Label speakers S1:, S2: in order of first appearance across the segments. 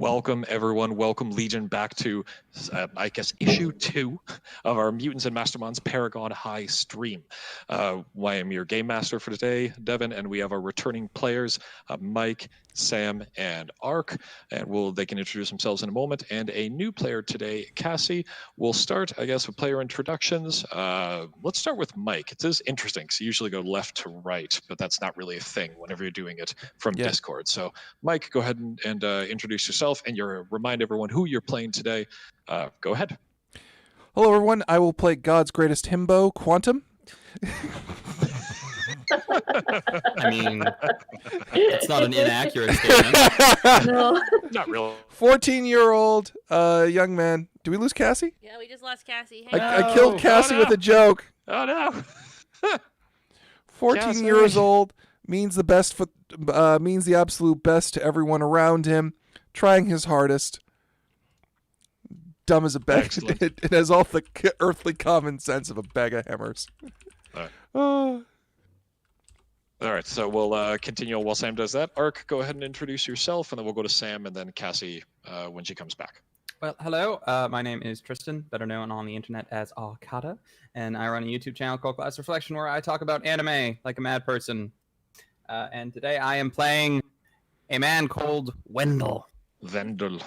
S1: Welcome, everyone. Welcome, Legion, back to, I guess, issue 2 of our Mutants and Masterminds Paragon High stream. I am your game master for today, Devin, and we have our returning players, Mike, Sam, and Ark. And they can introduce themselves in a moment. And a new player today, Cassie. We'll start, I guess, with player introductions. Let's start with Mike. It is interesting because you usually go left to right, but that's not really a thing whenever you're doing it from Discord. So, Mike, go ahead and introduce yourself and remind everyone who you're playing today. Go ahead.
S2: Hello, everyone. I will play God's greatest himbo, Quantum.
S3: I mean, it's not an inaccurate statement.
S4: No.
S1: Not really.
S2: 14-year-old young man. Do we lose Cassie?
S4: Yeah, we just lost Cassie.
S2: I killed Cassie with a joke.
S1: Oh, no.
S2: 14
S1: Cassie.
S2: years old, means the absolute best to everyone around him, trying his hardest. Dumb as a bag. It has all the earthly common sense of a bag of hammers.
S1: All right, so we'll continue while Sam does that. Ark, go ahead and introduce yourself, and then we'll go to Sam and then Cassie when she comes back.
S3: Well, hello. My name is Tristan, better known on the internet as Arcada, and I run a YouTube channel called Class Reflection where I talk about anime like a mad person. And today I am playing a man called Wendell.
S1: Vendel.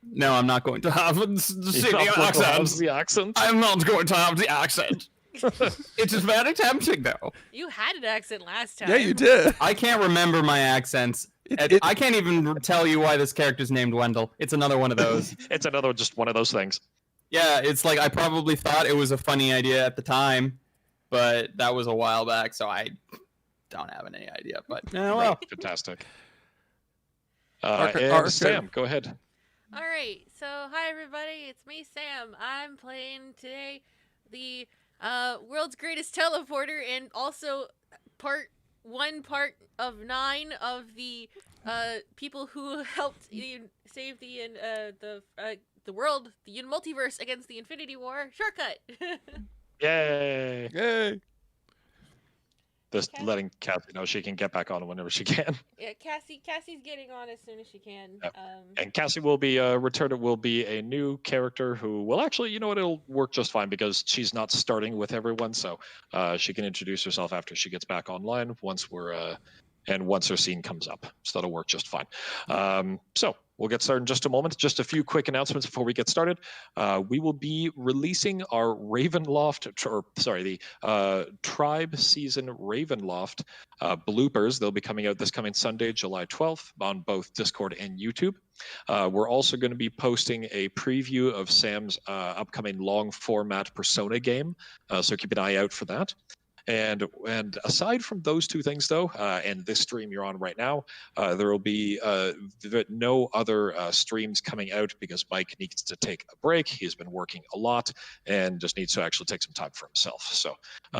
S3: No, I'm not going to have the accent. I'm not going to have the accent. It is very tempting, though.
S4: You had an accent last time.
S2: Yeah, you did.
S3: I can't remember my accents. I can't even tell you why this character's named Wendell. It's another one of those.
S1: It's just one of those things.
S3: Yeah, it's like I probably thought it was a funny idea at the time, but that was a while back, so I don't have any idea. But well,
S1: fantastic. Sam, go ahead.
S4: All right, so hi everybody, it's me, Sam. I'm playing today the world's greatest teleporter, and also part of 9 of the people who helped save the world, the multiverse against the Infinity War. Shortcut.
S1: Yay!
S2: Yay!
S1: Just letting Cassie know she can get back on whenever she can.
S4: Yeah, Cassie's getting on as soon as she can.
S1: Yep. And Cassie will be returned. It will be a new character who will actually, you know what, it'll work just fine because she's not starting with everyone, so she can introduce herself after she gets back online once her scene comes up. So that'll work just fine. So we'll get started in just a moment. Just a few quick announcements before we get started. We will be releasing our the Tribe Season Ravenloft bloopers. They'll be coming out this coming Sunday, July 12th, on both Discord and YouTube. We're also going to be posting a preview of Sam's upcoming long format Persona game, so keep an eye out for that. And aside from those two things, though, and this stream you're on right now, there will be no other streams coming out because Mike needs to take a break. He's been working a lot and just needs to actually take some time for himself. So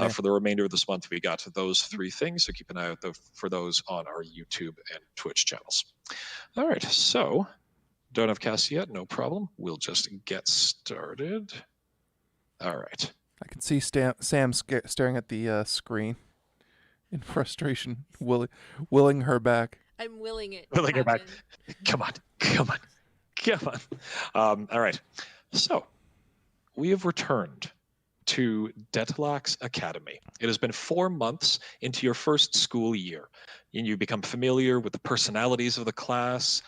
S1: for the remainder of this month, we got those 3 things. So keep an eye out for those on our YouTube and Twitch channels. All right, so don't have Cassie yet. No problem. We'll just get started. All right.
S2: I can see Sam staring at the screen in frustration, willing her back.
S4: I'm willing it.
S1: Willing her back. Come on. All right. So, we have returned to Dettlax Academy. It has been 4 months into your first school year, and you become familiar with the personalities of the class.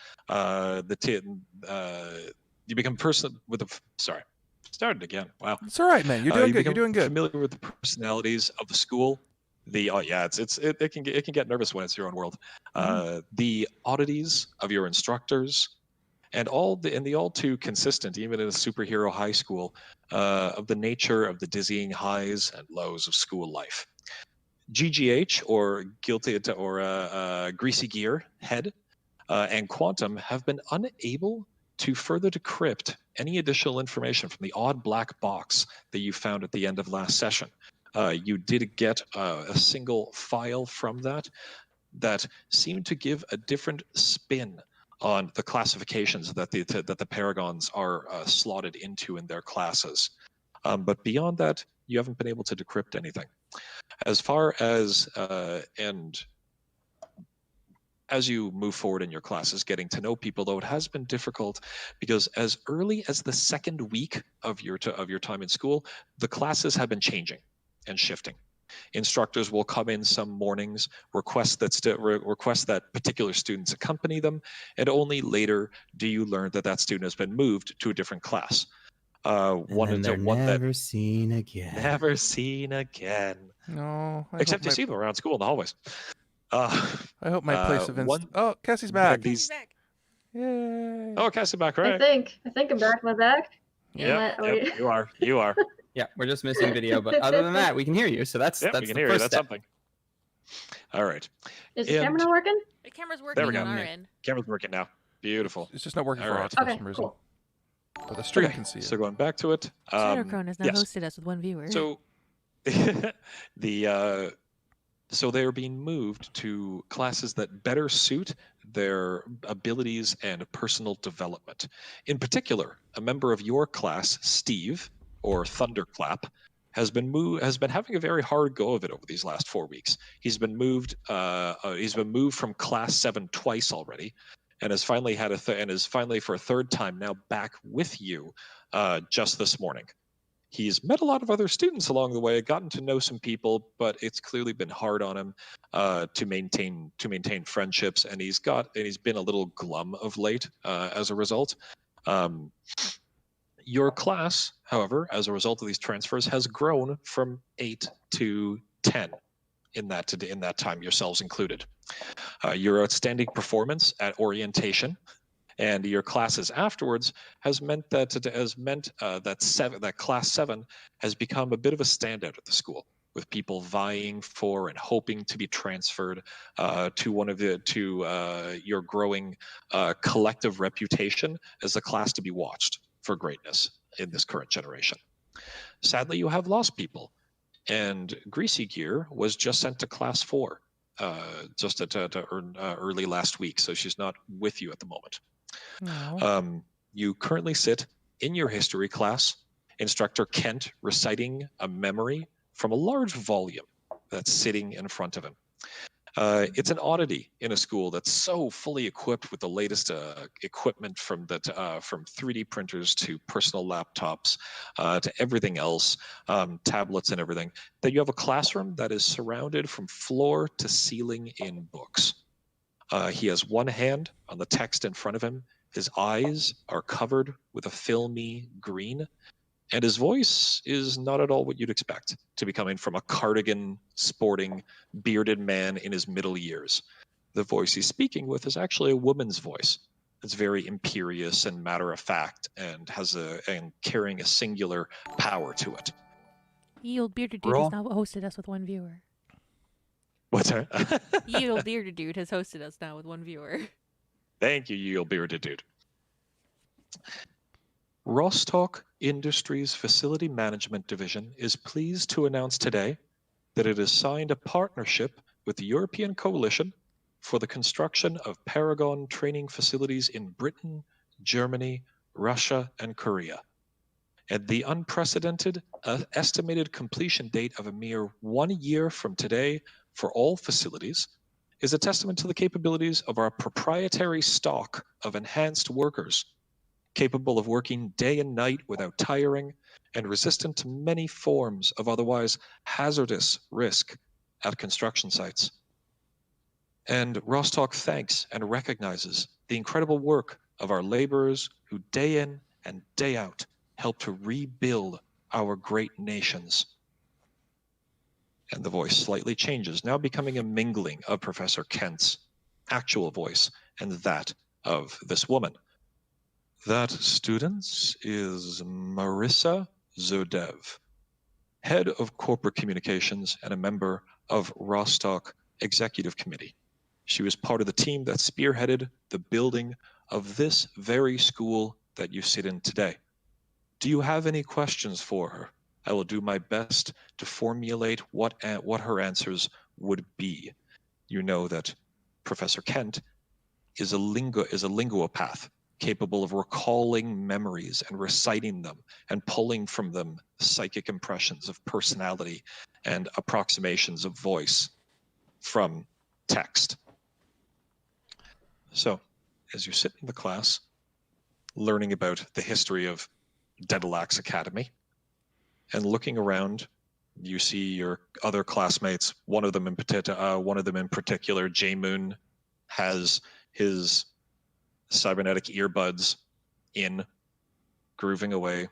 S1: Started again. Wow.
S2: It's all right, man. You're doing good. You're doing good.
S1: Familiar with the personalities of the school. It can get nervous when it's your own world. The oddities of your instructors, and the all too consistent, even in a superhero high school, of the nature of the dizzying highs and lows of school life. GGH, or Greasy Gear Head, and Quantum have been unable to further decrypt any additional information from the odd black box that you found at the end of last session. You did get a single file from that seemed to give a different spin on the classifications that the Paragons are slotted into in their classes. But beyond that, you haven't been able to decrypt anything. As far as as you move forward in your classes, getting to know people, though it has been difficult because as early as the second week of your time in school, the classes have been changing and shifting. Instructors will come in some mornings, request that particular students accompany them, and only later do you learn that that student has been moved to a different class.
S3: And they're never seen again.
S1: Never seen again.
S2: No,
S1: Except you see them around school in the hallways.
S2: I hope my place of Oh, Cassie's back.
S4: Cassie's back.
S2: Yay!
S1: Oh, Cassie back, right?
S5: I think I'm back. Am I back?
S1: Yep, you are. You are.
S3: Yeah, we're just missing video, but other than that, we can hear you. So that's
S1: Yep,
S3: that's
S1: we can
S3: the
S1: hear you.
S3: first
S1: That's
S3: step.
S1: something. All right.
S5: Is the camera not working?
S4: The camera's
S1: There
S4: working
S1: we go.
S4: on our end.
S1: Camera's working now. Beautiful.
S2: It's just not working
S1: All
S2: for
S1: right.
S2: us for
S5: Okay,
S2: some reason.
S5: cool.
S2: But the stream
S1: Okay,
S2: can see it.
S1: so going back to it.
S4: Shadowcrone has now
S1: yes.
S4: hosted us with one viewer.
S1: So so they're being moved to classes that better suit their abilities and personal development. In particular, a member of your class, Steve, or Thunderclap, has been having a very hard go of it over these last 4 weeks. He's been moved from class 7 twice already, and has finally for a third time now back with you just this morning. He's met a lot of other students along the way, gotten to know some people, but it's clearly been hard on him to maintain friendships, and he's been a little glum of late as a result. Your class, however, as a result of these transfers, has grown from 8 to 10 in that time, yourselves included. Your outstanding performance at orientation and your classes afterwards has meant that class 7 has become a bit of a standout at the school, with people vying for and hoping to be transferred to your growing collective reputation as a class to be watched for greatness in this current generation. Sadly, you have lost people, and Greasy Gear was just sent to class 4 early last week, so she's not with you at the moment.
S2: No.
S1: You currently sit in your history class, Instructor Kent reciting a memory from a large volume that's sitting in front of him. It's an oddity in a school that's so fully equipped with the latest equipment from 3D printers to personal laptops to everything else, tablets and everything, that you have a classroom that is surrounded from floor to ceiling in books. He has one hand on the text in front of him. His eyes are covered with a filmy green, and his voice is not at all what you'd expect to be coming from a cardigan-sporting, bearded man in his middle years. The voice he's speaking with is actually a woman's voice. It's very imperious and matter-of-fact, and carrying a singular power to it.
S4: Ye old bearded dude has now hosted us with one viewer.
S1: What's that?
S4: Ye old bearded dude has hosted us now with one viewer.
S1: Thank you, you old bearded dude. Rostock Industries Facility Management Division is pleased to announce today that it has signed a partnership with the European Coalition for the construction of Paragon training facilities in Britain, Germany, Russia, and Korea. And the unprecedented estimated completion date of a mere 1 year from today for all facilities is a testament to the capabilities of our proprietary stock of enhanced workers, capable of working day and night without tiring and resistant to many forms of otherwise hazardous risk at construction sites. And Rostock thanks and recognizes the incredible work of our laborers who day in and day out help to rebuild our great nations. And the voice slightly changes, now becoming a mingling of Professor Kent's actual voice and that of this woman. That, students, is Marissa Zodev, head of corporate communications and a member of Rostock Executive Committee. She was part of the team that spearheaded the building of this very school that you sit in today. Do you have any questions for her? I will do my best to formulate what her answers would be. You know that Professor Kent is a linguopath, capable of recalling memories and reciting them and pulling from them psychic impressions of personality and approximations of voice from text. So, as you sit in the class, learning about the history of Dedalax Academy, and looking around, you see your other classmates. One of them in particular, J Moon, has his cybernetic earbuds in, grooving away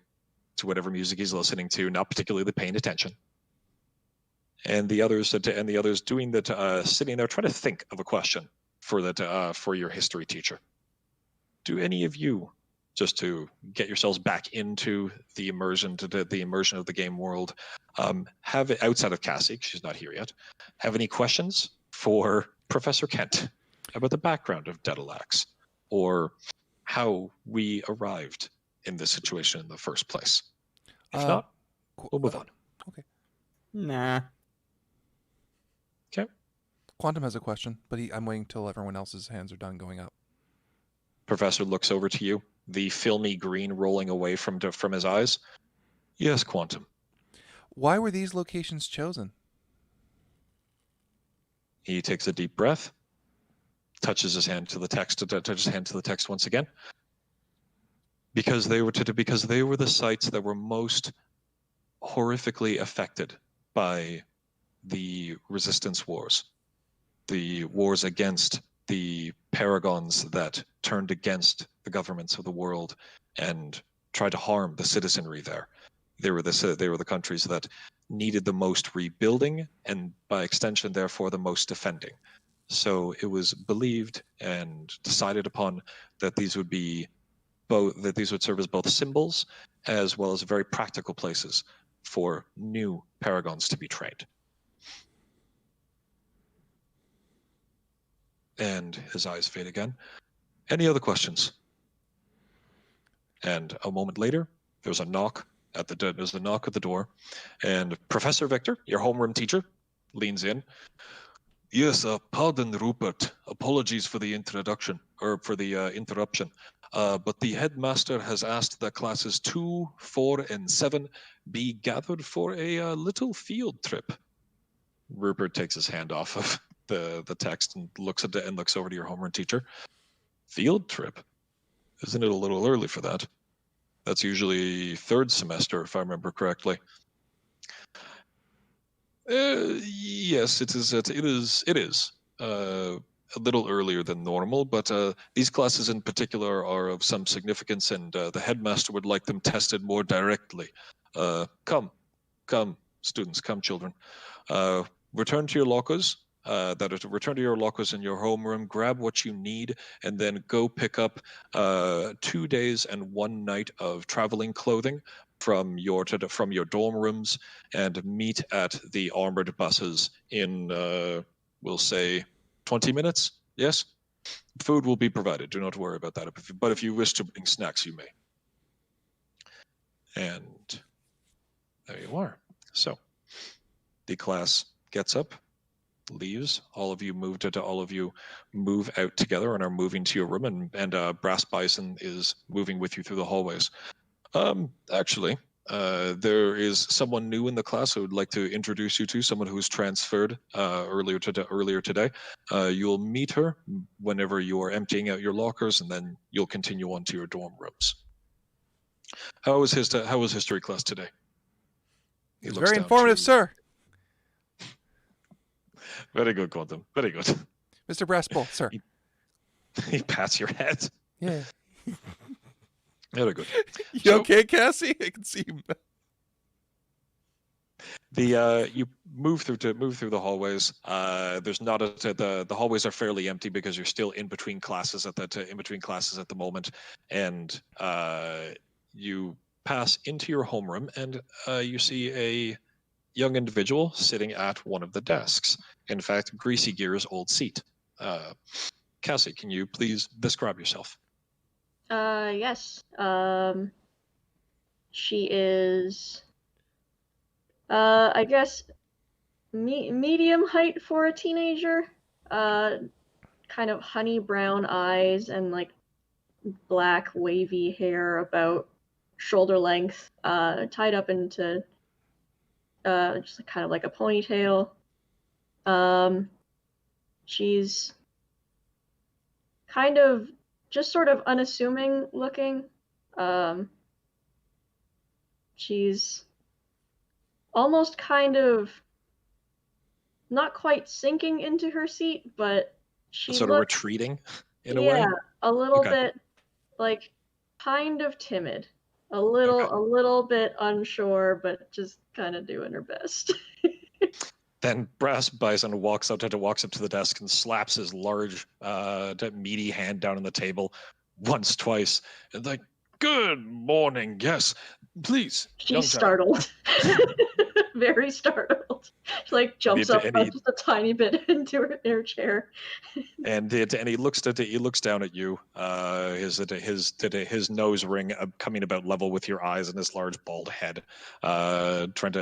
S1: to whatever music he's listening to, not particularly paying attention. And the others doing that, sitting there trying to think of a question for your history teacher. Do any of you, just to get yourselves back into the immersion of the game world, have, outside of Cassie, she's not here yet, have any questions for Professor Kent about the background of Dedalax, or how we arrived in this situation in the first place? If not, we'll move on.
S2: Okay.
S3: Nah.
S1: Okay.
S2: Quantum has a question, but I'm waiting till everyone else's hands are done going up.
S1: Professor looks over to you, the filmy green rolling away from his eyes. Yes, Quantum.
S2: Why were these locations chosen?
S1: He takes a deep breath, touches his hand to the text once again. Because they were the sites that were most horrifically affected by the resistance wars, the wars against the Paragons that turned against the governments of the world and tried to harm the citizenry there. They were the countries that needed the most rebuilding, and by extension, therefore, the most defending. So it was believed and decided upon that these would serve as both symbols as well as very practical places for new Paragons to be trained. And his eyes fade again. Any other questions? And a moment later, there's a knock at the door, and Professor Victor, your homeroom teacher, leans in. Yes, pardon, Rupert. Apologies for the interruption. But the headmaster has asked that classes 2, 4, and 7 be gathered for a little field trip. Rupert takes his hand off of the text and looks over to your homeroom teacher. Field trip? Isn't it a little early for that? That's usually third semester, if I remember correctly. Yes, it is. It is a little earlier than normal, but these classes in particular are of some significance, and the headmaster would like them tested more directly. Come, students, come, children. Return to your lockers. Return to your lockers in your homeroom. Grab what you need, and then go pick up 2 days and 1 night of traveling clothing from your dorm rooms, and meet at the armored buses in, we'll say, 20 minutes. Yes? Food will be provided. Do not worry about that. But if you wish to bring snacks, you may. And there you are. So the class gets up, leaves. All of you move out together and are moving to your room, and Brass Bison is moving with you through the hallways. Actually, there is someone new in the class who would like to introduce you to, someone who was transferred earlier today. You'll meet her whenever you are emptying out your lockers, and then you'll continue on to your dorm rooms. How was history class today?
S2: He was very informative, sir.
S1: Very good, Quantum. Very good.
S2: Mr. Brassbull, sir.
S1: He pats your head.
S2: Yeah.
S1: Very good.
S2: You okay, Cassie? I can see you.
S1: You move through the hallways. There's not the hallways are fairly empty because you're still in between classes at the moment, and you pass into your homeroom, and you see a young individual sitting at one of the desks. In fact, Greasy Gear's old seat. Cassie, can you please describe yourself?
S5: Yes. She is, I guess, medium height for a teenager. Kind of honey brown eyes and like black wavy hair about shoulder length, tied up into just kind of like a ponytail. She's kind of just sort of unassuming looking. She's almost kind of not quite sinking into her seat, but she
S1: Sort of
S5: looks,
S1: retreating in a way.
S5: yeah, a little
S1: Okay.
S5: bit like kind of timid, a little bit unsure, but just kind of doing her best.
S1: Then Brass Bison walks up to the desk and slaps his large, meaty hand down on the table once, twice, and like, "Good morning, yes, please." young
S5: She's
S1: child."
S5: startled. Very startled. She like jumps up just a tiny bit into her chair.
S1: And he looks down at you. His nose ring coming about level with your eyes and his large bald head, trying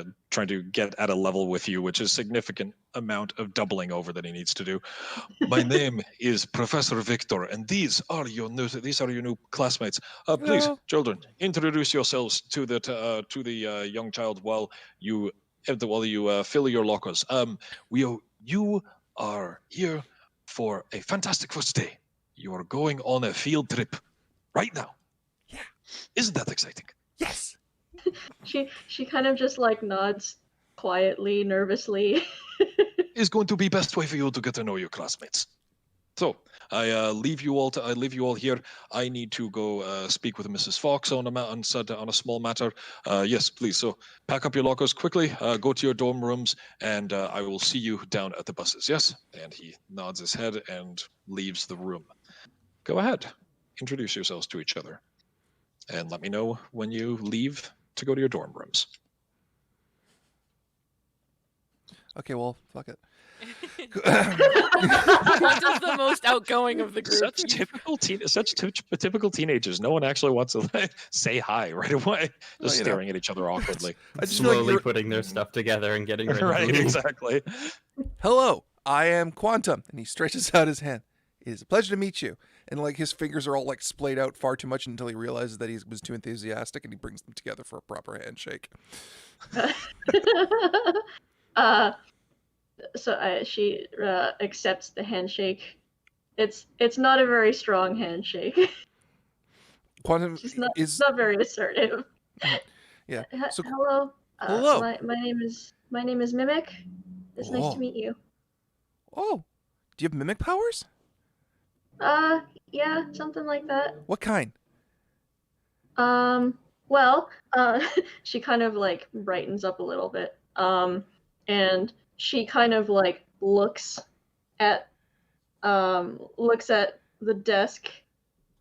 S1: to get at a level with you, which is significant amount of doubling over that he needs to do. "My name is Professor Victor, and these are your new classmates. Please,
S2: Hello.
S1: children, introduce yourselves to the young child while you fill your lockers. You are here for a fantastic first day. You are going on a field trip right now.
S2: Yeah.
S1: Isn't that exciting?"
S2: Yes.
S5: She kind of just like nods quietly, nervously.
S1: Is going to be best way for you to get to know your classmates. So I leave you all here. I need to go speak with Mrs. Fox on a small matter. Yes, please. So pack up your lockers quickly. Go to your dorm rooms, and I will see you down at the buses. Yes? And he nods his head and leaves the room. Go ahead. Introduce yourselves to each other, and let me know when you leave to go to your dorm rooms.
S2: Okay, well, fuck it.
S4: Quantum's the most outgoing of the group.
S1: Such typical teenagers. No one actually wants to say hi right away. Just staring at each other awkwardly.
S2: I just feel like
S3: Slowly
S2: you're...
S3: putting their stuff together and getting ready
S1: Right,
S3: to leave.
S1: exactly.
S2: Hello, I am Quantum, and he stretches out his hand. It is a pleasure to meet you. And like his fingers are all like splayed out far too much until he realizes that he was too enthusiastic, and he brings them together for a proper handshake.
S5: So she accepts the handshake. It's not a very strong handshake.
S2: Quantum
S5: She's not
S2: is
S5: very assertive.
S2: yeah. So
S5: Hello.
S2: hello.
S5: My name is Mimic. It's nice
S2: Oh.
S5: to meet you.
S2: Oh, do you have mimic powers?
S5: Yeah, something like that.
S2: What kind?
S5: Well, she kind of like brightens up a little bit. And she kind of like looks at the desk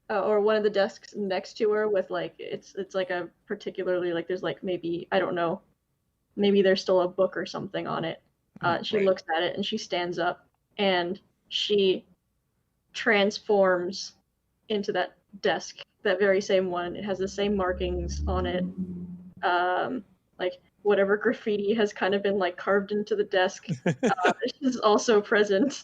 S5: or one of the desks next to her with like it's like a particularly like there's like maybe I don't know, maybe there's still a book or something on it. She
S1: Right.
S5: looks at it and she stands up and she transforms into that desk, that very same one. It has the same markings on it. Like whatever graffiti has kind of been like carved into the desk is also present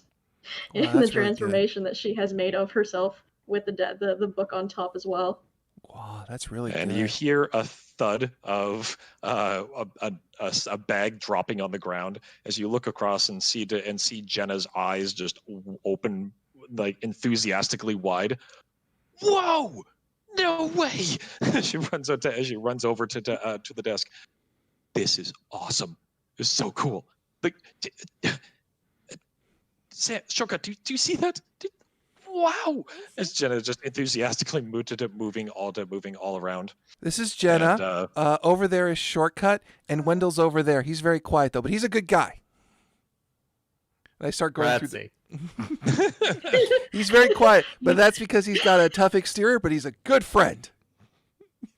S5: in the
S2: that's really good.
S5: transformation that she has made of herself with the book on top as well.
S2: Wow, that's really
S1: And
S2: good.
S1: you hear a thud of a bag dropping on the ground as you look across and see Jenna's eyes just open like enthusiastically wide. Whoa! No way! She runs over to the desk. This is awesome. It's so cool. Like, Shoka, do you see that? Wow! As Jenna just enthusiastically moving all around.
S2: This is Jenna.
S1: And,
S2: over there is Shortcut, and Wendell's over there. He's very quiet though, but he's a good guy. And I start going through.
S3: Grazie.
S2: He's very quiet, but that's because he's got a tough exterior, but he's a good friend.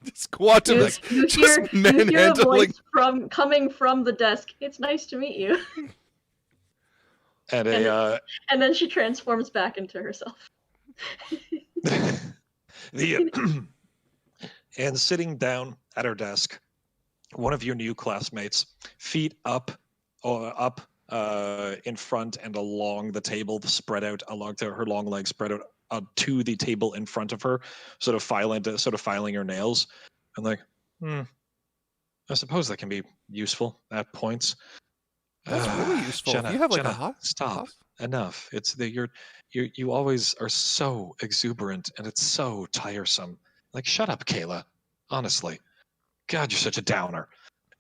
S2: This Quantum is
S5: You
S2: just
S5: hear a
S2: manhandling.
S5: voice coming from the desk. It's nice to meet you.
S1: and
S5: And then she transforms back into herself.
S1: and sitting down at her desk, one of your new classmates, feet up in front and along the table, spread out along to her long legs, spread out to the table in front of her, sort of filing her nails. I'm like, I suppose that can be useful at points.
S2: That's really useful.
S1: Jenna,
S2: if you have like
S1: Jenna,
S2: a hot
S1: stop. Enough. It's the you always are so exuberant and it's so tiresome. Like, shut up, Kayla. Honestly. God, you're such a downer.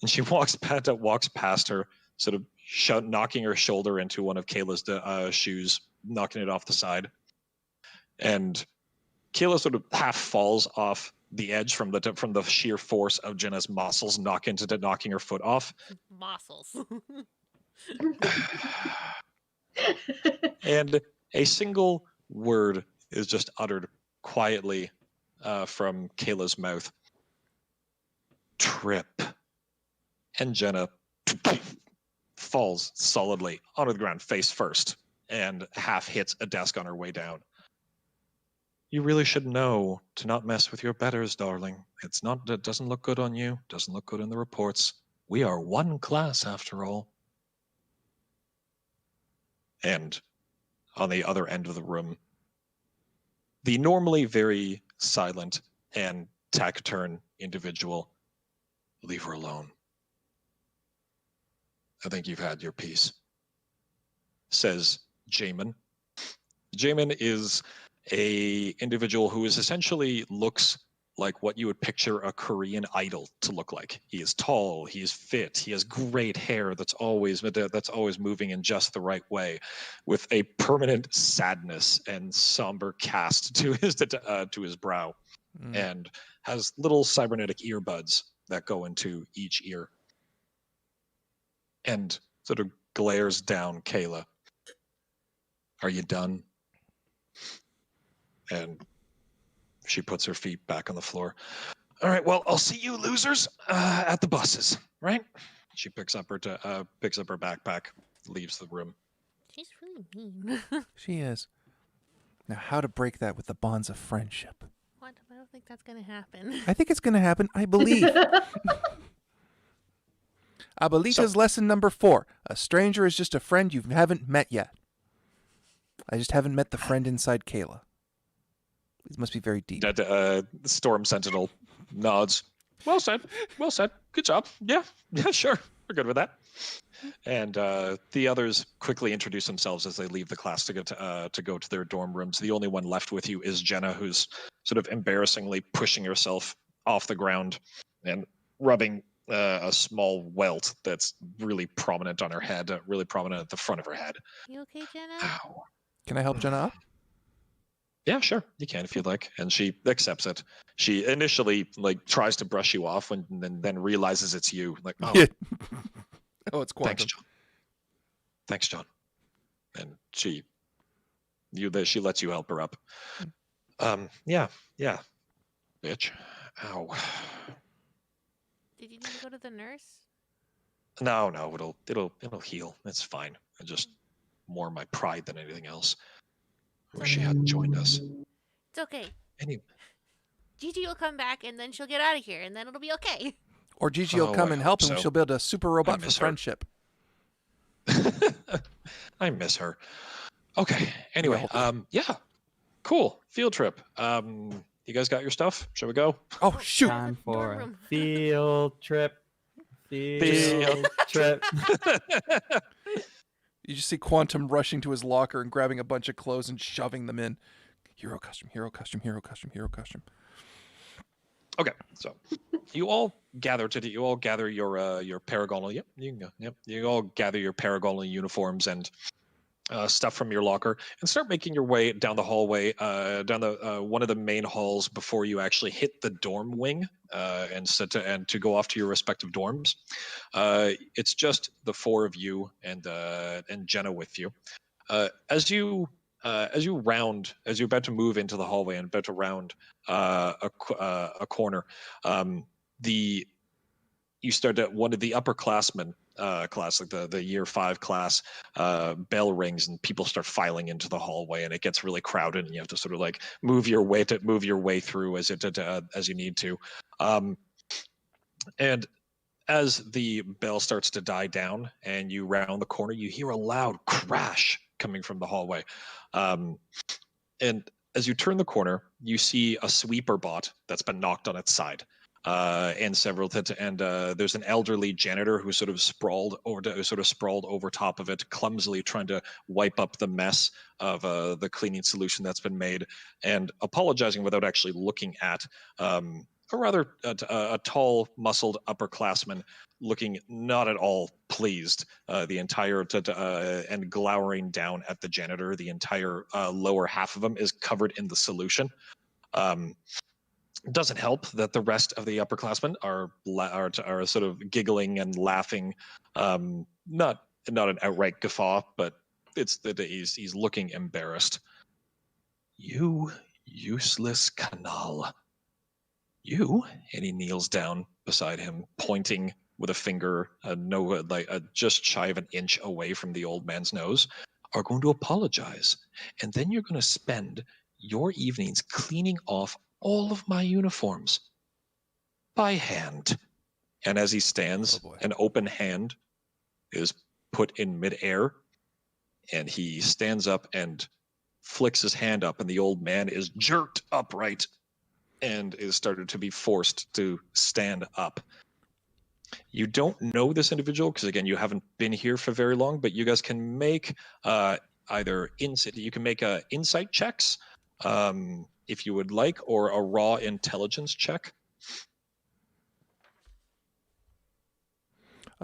S1: And she walks past her, sort of knocking her shoulder into one of Kayla's shoes, knocking it off the side. And Kayla sort of half falls off the edge from the sheer force of Jenna's muscles knocking her foot off.
S4: Muscles.
S1: And a single word is just uttered quietly from Kayla's mouth. Trip. And Jenna falls solidly onto the ground face first and half hits a desk on her way down. You really should know to not mess with your betters, darling. It doesn't look good on you, doesn't look good in the reports. We are one class after all. And on the other end of the room, the normally very silent and taciturn individual, leave her alone. I think you've had your piece, says Jamin. Jamin is a individual who is essentially looks like what you would picture a Korean idol to look like. He is tall, he is fit, he has great hair that's always moving in just the right way, with a permanent sadness and somber cast to his brow, and has little cybernetic earbuds that go into each ear. And sort of glares down Kayla. Are you done? And she puts her feet back on the floor. All right, well, I'll see you losers at the buses, right? She picks up her backpack, leaves the room.
S4: She's really mean.
S2: She is. Now, how to break that with the bonds of friendship?
S4: What? I don't think that's gonna happen.
S2: I think it's going to happen. I believe. Abuelita's lesson number 4. A stranger is just a friend you haven't met yet. I just haven't met the friend inside Kayla. These must be very deep.
S1: Storm Sentinel nods. Well said. Well said. Good job. Yeah, sure. We're good with that. And the others quickly introduce themselves as they leave the class to go to their dorm rooms. The only one left with you is Jenna, who's sort of embarrassingly pushing herself off the ground and rubbing a small welt that's really prominent on her head, really prominent at the front of her head.
S4: You okay, Jenna?
S1: Ow.
S2: Can I help Jenna up?
S1: Yeah, sure. You can if you'd like. And she accepts it. She initially tries to brush you off and then realizes it's you. Like, oh,
S2: Oh, it's Quantum.
S1: Thanks, John. And she lets you help her up. Yeah. Bitch. Ow.
S4: Did you need to go to the nurse?
S1: No, it'll heal. It's fine. It's just more my pride than anything else. I wish she hadn't joined us.
S4: It's okay.
S1: Anyway.
S4: Gigi will come back and then she'll get out of here and then it'll be okay.
S2: Or Gigi will come and help and she'll build a super robot for friendship.
S1: I miss her. Okay. Anyway, yeah. Cool. Field trip. You guys got your stuff? Shall we go?
S2: Oh, shoot.
S3: Time for a
S4: room.
S3: field trip. Field trip.
S2: You just see Quantum rushing to his locker and grabbing a bunch of clothes and shoving them in. Hero costume, hero costume, hero costume, hero costume.
S1: Okay, so you all gather your Paragon. Yep, you can go. Yep, you all gather your Paragon uniforms and stuff from your locker and start making your way down the hallway, down the one of the main halls before you actually hit the dorm wing and to go off to your respective dorms. It's just the 4 of you and Jenna with you. As you're about to move into the hallway and about to round a corner, you start at one of the upperclassmen class, like the year 5 class, bell rings and people start filing into the hallway and it gets really crowded and you have to sort of move your way through as you need to. And as the bell starts to die down and you round the corner, you hear a loud crash coming from the hallway. And as you turn the corner, you see a sweeper bot that's been knocked on its side. and several and there's an elderly janitor who sort of sprawled over top of it, clumsily trying to wipe up the mess of the cleaning solution that's been made, and apologizing without actually looking at a rather tall, muscled upperclassman, looking not at all pleased. The entire and glowering down at the janitor. The entire lower half of him is covered in the solution. Doesn't help that the rest of the upperclassmen are sort of giggling and laughing, not an outright guffaw, but it's that he's looking embarrassed. You useless canal. You, and he kneels down beside him, pointing with a finger, just shy of an inch away from the old man's nose, are going to apologize, and then you're going to spend your evenings cleaning off all of my uniforms by hand. And as he stands, an open hand is put in midair, and he stands up and flicks his hand up, and the old man is jerked upright and is started to be forced to stand up. You don't know this individual because, again, you haven't been here for very long, but you guys can make either insight checks, if you would like, or a raw intelligence check.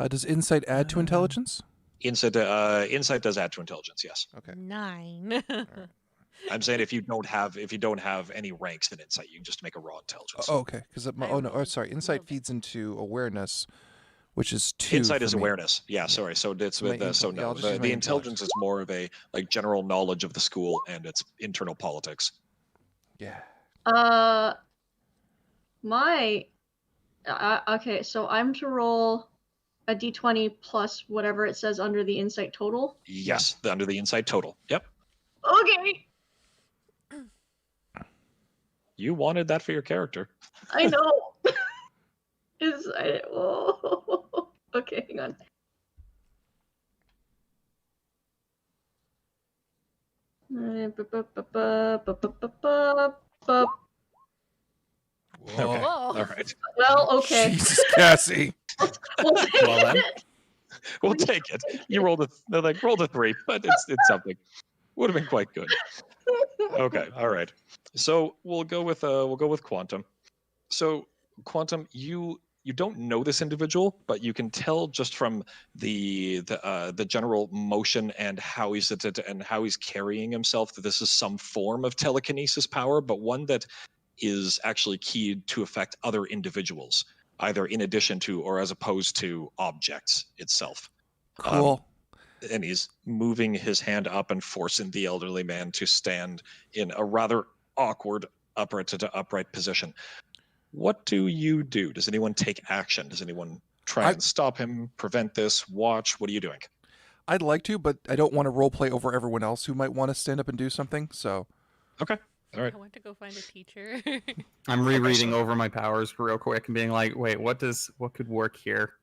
S2: Does insight add to intelligence?
S1: Insight does add to intelligence, yes.
S2: Okay.
S4: 9.
S1: I'm saying if you don't have any ranks in insight, you can just make a raw intelligence.
S2: Oh, okay. Because sorry. Insight feeds into awareness, which is 2.
S1: Insight is awareness. Yeah, sorry. So it's with the intelligence is more of a general knowledge of the school and its internal politics.
S2: Yeah.
S5: Okay, so I'm to roll a D20 plus whatever it says under the insight total?
S1: Yes, under the insight total. Yep.
S5: Okay.
S1: You wanted that for your character.
S5: I know. Okay, hang on.
S2: Okay.
S4: Whoa.
S1: All right.
S5: Well, okay.
S2: Jesus, Cassie.
S5: We'll take it.
S1: We'll take it. You rolled a 3, but it's something. Would have been quite good. Okay. All right. So we'll go with Quantum. So Quantum, you don't know this individual, but you can tell just from the general motion and how he's carrying himself that this is some form of telekinesis power, but one that is actually keyed to affect other individuals, either in addition to or as opposed to objects itself.
S2: Cool.
S1: And he's moving his hand up and forcing the elderly man to stand in a rather awkward upright position. What do you do? Does anyone take action? Does anyone try and stop him, prevent this, watch? What are you doing?
S2: I'd like to, but I don't want to roleplay over everyone else who might want to stand up and do something, so...
S1: Okay. All right.
S4: I want to go find a teacher.
S3: I'm rereading over my powers real quick and being like, wait, what could work here?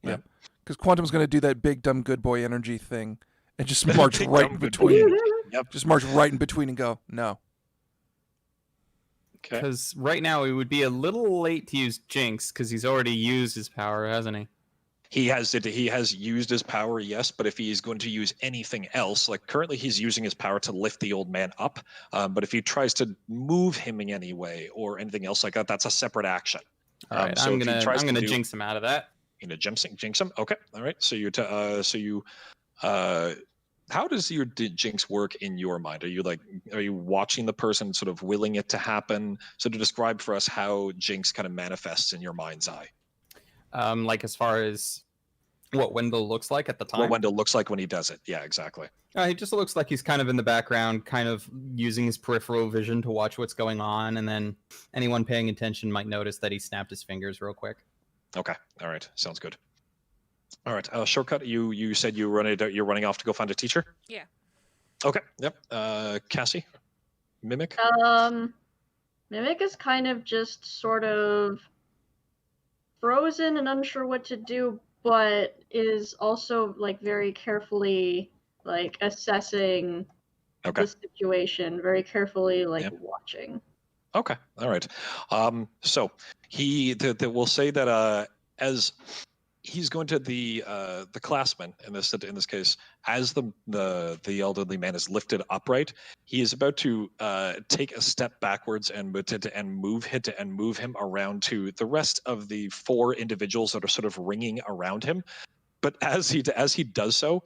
S2: Yeah. Because Quantum's going to do that big, dumb, good boy energy thing and just march right in between.
S1: Yep.
S2: Just march right in between and go, no.
S1: Okay.
S3: Because right now it would be a little late to use Jinx because he's already used his power, hasn't he?
S1: He has used his power, yes, but if he's going to use anything else, like currently he's using his power to lift the old man up, but if he tries to move him in any way or anything else like that, that's a separate action.
S3: All right, I'm gonna jinx him out of that.
S1: You know, jinx him. Okay, all right. How does your jinx work in your mind? Are you watching the person, sort of willing it to happen? So to describe for us how jinx kind of manifests in your mind's eye.
S3: Like as far as what Wendell looks like at the time.
S1: What Wendell looks like when he does it. Yeah, exactly.
S3: He just looks like he's kind of in the background, kind of using his peripheral vision to watch what's going on, and then anyone paying attention might notice that he snapped his fingers real quick.
S1: Okay. All right. Sounds good. All right. Shortcut. You said you're running off to go find a teacher?
S4: Yeah.
S1: Okay. Yep. Cassie? Mimic?
S5: Mimic is kind of just sort of frozen and unsure what to do, but is also like very carefully like assessing the situation, very carefully watching.
S1: Okay. All right. So we'll say that as he's going to the classman in this case, as the elderly man is lifted upright, he is about to take a step backwards and move him around to the rest of the 4 individuals that are sort of ringing around him. But as he does so,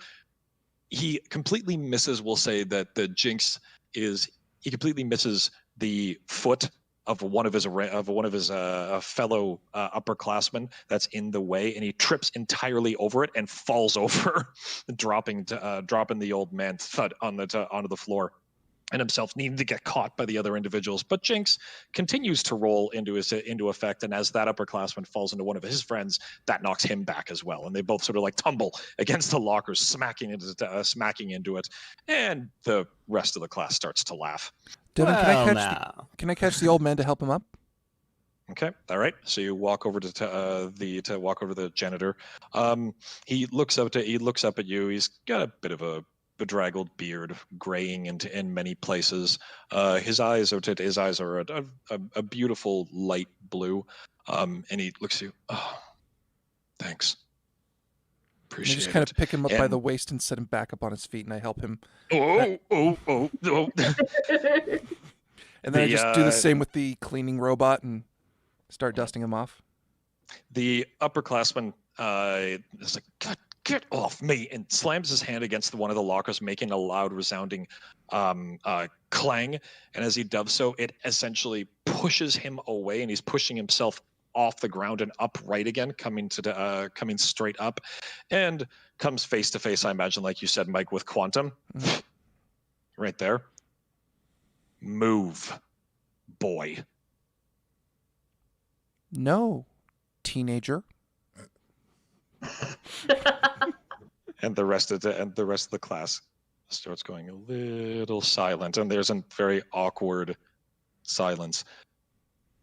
S1: he completely misses. We'll say that the jinx is he completely misses the foot of one of his fellow upperclassmen that's in the way, and he trips entirely over it and falls over, dropping the old man thud onto the floor, and himself needing to get caught by the other individuals. But Jinx continues to roll into effect, and as that upperclassman falls into one of his friends, that knocks him back as well, and they both sort of like tumble against the lockers, smacking into it, and the rest of the class starts to laugh.
S2: Devin,
S3: Well,
S2: can I catch the old man to help him up?
S1: Okay, all right. So you walk over to the janitor. He looks up at you. He's got a bit of a bedraggled beard, graying in many places. His eyes are a beautiful light blue. And he looks at you. Oh, thanks.
S2: I
S1: Appreciate
S2: just kind
S1: it.
S2: of pick him up by
S1: And-
S2: the waist and set him back up on his feet, and I help him.
S1: Oh.
S2: And then I
S1: The,
S2: just do the same with the cleaning robot and start dusting him off.
S1: The upperclassman is like, God, get off me, and slams his hand against one of the lockers, making a loud, resounding clang. And as he does so, it essentially pushes him away, and he's pushing himself off the ground and upright again, coming straight up, and comes face to face, I imagine, like you said, Mike, with Quantum.
S2: Mhm.
S1: Right there. Move, boy.
S2: No, teenager.
S1: And the rest of the class starts going a little silent, and there's a very awkward silence.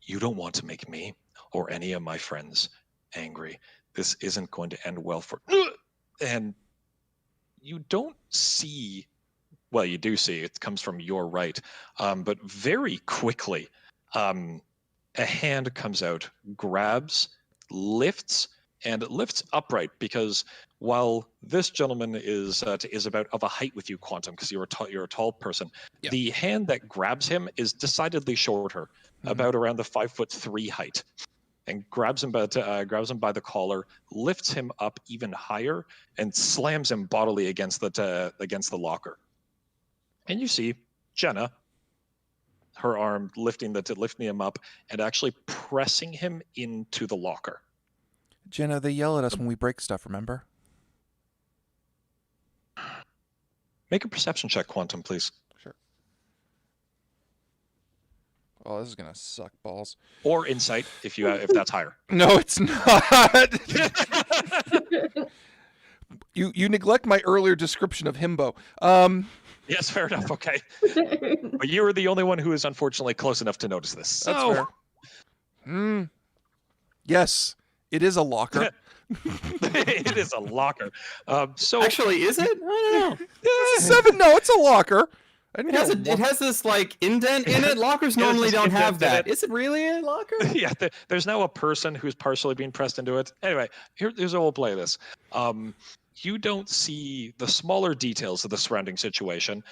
S1: You don't want to make me or any of my friends angry. This isn't going to end well for. And you don't see. Well, you do see it comes from your right, but very quickly, a hand comes out, grabs, lifts upright, because while this gentleman is about of a height with you, Quantum, because you're a tall person,
S2: Yeah.
S1: the hand that grabs him is decidedly shorter, about around the 5'3" height, and grabs him by the collar, lifts him up even higher, and slams him bodily against the locker. And you see Jenna, her arm lifting him up and actually pressing him into the locker.
S2: Jenna, they yell at us when we break stuff, remember?
S1: Make a perception check, Quantum, please.
S2: Sure. Oh, this is going to suck balls.
S1: Or insight, if that's higher.
S2: No, it's not. You neglect my earlier description of himbo.
S1: Yes, fair enough. Okay. But you were the only one who is unfortunately close enough to notice this.
S2: That's
S1: So,
S2: fair. Yes, it is a locker.
S1: it is a locker. So
S3: actually, is it? I don't know.
S2: It's a 7. No, it's a locker. I didn't
S3: It has this like indent in it. Lockers
S1: It has
S3: normally
S1: this
S3: don't have
S1: indent in
S3: that.
S1: it.
S3: Is it really a locker?
S1: yeah, there's now a person who's partially being pressed into it. Anyway, here's how we'll play this. You don't see the smaller details of the surrounding situation,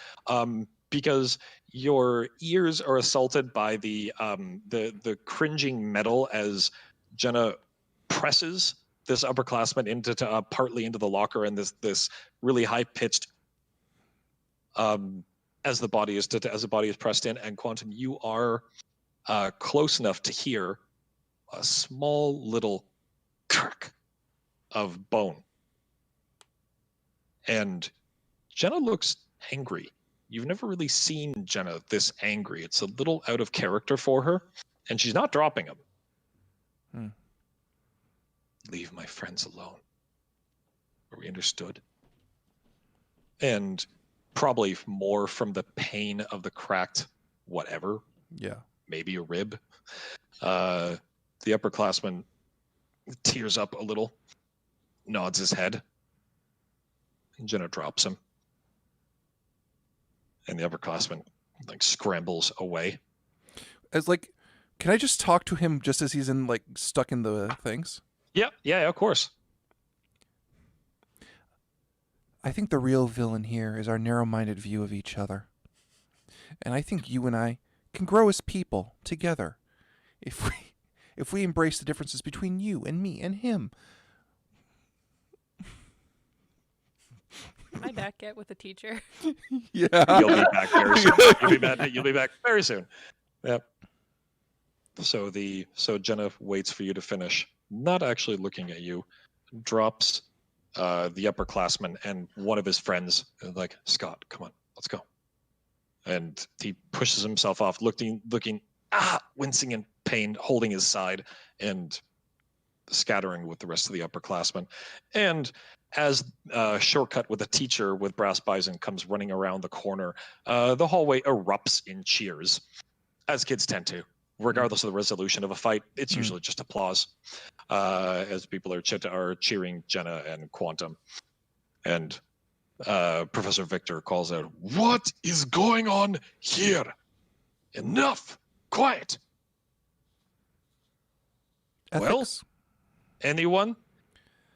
S1: because your ears are assaulted by the cringing metal as Jenna presses this upperclassman partly into the locker, and this really high pitched as the body is pressed in. And Quantum, you are close enough to hear a small little crack of bone. And Jenna looks angry. You've never really seen Jenna this angry. It's a little out of character for her, and she's not dropping him. Leave my friends alone. Are we understood? And probably more from the pain of the cracked whatever,
S2: Yeah.
S1: maybe a rib. The upperclassman tears up a little, nods his head, and Jenna drops him. And the upperclassman like scrambles away.
S2: As like, can I just talk to him just as he's in like stuck in the things?
S1: Yeah, of course.
S2: I think the real villain here is our narrow-minded view of each other. And I think you and I can grow as people together if we embrace the differences between you and me and him.
S6: Am I back yet with the teacher?
S2: Yeah.
S1: You'll be back very soon. You'll be back very soon. Yep. So Jenna waits for you to finish, not actually looking at you, drops the upperclassman and one of his friends, like, Scott, come on, let's go. And he pushes himself off, looking, wincing in pain, holding his side, and scattering with the rest of the upperclassmen. And as Shortcut with a teacher with Brass Bison comes running around the corner, the hallway erupts in cheers, as kids tend to. Regardless of the resolution of a fight, it's usually just applause as people are cheering Jenna and Quantum. And Professor Victor calls out, "What is going on here? Enough! Quiet!"
S2: Ethics.
S1: Well, anyone?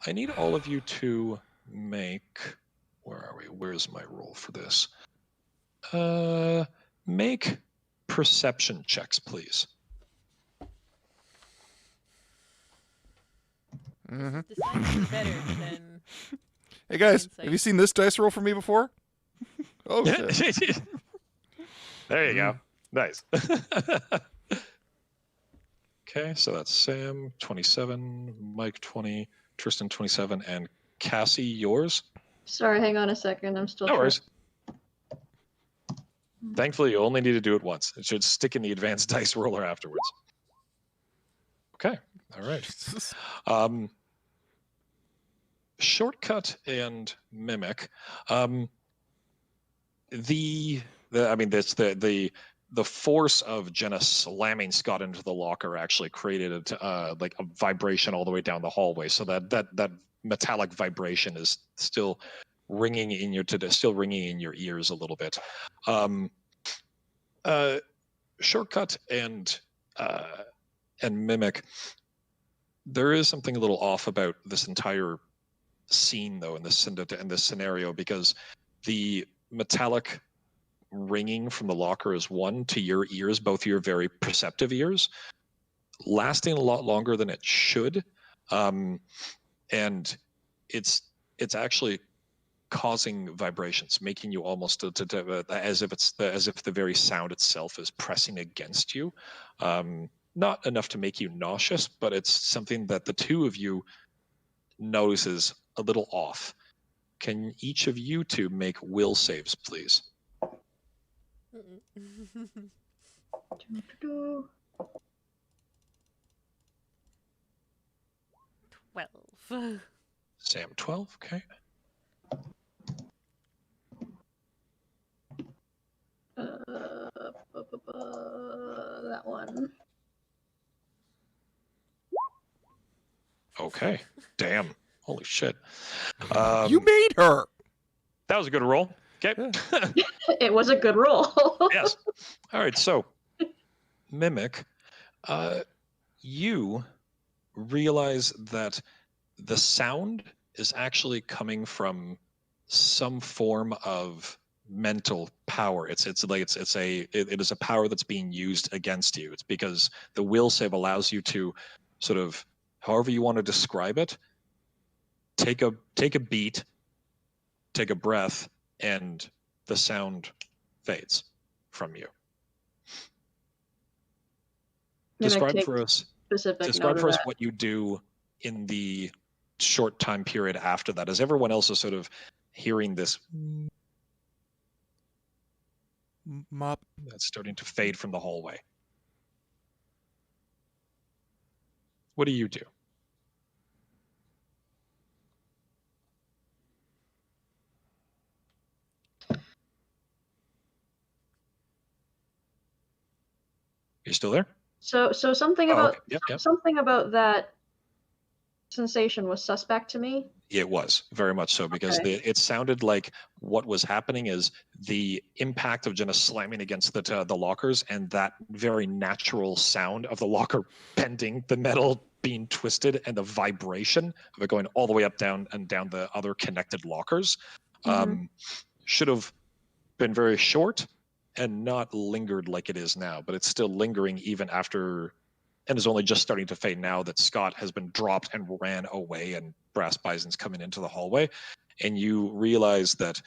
S1: I need all of you to make... Where are we? Where's my roll for this? Make perception checks, please.
S2: Mm-hmm.
S6: Decidedly better than.
S2: Hey guys,
S6: Insight.
S2: have you seen this dice roll for me before? Oh shit.
S1: There you go. Nice. Okay, so that's Sam 27, Mike 20, Tristan 27, and Cassie, yours?
S5: Sorry, hang on a second. I'm still
S1: No
S5: trying.
S1: worries. Thankfully, you only need to do it once. It should stick in the advanced dice roller afterwards. Okay, all right. Shortcut and Mimic. The force of Jenna slamming Scott into the locker actually created like a vibration all the way down the hallway. So that metallic vibration is still ringing in your ears a little bit. Shortcut and Mimic. There is something a little off about this entire scene, though, in this scenario, because the metallic ringing from the locker is one to your ears, both your very perceptive ears, lasting a lot longer than it should, and it's actually causing vibrations, making you almost as if the very sound itself is pressing against you. Not enough to make you nauseous, but it's something that the two of you notices a little off. Can each of you two make will saves, please?
S6: 12.
S1: Sam 12, okay.
S5: That one.
S1: Okay. Damn. Holy shit.
S2: You made her.
S1: That was a good roll. Okay.
S5: It was a good roll.
S1: Yes. All right. So, Mimic, you realize that the sound is actually coming from some form of mental power. It is a power that's being used against you. It's because the will save allows you to sort of, however you want to describe it, take a beat, take a breath, and the sound fades from you. Describe for us what you do in the short time period after that, as everyone else is sort of hearing this
S2: Mop.
S1: that's starting to fade from the hallway. What do you do? You still there?
S5: So something about
S1: okay. Yep.
S5: something about that sensation was suspect to me.
S1: It was very much so because
S5: Okay.
S1: it sounded like what was happening is the impact of Jenna slamming against the lockers and that very natural sound of the locker bending, the metal being twisted, and the vibration of it going all the way up, down, and down the other connected lockers should have been very short and not lingered like it is now. But it's still lingering even after. And is only just starting to fade now that Scott has been dropped and ran away and Brass Bison's coming into the hallway. And you realize that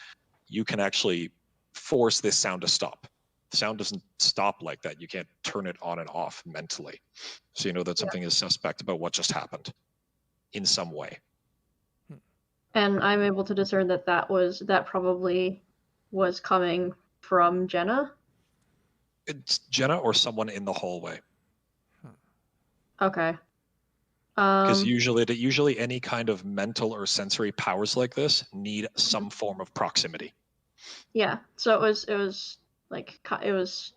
S1: you can actually force this sound to stop. The sound doesn't stop like that. You can't turn it on and off mentally. So you know that something is suspect about what just happened in some way.
S5: And I'm able to discern that that probably was coming from Jenna.
S1: It's Jenna or someone in the hallway.
S5: Okay.
S1: Because usually any kind of mental or sensory powers like this need some form of proximity.
S5: Yeah. So it was like it was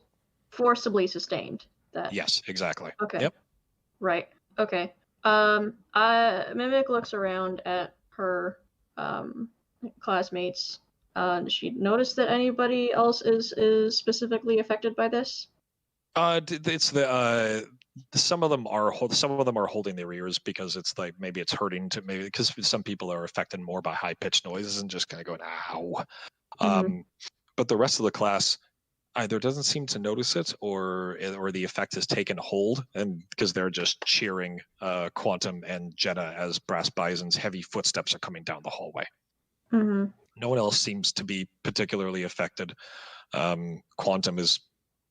S5: forcibly sustained. That.
S1: Yes, exactly.
S5: Okay.
S1: Yep.
S5: Right. Okay. Mimic looks around at her classmates. Does she notice that anybody else is specifically affected by this?
S1: It's the some of them are holding their ears because it's like maybe it's hurting to maybe because some people are affected more by high pitched noises and just kind of going ow. But the rest of the class either doesn't seem to notice it or the effect has taken hold, and because they're just cheering Quantum and Jenna as Brass Bison's heavy footsteps are coming down the hallway. No one else seems to be particularly affected. Quantum is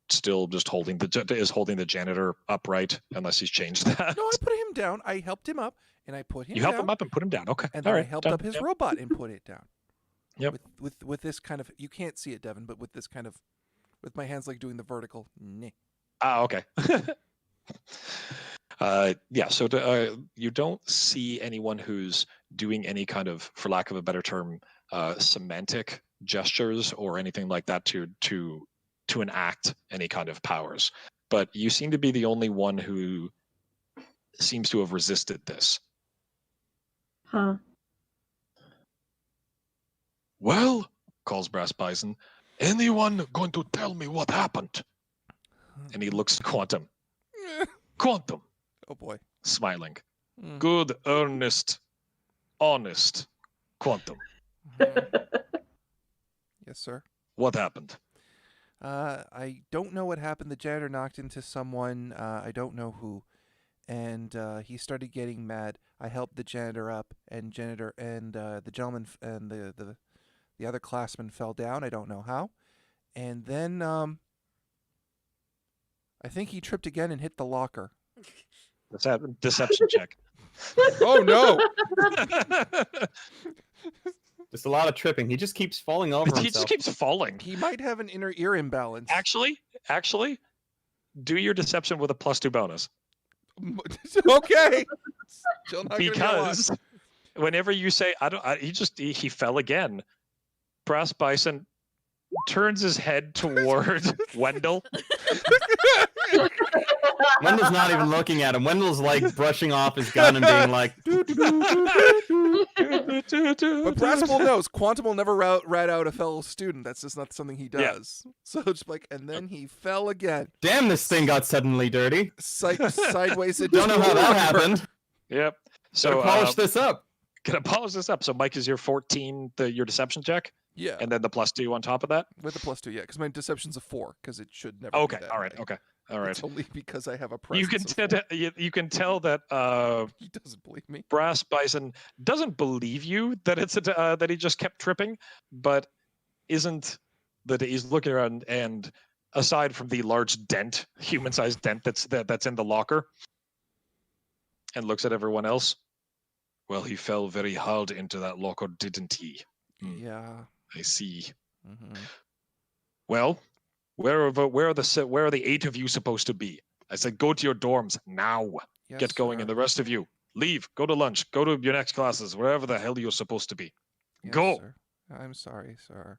S1: still just holding the janitor upright unless he's changed that.
S2: No, I put him down. I helped him up and I put him down.
S1: You helped him up and put him down. Okay.
S2: And
S1: all
S2: then
S1: right.
S2: I helped
S1: done.
S2: up his robot and put it down.
S1: Yep.
S2: With this kind of, you can't see it, Devin, but with this kind of, with my hands like doing the vertical.
S1: Okay. Yeah. So you don't see anyone who's doing any kind of, for lack of a better term, semantic gestures or anything like that to enact any kind of powers. But you seem to be the only one who seems to have resisted this.
S5: Huh.
S1: Well, calls Brass Bison, anyone going to tell me what happened? And he looks at Quantum. Quantum.
S2: Oh boy.
S1: Smiling. Good, earnest, honest Quantum.
S2: Yes, sir.
S1: What happened?
S2: I don't know what happened. The janitor knocked into someone. I don't know who. And he started getting mad. I helped the janitor up, and the gentleman and the other classman fell down. I don't know how. And then I think he tripped again and hit the locker.
S1: Deception check.
S2: Oh no!
S3: Just a lot of tripping. He just keeps falling over himself.
S1: He just keeps falling.
S2: He might have an inner ear imbalance.
S1: Actually, do your deception with a +2 bonus.
S2: Okay. Still not
S1: Because whenever you say he fell again, Brass Bison turns his head toward Wendell.
S3: Wendell's not even looking at him. Wendell's like brushing off his gun and being like,
S2: But Brassable knows Quantum will never rat out a fellow student. That's just not something he does. Yeah. So it's like, and then he fell again.
S3: damn, this thing got suddenly dirty.
S2: Sideways.
S3: Don't know how that happened.
S1: Yep.
S3: So
S1: So
S3: polish this up.
S1: Gonna polish this up. So Mike is your 14, your deception check,
S2: Yeah.
S1: and then the +2 on top of that.
S2: With the +2, yeah, because my deception's a 4, because it should never.
S1: Okay.
S2: Be that
S1: All right.
S2: high.
S1: Okay. All right.
S2: It's only because I have a
S1: You
S2: presence.
S1: can you can tell that
S2: He doesn't believe me.
S1: Brass Bison doesn't believe you that it's that he just kept tripping, but isn't that he's looking around, and aside from the large dent, human-sized dent that's in the locker, and looks at everyone else. Well, he fell very hard into that locker, didn't he?
S2: Yeah.
S1: I see.
S2: Mm-hmm.
S1: Well, where are the 8 of you supposed to be? I said, go to your dorms now.
S2: Yes,
S1: Get going,
S2: sir.
S1: and the rest of you leave. Go to lunch. Go to your next classes, wherever the hell you're supposed to be.
S2: Yes,
S1: Go.
S2: Sir. I'm sorry, sir.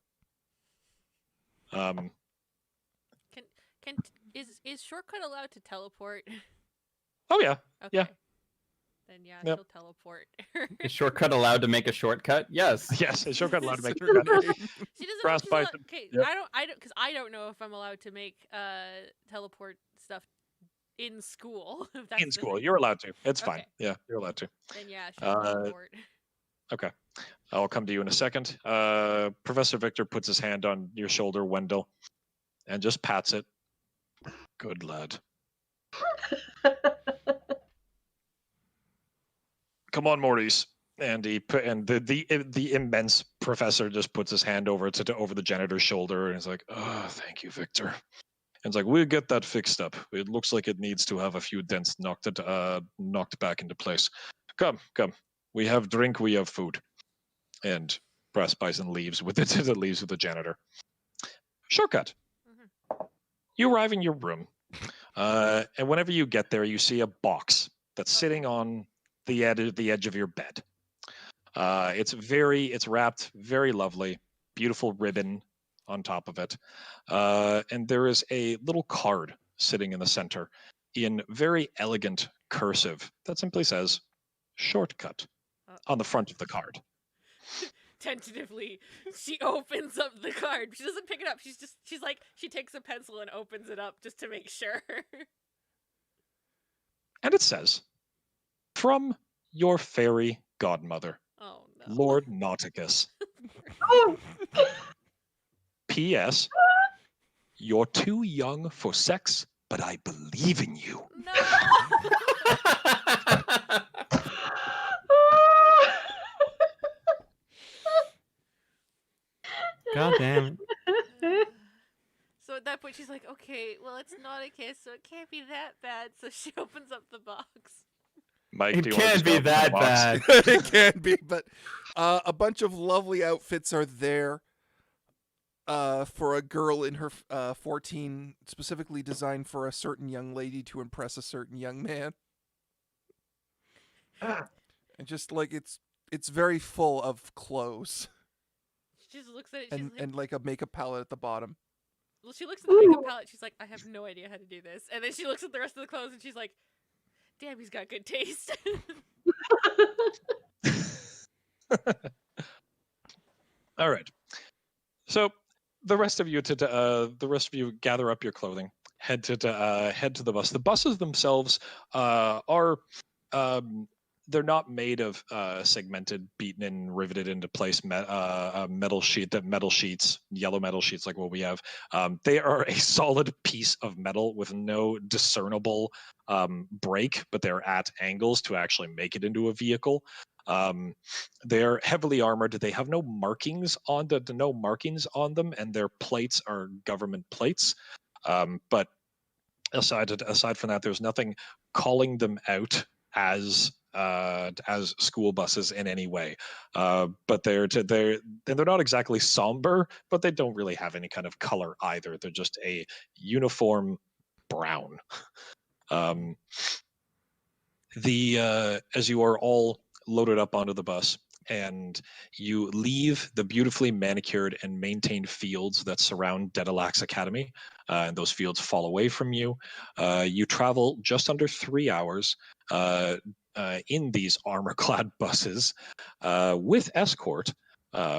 S4: Is Shortcut allowed to teleport?
S1: Oh yeah.
S4: Okay.
S1: Yeah.
S4: Then yeah,
S1: Yep.
S4: she'll teleport.
S3: Is shortcut allowed to make a shortcut? Yes.
S1: Yes, a shortcut allowed to make
S2: Her
S1: shortcut.
S2: name.
S4: She doesn't.
S1: Brass
S4: She's allowed,
S1: Bison.
S4: okay,
S1: Yep.
S4: because I don't know if I'm allowed to make teleport stuff in school. If that's
S1: In
S4: the
S1: school,
S4: thing.
S1: you're allowed to. It's fine.
S4: Okay.
S1: Yeah, you're allowed to.
S4: Then yeah, she'll
S1: Uh,
S4: teleport.
S1: Okay. I'll come to you in a second. Professor Victor puts his hand on your shoulder, Wendell, and just pats it. Good lad. Come on, Maurice. And the immense professor just puts his hand over the janitor's shoulder and he's like, "Oh, thank you, Victor." And it's like, we'll get that fixed up. It looks like it needs to have a few dents knocked back into place. Come. We have drink, we have food. And Brass Bison leaves with the janitor. Shortcut. You arrive in your room, and whenever you get there, you see a box that's sitting on the edge of your bed. It's wrapped very lovely, beautiful ribbon on top of it, and there is a little card sitting in the center in very elegant cursive that simply says "Shortcut" on the front of the card.
S4: Tentatively, she opens up the card. She doesn't pick it up. She takes a pencil and opens it up just to make sure.
S1: And it says, "From your fairy godmother,
S4: Oh no.
S1: Lord Nauticus.
S5: Oh,
S1: P.S. You're too young for sex, but I believe in you."
S4: No.
S3: God damn it.
S4: So at that point, she's like, "Okay, well, it's not a kiss, so it can't be that bad." So she opens up the box.
S1: Mike,
S3: It
S1: do you want to
S3: can't be
S1: describe the
S3: that
S1: box?
S3: bad.
S2: It can be, but a bunch of lovely outfits are there for a girl in her 14, specifically designed for a certain young lady to impress a certain young man. And just like it's very full of clothes
S4: She just looks at it. She's like,
S2: and like a makeup palette at the bottom.
S4: well, she looks at the makeup palette. She's like, "I have no idea how to do this." And then she looks at the rest of the clothes and she's like, "Damn, he's got good taste."
S1: All right. So the rest of you gather up your clothing, head to the bus. The buses themselves are they're not made of segmented, beaten, and riveted into place metal sheets, yellow metal sheets like what we have. They are a solid piece of metal with no discernible break, but they're at angles to actually make it into a vehicle. They're heavily armored. They have no markings on them, and their plates are government plates. But aside from that, there's nothing calling them out as school buses in any way. But they're not exactly somber, but they don't really have any kind of color either. They're just a uniform brown. As you are all loaded up onto the bus and you leave the beautifully manicured and maintained fields that surround Dedalax Academy, and those fields fall away from you. You travel just under 3 hours in these armor-clad buses with escort,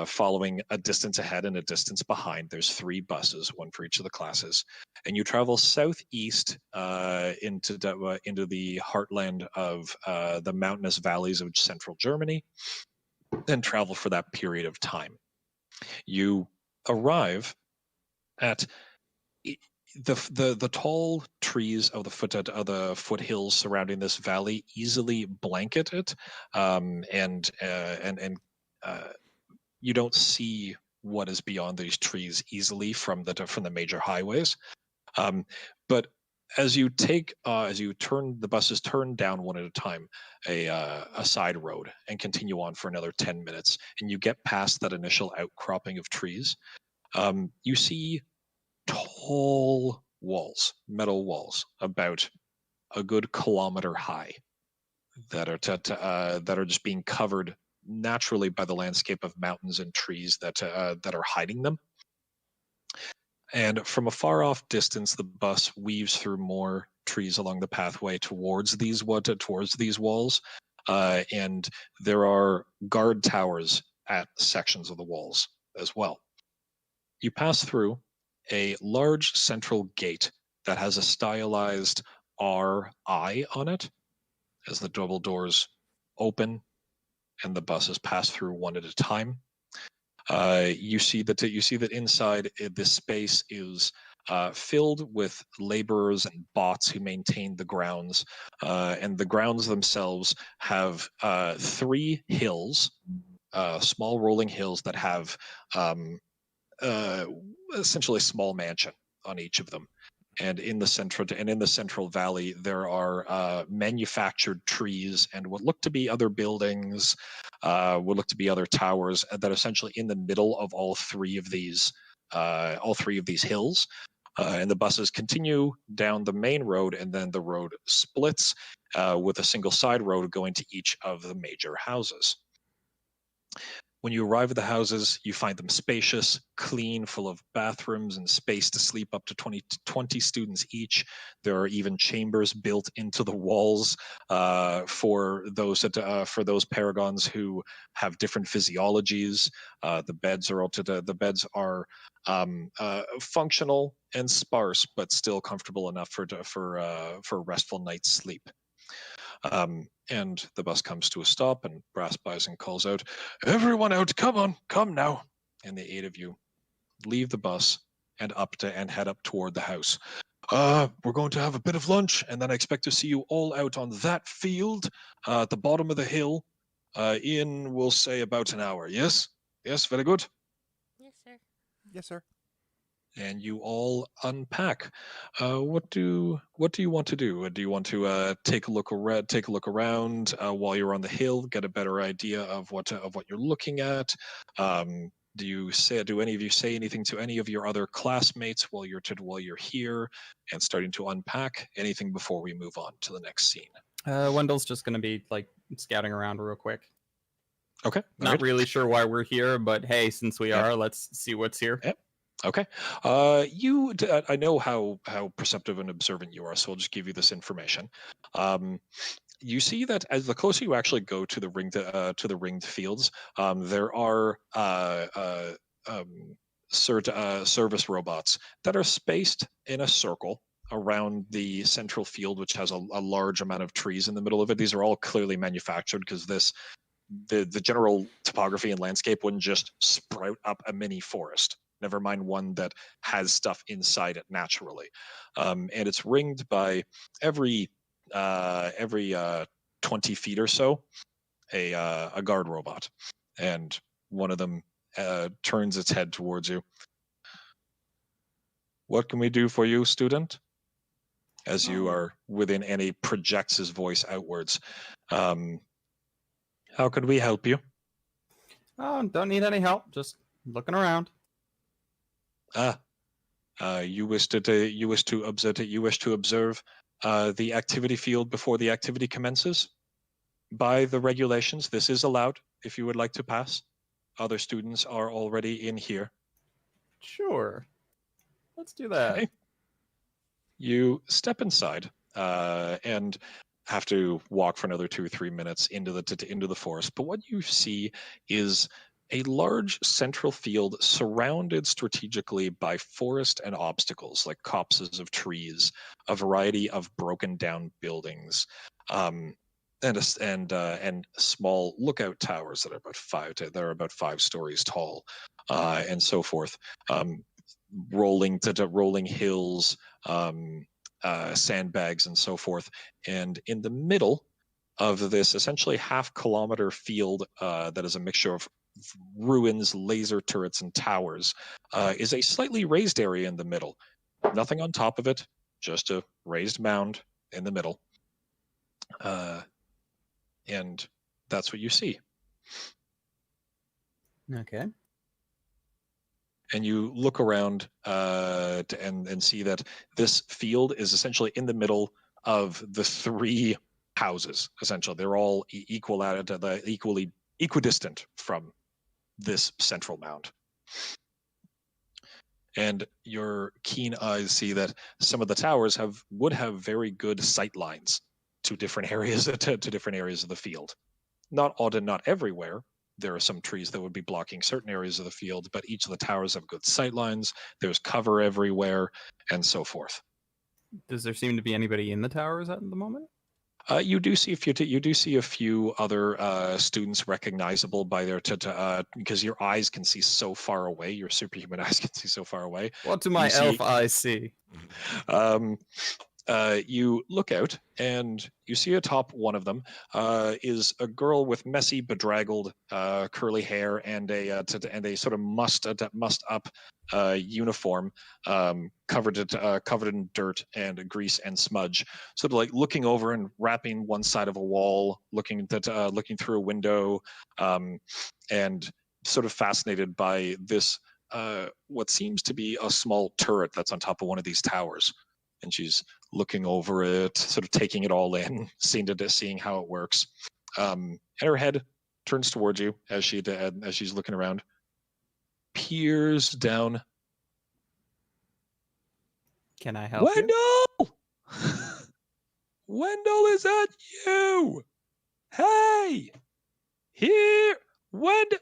S1: following a distance ahead and a distance behind. There's 3 buses, one for each of the classes, and you travel southeast into the heartland of the mountainous valleys of central Germany, and travel for that period of time. You arrive at the tall trees of the foothills surrounding this valley easily blanket it, and you don't see what is beyond these trees easily from the major highways. But as you the buses turn down one at a time a side road and continue on for another 10 minutes, and you get past that initial outcropping of trees, you see tall walls, metal walls, about a good kilometer high, that are just being covered naturally by the landscape of mountains and trees that are hiding them. And from a far off distance, the bus weaves through more trees along the pathway towards these walls. and there are guard towers at sections of the walls as well. You pass through a large central gate that has a stylized RI on it as the double doors open and the buses pass through one at a time. You see that inside this space is filled with laborers and bots who maintain the grounds, and the grounds themselves have 3 hills, small rolling hills that have essentially a small mansion on each of them. And in the central valley, there are manufactured trees and what look to be other buildings, what look to be other towers that are essentially in the middle of all three of these hills. And the buses continue down the main road, and then the road splits with a single side road going to each of the major houses. When you arrive at the houses, you find them spacious, clean, full of bathrooms and space to sleep up to 20 students each. There are even chambers built into the walls for those paragons who have different physiologies. The beds are functional and sparse, but still comfortable enough for a restful night's sleep. And the bus comes to a stop, and Brass Bison calls out, "Everyone out, come now." And the 8 of you leave the bus and head up toward the house. We're going to have a bit of lunch, and then I expect to see you all out on that field at the bottom of the hill in, we'll say, about an hour. Yes? Yes, very good.
S4: Yes, sir.
S2: Yes, sir.
S1: And you all unpack. What do you want to do? Do you want to take a look around while you're on the hill, get a better idea of what you're looking at? Do any of you say anything to any of your other classmates while you're here and starting to unpack? Anything before we move on to the next scene?
S3: Wendell's just going to be like scouting around real quick.
S1: Okay.
S3: Not really sure why we're here, but hey, since we are, let's see what's here.
S1: Yep. Okay. I know how perceptive and observant you are, so I'll just give you this information. You see that as the closer you actually go to the ringed fields, there are service robots that are spaced in a circle around the central field, which has a large amount of trees in the middle of it. These are all clearly manufactured because the general topography and landscape wouldn't just sprout up a mini forest. Never mind one that has stuff inside it naturally. And it's ringed by every 20 feet or so, a guard robot. And one of them turns its head towards you. "What can we do for you, student?" As you are within, and he projects his voice outwards. "How could we help you?"
S3: Oh, don't need any help. Just looking around.
S1: You wish to observe the activity field before the activity commences? By the regulations, this is allowed if you would like to pass. Other students are already in here.
S3: Sure. Let's do that.
S1: Okay. You step inside and have to walk for another 2 or 3 minutes into the forest. But what you see is a large central field surrounded strategically by forest and obstacles like copses of trees, a variety of broken down buildings, and small lookout towers that are about 5 stories tall, and so forth. Rolling hills, sandbags, and so forth. And in the middle of this essentially half-kilometer field that is a mixture of ruins, laser turrets, and towers, is a slightly raised area in the middle. Nothing on top of it, just a raised mound in the middle. And that's what you see.
S3: Okay.
S1: And you look around and see that this field is essentially in the middle of the 3 houses. Essentially, they're all equidistant from this central mound. And your keen eyes see that some of the towers would have very good sight lines to different areas to different areas of the field. Not everywhere. There are some trees that would be blocking certain areas of the field, but each of the towers have good sight lines. There's cover everywhere, and so forth.
S3: Does there seem to be anybody in the towers at the moment?
S1: You do see a few other students recognizable by their because your eyes can see so far away. Your superhuman eyes can see so far away.
S3: What do my
S1: You see-
S3: elf eyes see?
S1: You look out and you see atop one of them is a girl with messy, bedraggled, curly hair and a sort of mussed up uniform, covered in dirt and grease and smudge. Sort of like looking over and wrapping one side of a wall, looking through a window, and sort of fascinated by this what seems to be a small turret that's on top of one of these towers. And she's looking over it, sort of taking it all in, seeing how it works. And her head turns towards you as she's looking around, peers down.
S3: Can I help you?
S1: Wendell! Wendell, is that you? Hey! Here! Wendell!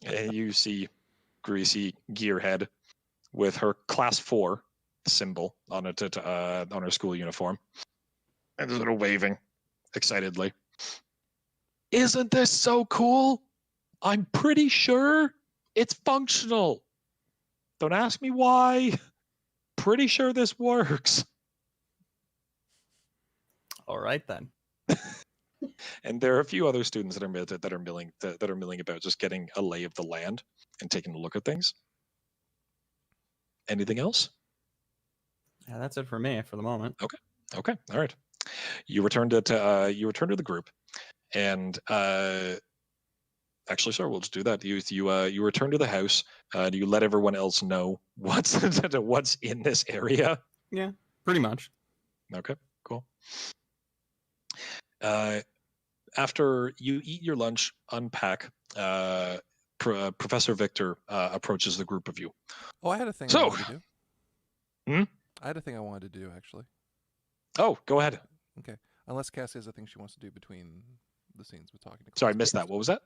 S1: And you see greasy gearhead with her class 4 symbol on it on her school uniform, and sort of waving excitedly. Isn't this so cool? I'm pretty sure it's functional. Don't ask me why. Pretty sure this works.
S3: All right then.
S1: And there are a few other students that are milling about, just getting a lay of the land and taking a look at things. Anything else?
S3: Yeah, that's it for me for the moment.
S1: Okay, all right. You return to the group, and actually, sorry, we'll just do that. You return to the house. Do you let everyone else know what's in this area?
S3: Yeah, pretty much.
S1: Okay, cool. After you eat your lunch, unpack, Professor Victor approaches the group of you.
S2: Oh, I had a thing I
S1: So-
S2: wanted to do.
S1: Hmm?
S2: I had a thing I wanted to do, actually.
S1: Oh, go ahead.
S2: Unless Cassie has a thing she wants to do between the scenes with talking to
S1: Sorry, I
S2: class
S1: missed that.
S2: members.
S1: What was that?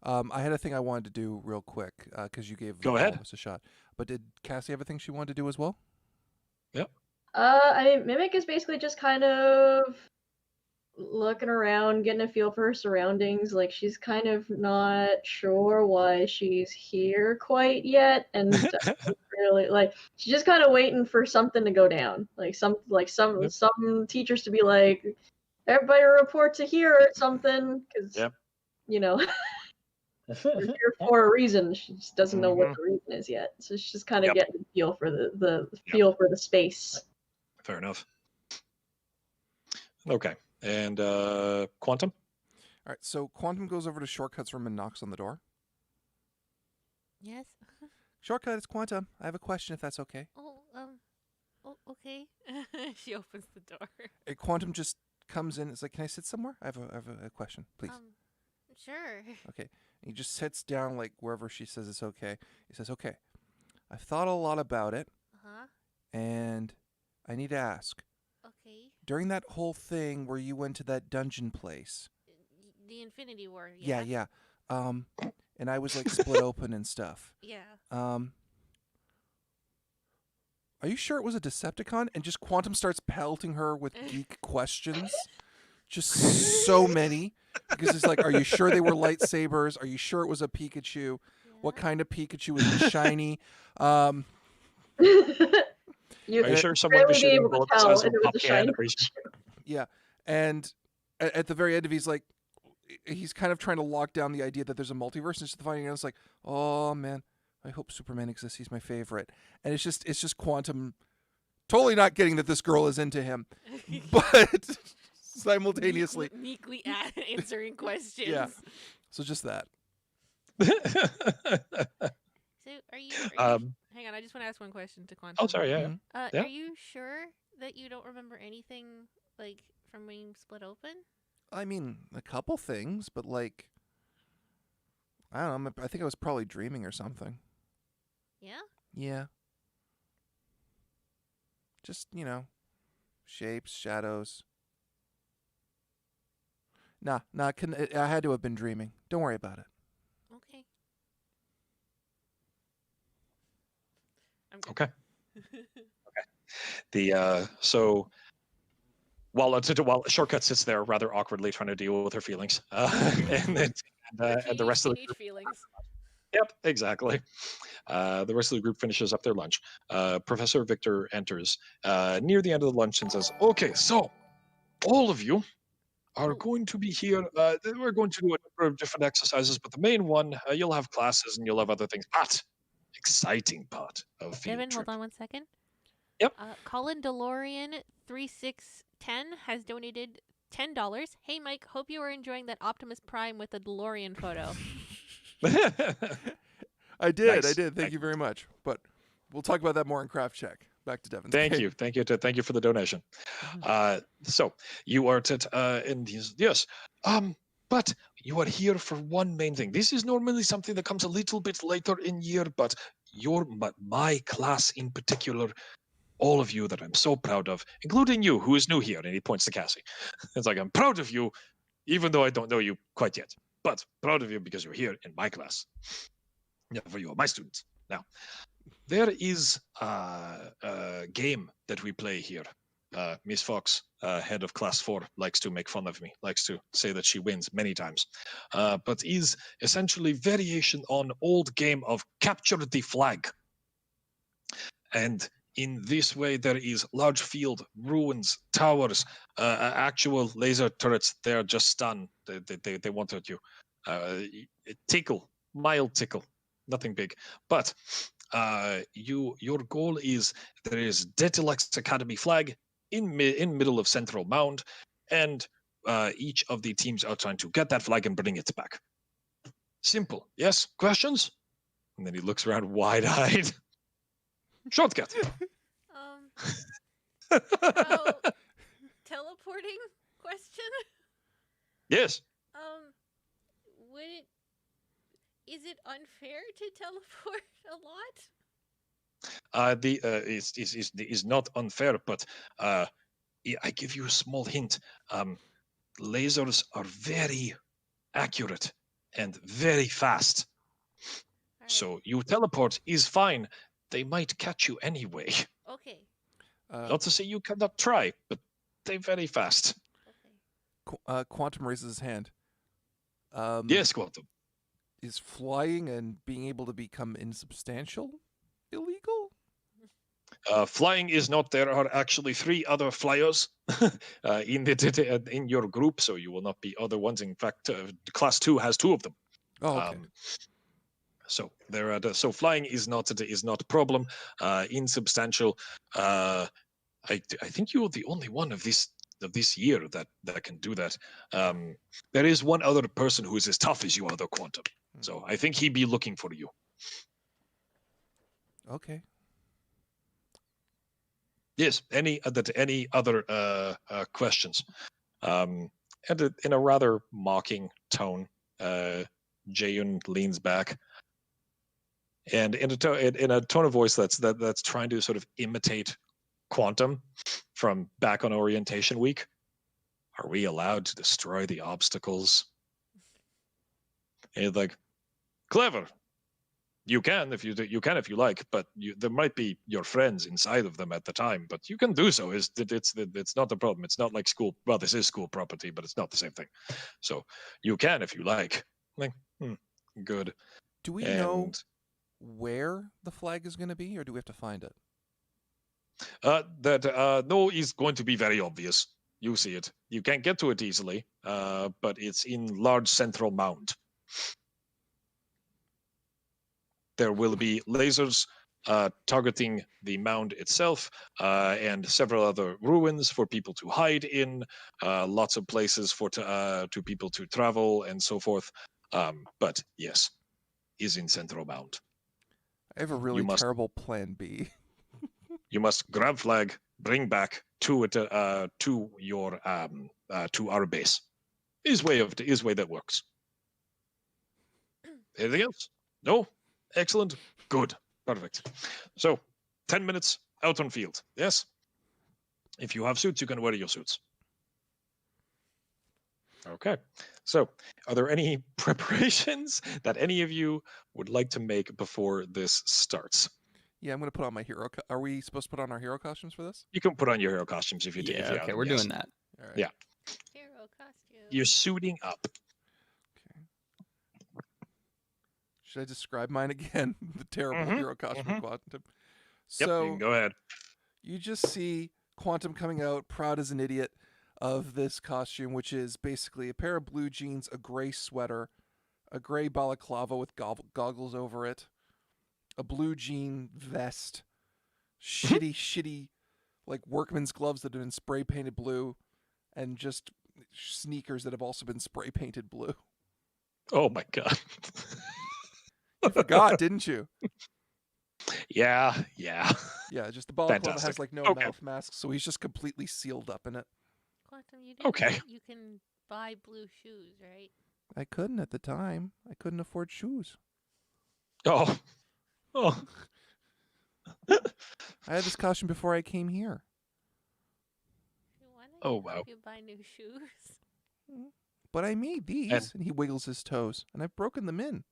S2: I had a thing I wanted to do real quick because you gave
S1: Go
S2: all
S1: ahead.
S2: of us a shot. But did Cassie have a thing she wanted to do as well?
S5: I mean, Mimic is basically just kind of looking around, getting a feel for her surroundings. Like, she's kind of not sure why she's here quite yet, and doesn't really like. She's just kind of waiting for something to go down, some teachers to be like, "Everybody report to here" or something, because
S1: Yep.
S5: you know. We're here for a reason. She just doesn't know what the reason is yet. So she's just kind of
S1: Yep.
S5: getting the feel for the feel for the space.
S1: Fair enough. Okay, and Quantum.
S2: All right, so Quantum goes over to Shortcut's room and knocks on the door.
S6: Yes.
S2: Shortcut, it's Quantum. I have a question, if that's okay.
S6: Okay. She opens the door.
S2: And Quantum just comes in. It's like, can I sit somewhere? I have a question, please.
S6: Sure.
S2: Okay. And he just sits down like wherever she says it's okay. He says, okay, I've thought a lot about it,
S6: Uh-huh.
S2: and I need to ask.
S6: Okay.
S2: During that whole thing where you went to that dungeon place.
S6: The Infinity War.
S2: Yeah. And I was like split open and stuff.
S6: Yeah.
S2: Are you sure it was a Decepticon? And just Quantum starts pelting her with geek questions. Just so many. Because it's like, are you sure they were lightsabers? Are you sure it was a Pikachu? What kind of Pikachu was it? Shiny?
S5: You
S1: Are you sure someone
S5: barely
S1: was
S5: be
S1: shooting
S5: able to
S1: bullet the
S5: tell
S1: size
S5: if
S1: of
S5: it
S1: a
S5: was
S1: pop
S5: a
S1: can?
S5: shiny
S1: Are you sure-
S2: Yeah. And at the very end of he's like, he's kind of trying to lock down the idea that there's a multiverse. And just finding out, it's like, oh man, I hope Superman exists. He's my favorite. And it's just Quantum totally not getting that this girl is into him, but simultaneously.
S6: Meekly answering questions.
S2: Yeah. So just that.
S6: So are you hang on, I just want to ask one question to Quantum.
S1: Oh, sorry. Yeah.
S2: Mhm.
S1: Yeah.
S6: Are you sure that you don't remember anything like from being split open?
S2: I mean, a couple things, but like, I don't know. I think I was probably dreaming or something.
S6: Yeah?
S2: Yeah. Just, shapes, shadows. Nah, I had to have been dreaming. Don't worry about it.
S6: Okay. I'm good.
S1: Okay. So while Shortcut sits there rather awkwardly trying to deal with her feelings, and the rest of the
S6: Teenage
S1: group,
S6: feelings.
S1: yep, exactly. The rest of the group finishes up their lunch. Professor Victor enters near the end of the lunch and says, "Okay, so all of you are going to be here. We're going to do a number of different exercises, but the main one, you'll have classes and you'll have other things. But exciting part of field
S6: Devin,
S1: trip.
S6: hold on 1 second.
S1: Yep.
S6: Colin DeLorean 3610 has donated $10. Hey Mike, hope you are enjoying that Optimus Prime with the DeLorean photo.
S2: I did.
S1: Nice.
S2: Thank you very much. But we'll talk about that more in Craft Check. Back to Devin.
S1: Thank you for the donation. So you are in these, yes. But you are here for one main thing. This is normally something that comes a little bit later in year, but my class in particular, all of you that I'm so proud of, including you, who is new here, and he points to Cassie. It's like, I'm proud of you, even though I don't know you quite yet, but proud of you because you're here in my class. Yeah, for you are my students. Now, there is a game that we play here. Miss Fox, head of class 4, likes to make fun of me, likes to say that she wins many times, but is essentially variation on old game of capture the flag. And in this way, there is large field, ruins, towers, actual laser turrets. They are just stunned. They want at you. Tickle, mild tickle, nothing big. But your goal is there is Detilux Academy flag in middle of Central Mound, and each of the teams are trying to get that flag and bring it back. Simple. Yes? Questions? And then he looks around wide-eyed. Shortcut.
S6: Teleporting question?
S1: Yes.
S6: Is it unfair to teleport a lot?
S1: Is not unfair, but I give you a small hint. Lasers are very accurate and very fast.
S6: All right.
S1: So you teleport is fine. They might catch you anyway.
S6: Okay.
S1: Not to say you cannot try, but they're very fast.
S6: Okay.
S2: Quantum raises his hand.
S1: Yes, Quantum.
S2: Is flying and being able to become insubstantial illegal?
S1: Flying is not. There are actually 3 other flyers in your group, so you will not be other ones. In fact, class 2 has 2 of them.
S2: Oh, okay.
S1: So so flying is not a problem. Insubstantial. I think you are the only one of this year that can do that. There is one other person who is as tough as you are, though, Quantum. So I think he'd be looking for you.
S2: Okay.
S1: Yes. Any other questions? And in a rather mocking tone, Jayun leans back, and in a tone of voice that's trying to sort of imitate Quantum from back on orientation week. Are we allowed to destroy the obstacles? And he's like, clever. You can if you like, but there might be your friends inside of them at the time. But you can do so. It's not a problem. It's not like school. Well, this is school property, but it's not the same thing. So you can if you like. Like, good.
S2: Do we know where the flag is going to be, or do we have to find it?
S1: No is going to be very obvious. You see it. You can't get to it easily, but it's in large central mound. There will be lasers targeting the mound itself and several other ruins for people to hide in, lots of places for to people to travel and so forth. But yes, is in central mound.
S2: I have a really terrible plan B.
S1: You must grab flag, bring back to your to our base. Is way that works. Anything else? No? Excellent. Good. Perfect. So, 10 minutes out on field. Yes? If you have suits, you can wear your suits. Okay. So, are there any preparations that any of you would like to make before this starts?
S2: Yeah, I'm gonna put on my hero. Are we supposed to put on our hero costumes for this?
S1: You can put on your hero costumes if you
S3: Yeah,
S1: if you
S3: okay,
S1: have
S3: we're
S1: them, yes.
S3: doing that.
S2: All right.
S1: Yeah.
S4: Hero costume.
S1: You're suiting up.
S2: Okay. Should I describe mine again? The terrible
S1: Mhm,
S2: hero costume of Quantum.
S1: Yep,
S2: So
S1: you can go ahead.
S2: you just see Quantum coming out, proud as an idiot, of this costume, which is basically a pair of blue jeans, a gray sweater, a gray balaclava with goggles over it, a blue jean vest, shitty, like workman's gloves that have been spray painted blue, and just sneakers that have also been spray painted blue.
S1: Oh my god.
S2: You forgot, didn't you?
S1: Yeah.
S2: Yeah, just the balaclava has
S1: Fantastic.
S2: like no
S1: Okay.
S2: mouth mask, so he's just completely sealed up in it.
S4: Quantum, you do know
S1: Okay.
S4: that you can buy blue shoes, right?
S2: I couldn't at the time. I couldn't afford shoes.
S1: Oh.
S2: I had this costume before I came here.
S4: Why not
S1: Oh, wow.
S4: you buy new shoes?
S2: But I made these, and he wiggles his toes, and I've broken them in.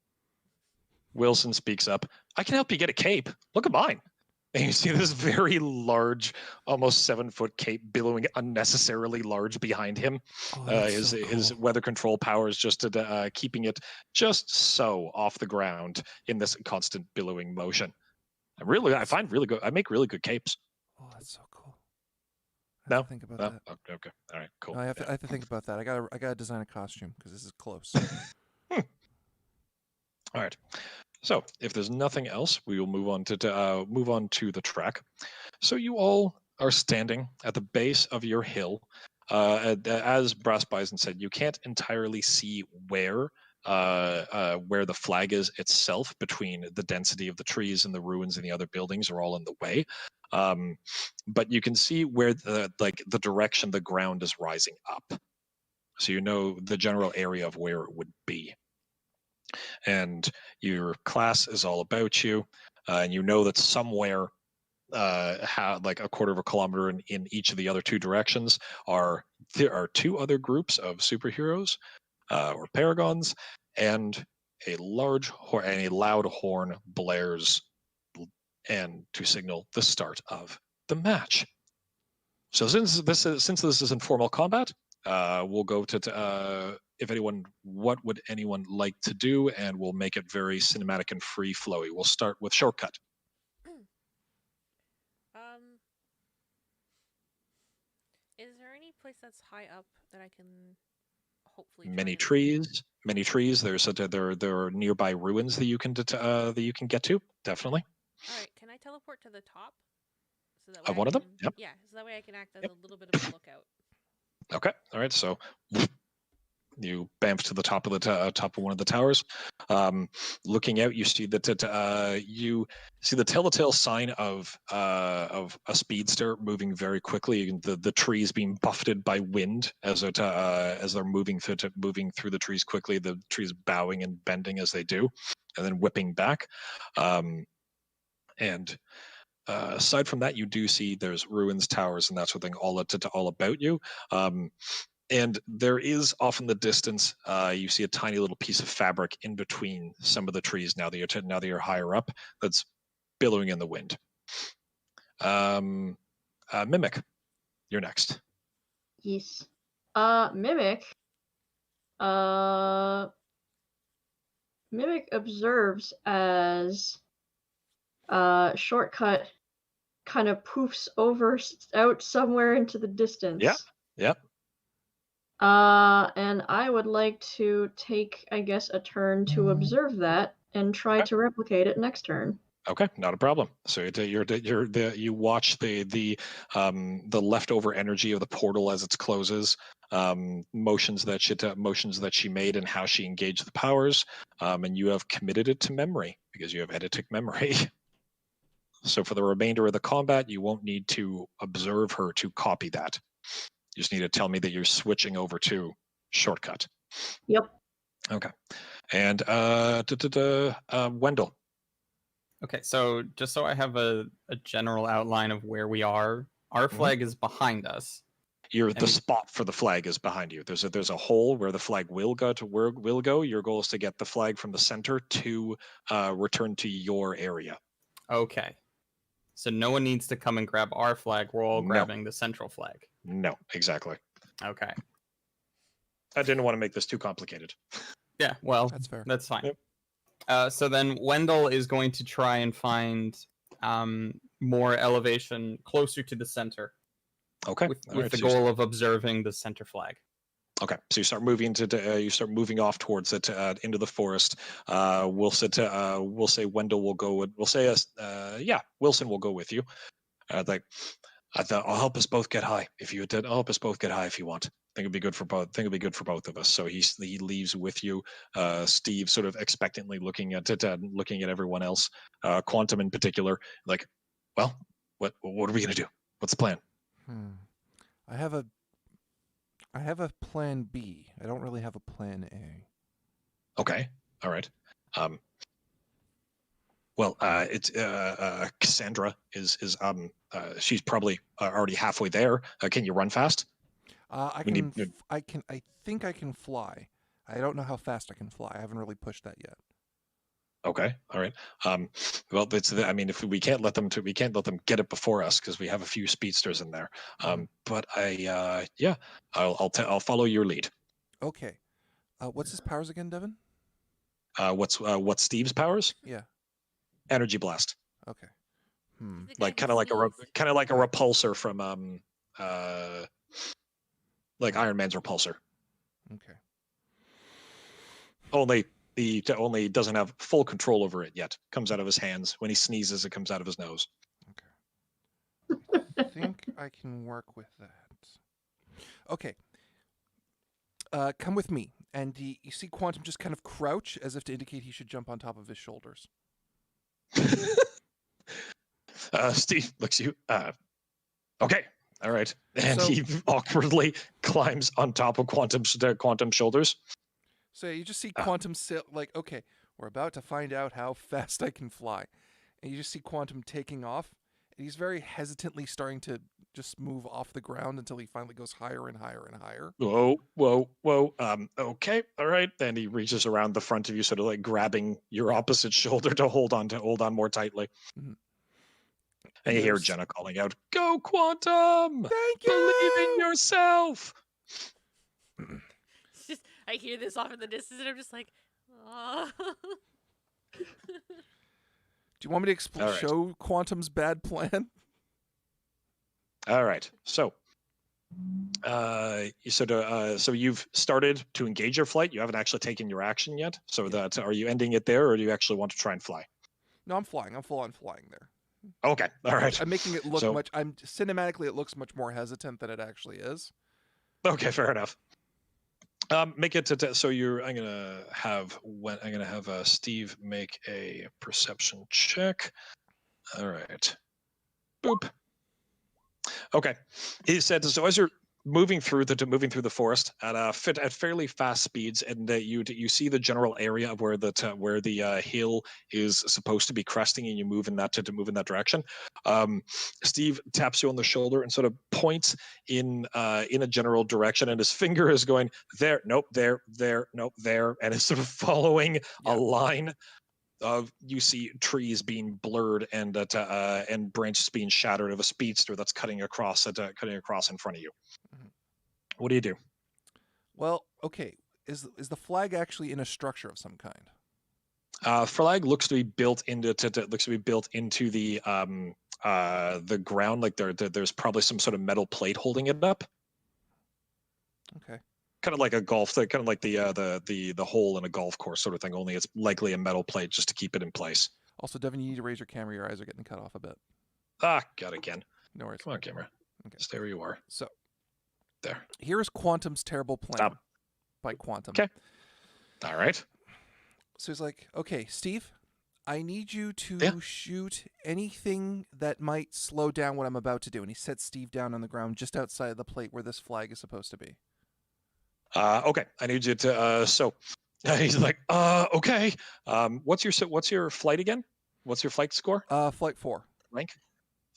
S1: Wilson speaks up. I can help you get a cape. Look at mine. And you see this very large, almost 7-foot cape billowing unnecessarily large behind him.
S2: Oh, that's
S1: His
S2: so
S1: his
S2: cool.
S1: weather control powers just keeping it just so off the ground in this constant billowing motion. I find really good. I make really good capes.
S2: Oh, that's so cool. I
S1: No,
S2: have to think about that.
S1: Okay, all right, cool.
S2: No, I have
S1: Yeah.
S2: to think about that. I gotta design a costume because this is close.
S1: All right. So, if there's nothing else, we will move on to the track. So you all are standing at the base of your hill. As Brass Bison said, you can't entirely see where the flag is itself, between the density of the trees and the ruins and the other buildings are all in the way. But you can see where the direction the ground is rising up. So you know the general area of where it would be. And your class is all about you, and you know that somewhere like a quarter of a kilometer in each of the other two directions there are two other groups of superheroes or paragons, and a loud horn blares and to signal the start of the match. So since this is informal combat, we'll go to what would anyone like to do, and we'll make it very cinematic and free flowy. We'll start with shortcut.
S4: Is there any place that's high up that I can hopefully try
S1: Many
S4: and-
S1: trees. There are nearby ruins that you can get to. Definitely.
S4: All right, can I teleport to the top? So that
S1: Of
S4: way
S1: one
S4: I
S1: of them?
S4: can-
S1: Yep.
S4: Yeah, so that way I can act as
S1: Yep.
S4: a little bit of a lookout.
S1: Okay. All right. So you bamf to the top of top of one of the towers. Looking out, you see that you see the telltale sign of a speedster moving very quickly. The trees being buffeted by wind as they're moving through the trees quickly. The trees bowing and bending as they do, and then whipping back. And aside from that, you do see there's ruins, towers, and that sort of thing all about you. And there is off in the distance, you see a tiny little piece of fabric in between some of the trees. Now that you're higher up, that's billowing in the wind. Mimic, you're next.
S5: Yes. Mimic. Mimic observes as Shortcut kind of poofs out somewhere into the distance.
S1: Yep.
S5: And I would like to take, I guess, a turn to observe that and try
S1: Okay.
S5: to replicate it next turn.
S1: Okay, not a problem. So you watch the leftover energy of the portal as it closes, motions that she made and how she engaged the powers, and you have committed it to memory because you have eidetic memory. So for the remainder of the combat, you won't need to observe her to copy that. You just need to tell me that you're switching over to shortcut.
S5: Yep.
S1: Okay, and Wendell.
S3: Okay, so just so I have a general outline of where we are, Our
S1: Mhm.
S3: flag is behind us.
S1: The
S3: we-
S1: spot for the flag is behind you. There's a hole where the flag will go to where will go. Your goal is to get the flag from the center to return to your area.
S3: Okay. So no one needs to come and grab our flag. We're all
S1: No.
S3: grabbing the central flag.
S1: No, exactly.
S3: Okay.
S1: I didn't want to make this too complicated.
S3: Yeah, well,
S2: That's fair.
S3: That's fine.
S1: Yep.
S3: So then Wendell is going to try and find more elevation closer to the center
S1: Okay.
S3: with
S1: All right,
S3: the
S1: so you
S3: goal of observing the center flag.
S1: Okay, so you start moving off towards it into the forest. We'll say Wendell will go. We'll say Wilson will go with you. I thought I'll help us both get high. If you did, I'll help us both get high if you want. I think it'd be good for both. I think it'd be good for both of us. So he leaves with you. Steve sort of expectantly looking at it, looking at everyone else. Quantum in particular, like, well, what are we gonna do? What's the plan?
S2: I have a plan B. I don't really have a plan A.
S1: Okay, all right. Well, it's Cassandra is she's probably already halfway there. Can you run fast?
S2: I
S1: We
S2: can.
S1: need-
S2: I think I can fly. I don't know how fast I can fly. I haven't really pushed that yet.
S1: Okay, all right. Well, I mean, if we can't let them get it before us because we have a few speedsters in there. But I'll follow your lead.
S2: Okay. What's his powers again, Devin?
S1: What's Steve's powers?
S2: Yeah.
S1: Energy blast,
S2: Okay.
S4: He's the guy
S1: like
S4: who
S1: kind of like a
S4: sneezes.
S1: repulsor from like Iron Man's repulsor.
S2: Okay.
S1: Only doesn't have full control over it yet. Comes out of his hands. When he sneezes, it comes out of his nose.
S2: Okay. I think I can work with that. Okay. Come with me. And you see Quantum just kind of crouch as if to indicate he should jump on top of his shoulders.
S1: Steve looks at you. Okay, all right, and
S2: So-
S1: he awkwardly climbs on top of Quantum's shoulders.
S2: So you just see Quantum sit like, okay, we're about to find out how fast I can fly. And you just see Quantum taking off. And he's very hesitantly starting to just move off the ground until he finally goes higher and higher and higher.
S1: Whoa. Okay, all right. Then he reaches around the front of you, sort of like grabbing your opposite shoulder to hold on more tightly.
S2: Mhm.
S1: And you hear
S2: there's-
S1: Jenna calling out, "Go, Quantum!
S2: Thank
S1: Believe in
S2: you!
S1: yourself!"
S4: It's just I hear this off in the distance, and I'm just like, oh.
S2: Do you want me to
S1: All right.
S2: show Quantum's bad plan?
S1: All right. So, so you've started to engage your flight. You haven't actually taken your action yet. So are you ending it there, or do you actually want to try and fly?
S2: No, I'm flying. I'm full on flying there.
S1: Okay. All right.
S2: I'm making it look
S1: So-
S2: cinematically it looks much more hesitant than it actually is.
S1: Okay. Fair enough. Make it so I'm gonna have Steve make a perception check. All right. Boop. Okay. He said so as you're moving through the forest at fairly fast speeds, and you see the general area of where the hill is supposed to be cresting, and you move in that direction. Steve taps you on the shoulder and sort of points in a general direction, and his finger is going there, nope, there, nope, there, and it's sort of following a line of, you see trees being blurred and branches being shattered of a speedster that's cutting across in front of you.
S2: Mhm.
S1: What do you do?
S2: Well, okay. Is the flag actually in a structure of some kind?
S1: Flag looks to be built into the ground. Like there's probably some sort of metal plate holding it up.
S2: Okay.
S1: Kind of like a golf thing, kind of like the hole in a golf course sort of thing. Only it's likely a metal plate just to keep it in place.
S2: Also, Devin, you need to raise your camera. Your eyes are getting cut off a bit.
S1: God again.
S2: No worries.
S1: Come on, camera.
S2: Okay.
S1: Stay where you are.
S2: So
S1: There.
S2: here is Quantum's terrible plan.
S1: Stop.
S2: By Quantum.
S1: Okay. All right.
S2: So he's like, okay, Steve, I need you to
S1: Yeah.
S2: shoot anything that might slow down what I'm about to do. And he sets Steve down on the ground just outside the plate where this flag is supposed to be.
S1: Okay. I need you to. So he's like, okay. What's your flight again? What's your flight score?
S2: Flight 4.
S1: Rank?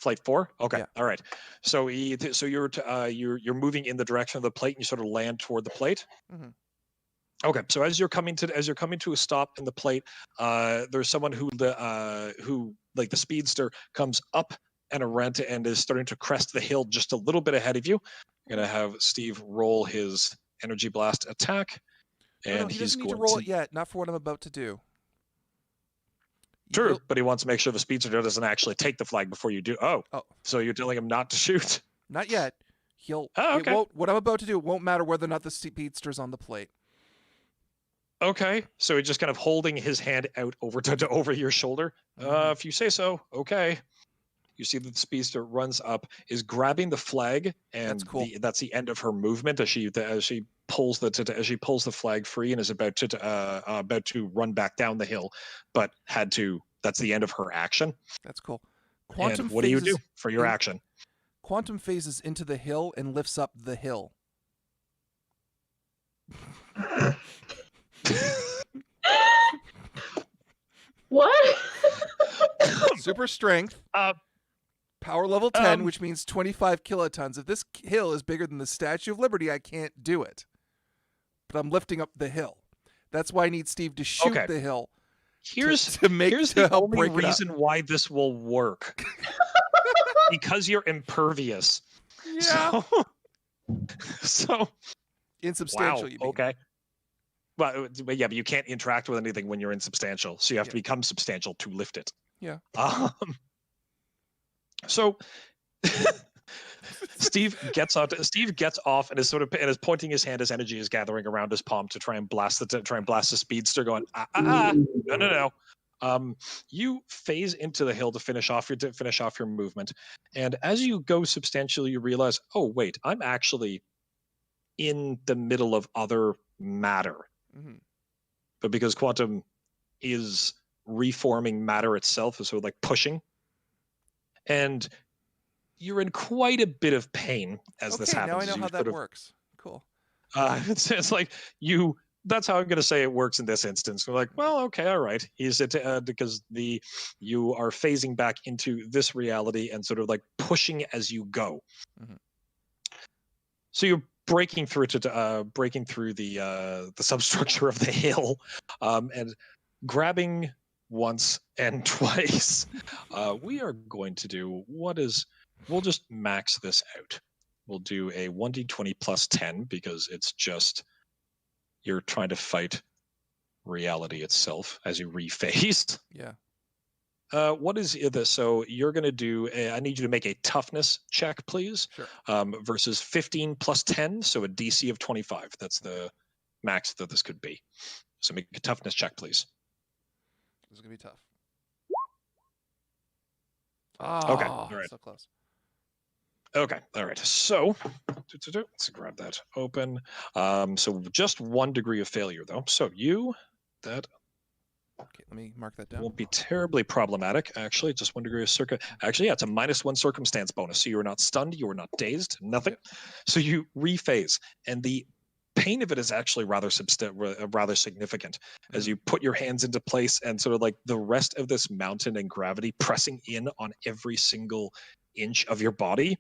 S1: Flight 4. Okay,
S2: Yeah.
S1: all right. So you're moving in the direction of the plate, and you sort of land toward the plate.
S2: Mhm.
S1: Okay, so as you're coming to a stop in the plate, there's someone who like the speedster comes up and around and is starting to crest the hill just a little bit ahead of you. You're gonna have Steve roll his energy blast attack, and
S2: No, he
S1: he's
S2: doesn't need to
S1: going
S2: roll it yet. Not for what I'm about to do. You
S1: True,
S2: will-
S1: but he wants to make sure the speedster doesn't actually take the flag before you do. Oh, so you're telling him not to shoot?
S2: Not yet.
S1: Oh,
S2: It
S1: okay.
S2: won't. What I'm about to do won't matter whether or not the speedster's on the plate.
S1: Okay, so he's just kind of holding his hand out over your shoulder. If you say so, okay. You see that the speedster runs up, is grabbing the flag, and
S2: That's cool.
S1: that's the end of her movement as she pulls the flag free and is about to run back down the hill, but that's the end of her action.
S2: That's cool.
S1: And what do you do for your action?
S2: Quantum phases into the hill and lifts up the hill.
S5: What?
S2: Super strength. Power level 10, which means 25 kilotons. If this hill is bigger than the Statue of Liberty, I can't do it. But I'm lifting up the hill. That's why I need Steve to shoot the hill.
S1: Here's
S2: to
S1: the
S2: help
S1: only
S2: break it up.
S1: reason why this will work. Because you're impervious.
S2: Yeah.
S1: So
S2: insubstantial,
S1: wow,
S2: you mean.
S1: okay. But yeah, but you can't interact with anything when you're insubstantial. So you have to become substantial to lift it.
S2: Yeah.
S1: So Steve gets off and is pointing his hand as energy is gathering around his palm to try and blast the speedster, going no. You phase into the hill to finish off your movement, and as you go substantially, you realize, oh wait, I'm actually in the middle of other matter.
S2: Mm-hmm.
S1: But because quantum is reforming matter itself, is sort of like pushing, and you're in quite a bit of pain as this happens.
S2: Now I know how that works. Cool.
S1: It's like you. That's how I'm going to say it works in this instance. We're like, well, okay, all right. Because you are phasing back into this reality and sort of like pushing as you go.
S2: Mm-hmm.
S1: So you're breaking through the substructure of the hill, and grabbing once and twice. We are going to do we'll just max this out. We'll do a 1d20 plus 10 because it's just you're trying to fight reality itself as you rephase.
S2: Yeah.
S1: What is this? So you're going to do I need you to make a toughness check, please.
S2: Sure.
S1: Versus 15 plus 10, so a DC of 25. That's the max that this could be. So make a toughness check, please.
S2: This is going to be tough.
S1: Okay. All right.
S2: So close.
S1: Okay. All right. So let's grab that open. So just 1 degree of failure, though. So that
S2: Okay, let me mark that down.
S1: won't be terribly problematic, actually. Just 1 degree of Actually, yeah, it's a -1 circumstance bonus. So you are not stunned, you are not dazed, nothing.
S2: Yep.
S1: So you rephase, and the pain of it is actually rather significant as you put your hands into place and sort of like the rest of this mountain and gravity pressing in on every single inch of your body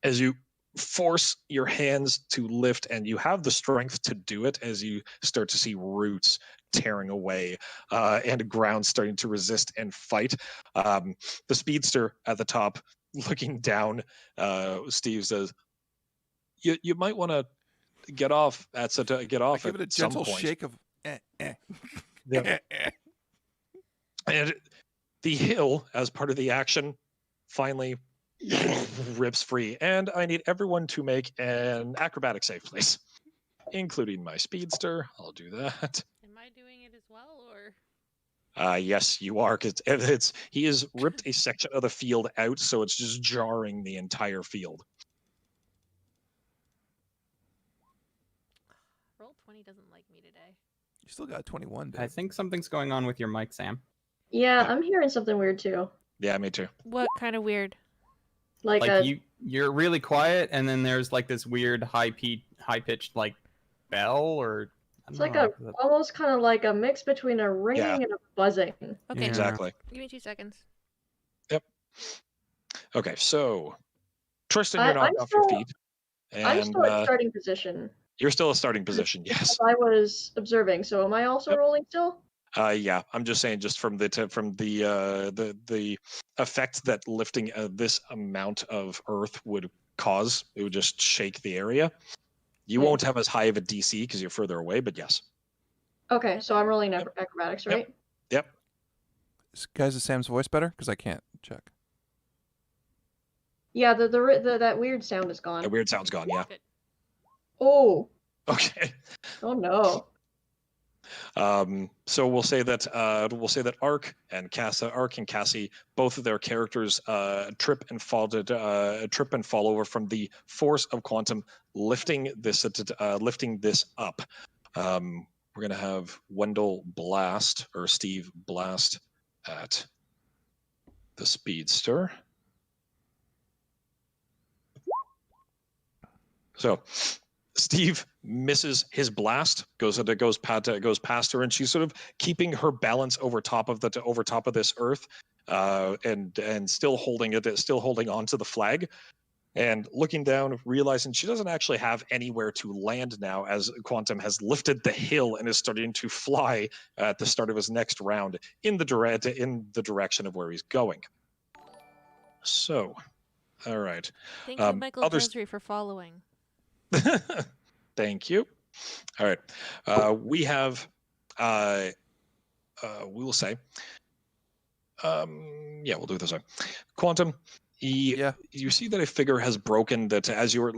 S1: as you force your hands to lift, and you have the strength to do it as you start to see roots tearing away and ground starting to resist and fight. The speedster at the top looking down, Steve says, you might want to get off at some
S2: give it a gentle
S1: point.
S2: shake of
S1: Yeah. And the hill, as part of the action, finally rips free. And I need everyone to make an acrobatic save, please, including my speedster. I'll do that.
S4: Am I doing it as well, or?
S1: Yes, you are. Cause he has ripped a section of the field out, so it's just jarring the entire field.
S4: Roll 20 doesn't like me today.
S2: You still got 21, dude.
S3: I think something's going on with your mic, Sam.
S5: Yeah, I'm hearing something weird too.
S1: Yeah, me too.
S6: What kind of weird?
S5: Like
S3: you're really quiet, and then there's like this weird high pitched like bell, or
S5: it's like almost kind of like a mix between a ringing and a buzzing.
S6: Okay.
S3: Yeah.
S1: Exactly.
S6: Give me 2 seconds.
S1: Yep. Okay, so Tristan, you're
S5: I'm
S1: knocked off your feet,
S5: I'm
S1: and
S5: still at starting position.
S1: you're still a starting position. Yes.
S5: I was observing, so am I also
S1: Yep.
S5: rolling still?
S1: Yeah, I'm just saying, just from the effect that lifting this amount of earth would cause, it would just shake the area. You
S5: Okay.
S1: won't have as high of a DC because you're further away, but yes.
S5: Okay, so I'm rolling
S1: Yep.
S5: acrobatics,
S1: Yep.
S5: right?
S1: Yep.
S2: Guys, is Sam's voice better? Because I can't check.
S5: Yeah, the that weird sound is gone.
S1: The weird sound's gone. Yeah.
S6: Good.
S5: Oh.
S1: Okay.
S5: Oh no.
S1: So we'll say that Ark and Cassie, both of their characters trip and fall over from the force of quantum lifting this up. We're gonna have Wendell blast, or Steve blast, at the speedster. So Steve misses his blast, goes past her, and she's sort of keeping her balance over top of this earth, and still holding on to the flag, and looking down, realizing she doesn't actually have anywhere to land now, as Quantum has lifted the hill and is starting to fly at the start of his next round in the direction of where he's going. So, all right.
S6: Thank you, Michael Desri, for following.
S1: Thank you. All right. We have, we will say, yeah, we'll do it this way. Quantum, you see that a figure has broken, that as you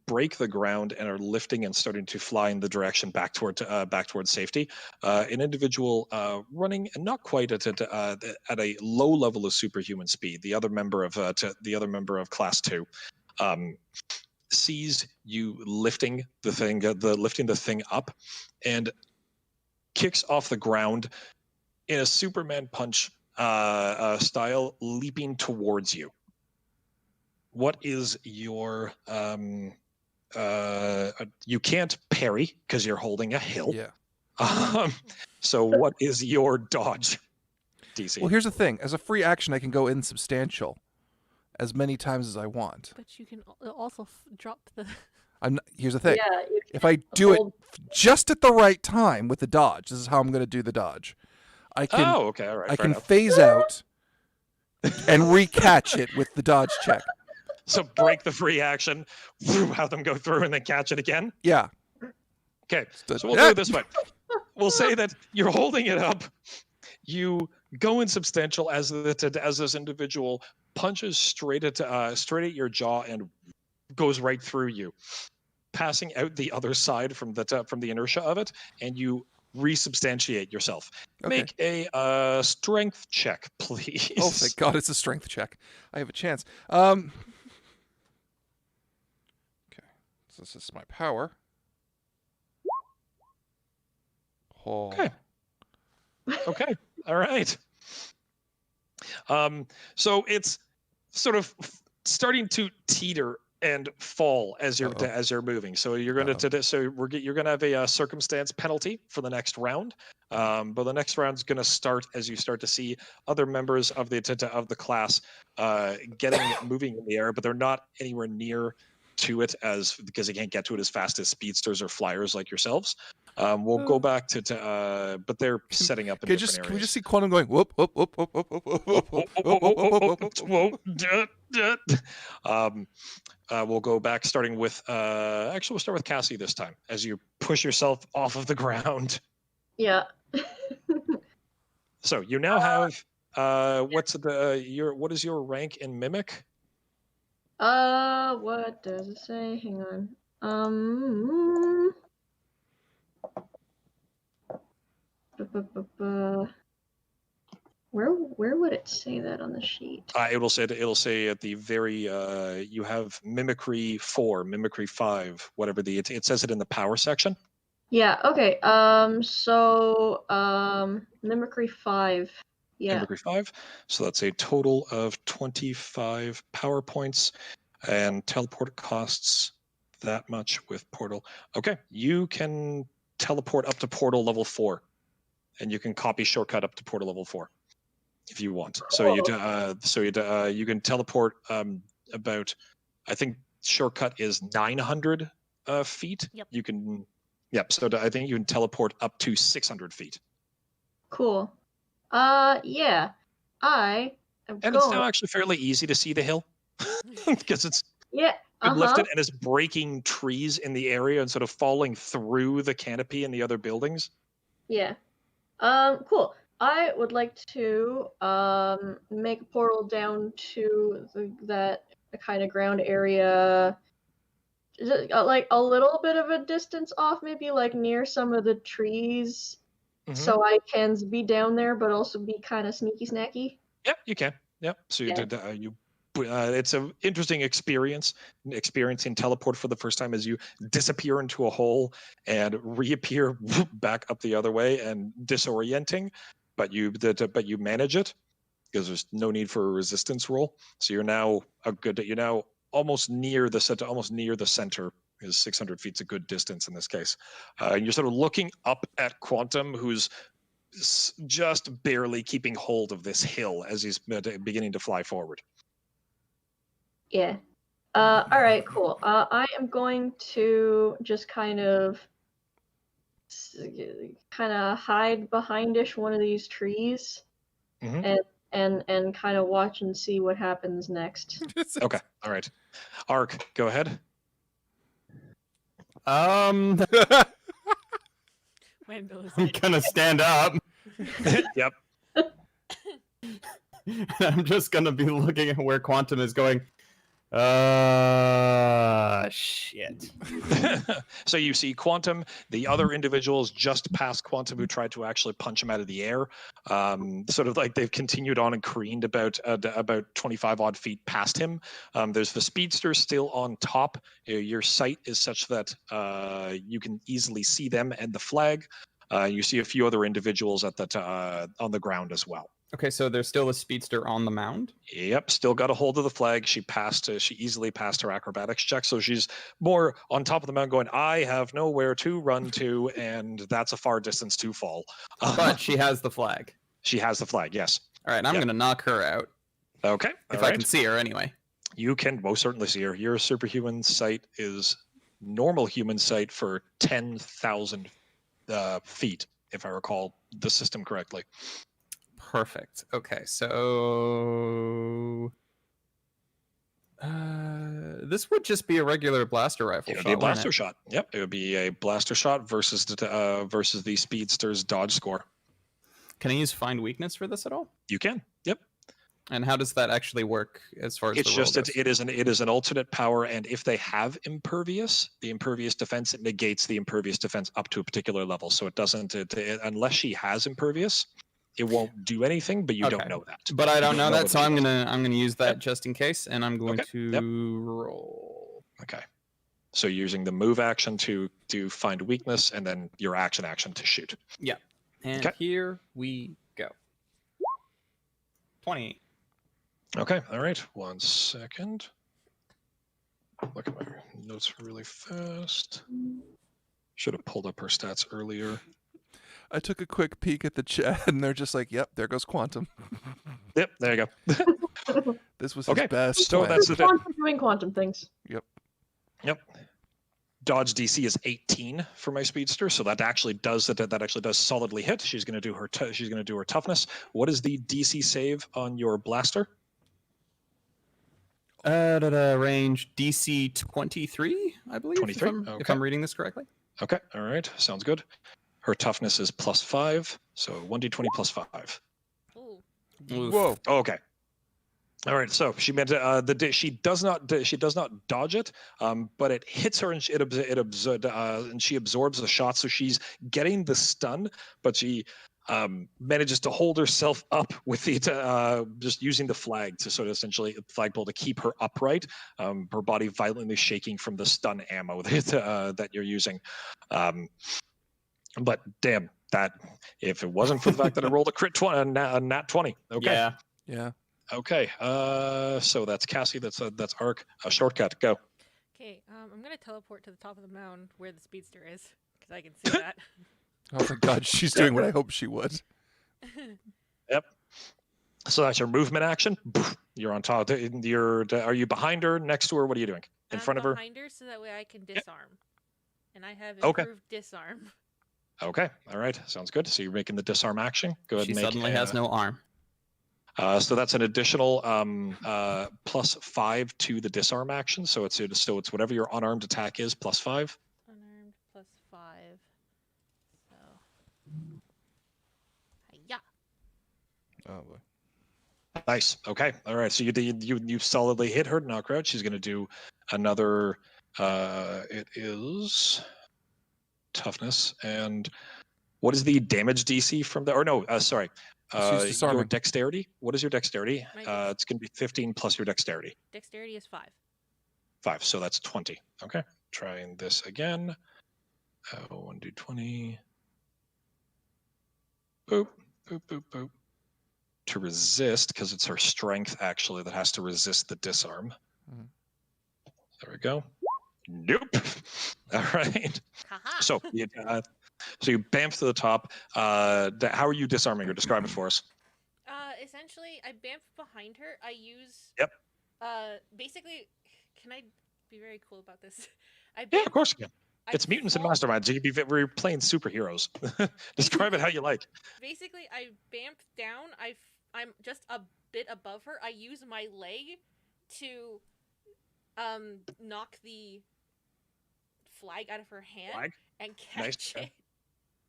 S1: break the ground and are lifting and starting to fly in the direction back towards safety. An individual running, and not quite at a low level of superhuman speed. The other member of Class 2. Sees you lifting the thing up, and kicks off the ground in a Superman punch style, leaping towards you. What is your you can't parry because you're holding a hill.
S2: Yeah.
S1: So what is your dodge, DC?
S2: Well, here's the thing. As a free action, I can go insubstantial as many times as I want.
S6: But you can also drop the...
S2: Here's the thing.
S5: Yeah,
S2: if I do it just at the right time with the dodge, this is how I'm going to do the dodge. I can,
S1: okay, all right.
S2: I can
S1: enough.
S2: phase out and recatch it with the dodge check.
S1: So break the free action, have them go through, and then catch it again?
S2: Yeah.
S1: Okay, so we'll do it this way. We'll say that you're holding it up. You go insubstantial as this individual punches straight at your jaw and goes right through you, passing out the other side from the inertia of it, and you resubstantiate yourself.
S2: Okay.
S1: Make a strength check, please.
S2: Oh, thank God, it's a strength check. I have a chance. Okay, so this is my power. Oh.
S1: Okay. Okay. All right. So it's sort of starting to teeter and fall as you're moving. So you're going you're going to have a circumstance penalty for the next round. But the next round is going to start as you start to see other members of the class moving in the air, but they're not anywhere near to it because they can't get to it as fast as speedsters or flyers like yourselves. We'll go back to but they're setting up in different areas.
S2: Can we just see Quantum going whoop whoop whoop whoop whoop whoop whoop whoop whoop?
S1: We'll go back starting with actually we'll start with Cassie this time as you push yourself off of the ground.
S5: Yeah.
S1: So you now have what is your rank in Mimic?
S5: What does it say? Hang on. Where would it say that on the sheet?
S1: It'll say at the very you have Mimicry 4, Mimicry 5, whatever it says it in the power section.
S5: Yeah, okay. So Mimicry 5. Yeah.
S1: Mimicry 5. So that's a total of 25 power points, and teleport costs that much with portal. Okay, you can teleport up to portal level 4, and you can copy shortcut up to portal level 4. if you want.
S5: Cool.
S1: You can teleport about, I think shortcut is 900 feet.
S6: Yep.
S1: You can, yep. So I think you can teleport up to 600 feet.
S5: Cool. Yeah. I am
S1: And it's
S5: going.
S1: now actually fairly easy to see the hill because it's
S5: Yeah.
S1: been
S5: Uh-huh.
S1: lifted and it's breaking trees in the area and sort of falling through the canopy and the other buildings.
S5: Yeah. Cool. I would like to make a portal down to that kind of ground area, like a little bit of a distance off, maybe like near some of the trees, so I can be down there, but also be kind of sneaky snacky.
S1: Yep, you can. Yep. So you
S5: Yeah.
S1: did it's an interesting experiencing teleport for the first time as you disappear into a hole and reappear back up the other way and disorienting, but you manage it because there's no need for a resistance roll. So you're now almost near the center. Because 600 feet's a good distance in this case. And you're sort of looking up at Quantum, who's just barely keeping hold of this hill as he's beginning to fly forward.
S5: Yeah. All right, cool. I am going to just kind of hide behindish one of these trees, and kind of watch and see what happens next.
S1: Okay. All right. Ark, go ahead.
S6: Wendell is
S3: I'm
S6: like,
S3: gonna stand up.
S1: Yep.
S3: I'm just gonna be looking at where Quantum is going. Shit.
S1: So you see Quantum, the other individuals just past Quantum who tried to actually punch him out of the air. Sort of like they've continued on and careened about 25 odd feet past him. There's the speedster still on top. Your sight is such that you can easily see them and the flag. You see a few other individuals at that on the ground as well.
S3: Okay, so there's still a speedster on the mound.
S1: Yep, still got a hold of the flag. She easily passed her acrobatics check, so she's more on top of the mountain going, I have nowhere to run to, and that's a far distance to fall.
S3: But she has the flag.
S1: She has the flag, yes.
S3: All right, I'm going to knock her out.
S1: Okay.
S3: If I can see her anyway.
S1: You can most certainly see her. Your superhuman sight is normal human sight for 10,000 feet, if I recall the system correctly.
S3: Perfect. Okay, so this would just be a regular blaster rifle
S1: It would
S3: shot.
S1: be a blaster shot. Yep, it would be a blaster shot versus the speedster's dodge score.
S3: Can I use find weakness for this at all?
S1: You can. Yep.
S3: And how does that actually work as far as
S1: It's
S3: the roll
S1: just
S3: goes?
S1: it is an alternate power, and if they have impervious, the impervious defense, it negates the impervious defense up to a particular level. So it doesn't unless she has impervious, it won't do anything, but you don't know that.
S3: But I don't know that,
S1: what
S3: so
S1: it
S3: I'm
S1: does.
S3: gonna use that just in case, and I'm going
S1: Okay.
S3: to roll.
S1: Okay. So using the move action to find weakness, and then your action to shoot.
S3: Yeah. And
S1: Okay.
S3: here we go. 28.
S1: Okay. All right. 1 second. Look at my notes really fast. Should have pulled up her stats earlier.
S2: I took a quick peek at the chat, and they're just like, "Yep, there goes Quantum."
S1: Yep. There you go.
S2: This was
S1: Okay,
S2: his best.
S1: so
S2: plan.
S1: that's the
S5: Quantum doing quantum things.
S1: Yep. Dodge DC is 18 for my speedster, so that actually does solidly hit. She's going to do her toughness. What is the DC save on your blaster?
S3: Range DC 23, I believe.
S1: 23?
S3: If
S1: Okay.
S3: I'm reading this correctly.
S1: Okay. All right. Sounds good. Her toughness is +5, so 1d20 +5.
S6: ooh.
S3: Oof.
S2: Whoa!
S1: Okay. All right. So she meant she does not dodge it, but it hits her and she absorbs the shot. So she's getting the stun, but she manages to hold herself up with it, just using the flag to sort of essentially flagpole to keep her upright. Her body violently shaking from the stun ammo that you're using. But damn, that if it wasn't for the fact that I rolled a nat 20. Okay.
S3: Yeah.
S2: Yeah.
S1: Okay. So that's Cassie. That's Ark. Shortcut. Go.
S6: Okay, I'm gonna teleport to the top of the mound where the speedster is, because I can see that.
S2: Oh, thank God, she's doing what I hoped she would.
S1: Yep. So that's your movement action. You're on top. Are you behind her, next to her? What are you doing? In front of her?
S4: Behind her so that way I can disarm. And I have
S1: Okay.
S4: improved disarm.
S1: Okay. All right. Sounds good. So you're making the disarm action. Go ahead
S3: She
S1: and make
S3: suddenly has no arm.
S1: So that's an additional +5 to the disarm action. So it's whatever your unarmed attack is +5.
S4: Unarmed +5. So. Yeah.
S2: Oh boy.
S1: Nice. Okay. All right. So you solidly hit her, knock her out. She's going to do another. It is toughness, and what is the damage DC from the? Or no, sorry.
S2: She's disarming.
S1: Your dexterity. What is your dexterity?
S4: My
S1: It's going to be 15 plus your dexterity.
S4: Dexterity is 5.
S1: 5. So that's 20. Okay. Trying this again. 1d20. Boop. Boop. Boop. Boop. To resist, because it's her strength actually that has to resist the disarm.
S2: Mhm.
S1: There we go. Nope. All right.
S4: Haha.
S1: So you bamf to the top. How are you disarming her? Describe it for us.
S4: Essentially, I bamf behind her. I use.
S1: Yep.
S4: Basically, can I be very cool about this? I
S1: Yeah,
S4: bamf-
S1: of course you can.
S4: I
S1: It's mutants and
S4: fall-
S1: masterminds. You can be we're playing superheroes. Describe it how you like.
S4: Basically, I bamf down. I'm just a bit above her. I use my leg to knock the flag out of her hand
S1: Flag?
S4: and
S1: Nice,
S4: catch
S1: okay.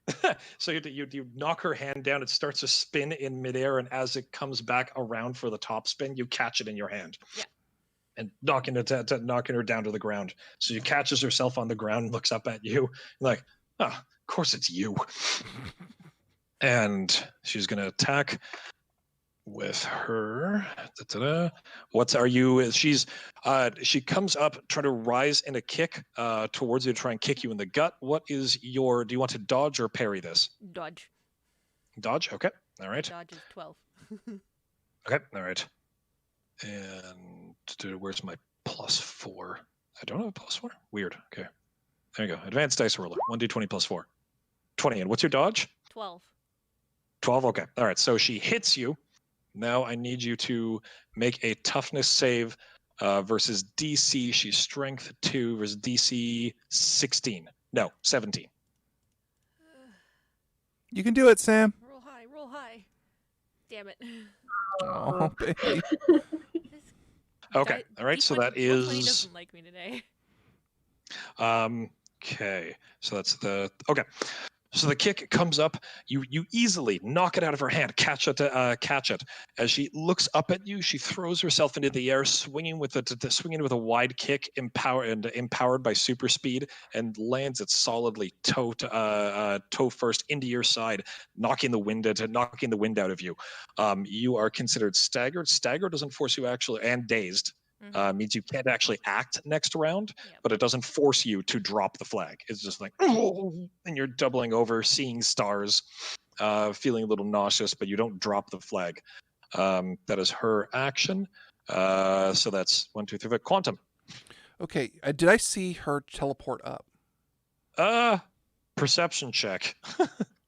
S4: it.
S1: So you knock her hand down. It starts to spin in midair, and as it comes back around for the top spin, you catch it in your hand.
S4: Yeah.
S1: And knocking her down to the ground. So she catches herself on the ground and looks up at you, like, oh, of course it's you. And she's gonna attack with her. She comes up trying to rise in a kick towards you to try and kick you in the gut. What is do you want to dodge or parry this?
S4: Dodge.
S1: Dodge? Okay. All right.
S4: Dodge is 12.
S1: Okay. All right. And where's my +4? I don't have a +4. Weird. Okay. There you go. Advanced dice roller. 1d20 +4. 20. And what's your dodge?
S4: 12.
S1: 12. Okay. All right. So she hits you. Now I need you to make a toughness save versus DC. She's strength 2 versus DC 16. No, 17.
S2: You can do it, Sam.
S4: Roll high, roll high. Damn it.
S2: Oh, baby.
S4: This
S1: Okay. All right. So that
S4: D20
S1: is.
S4: doesn't like me today.
S1: Okay. So that's okay. So the kick comes up. You easily knock it out of her hand. Catch it. As she looks up at you, she throws herself into the air, swinging with a wide kick, empowered by super speed, and lands it solidly toe first into your side, knocking the wind out of you. You are considered staggered. Staggered doesn't force you actually, and dazed. Means you can't actually act next round, but it doesn't force you to drop the flag. It's just like, and you're doubling over, seeing stars, feeling a little nauseous, but you don't drop the flag. That is her action. So that's 1, 2, 3, 4. Quantum.
S2: Okay, did I see her teleport up?
S1: Perception check.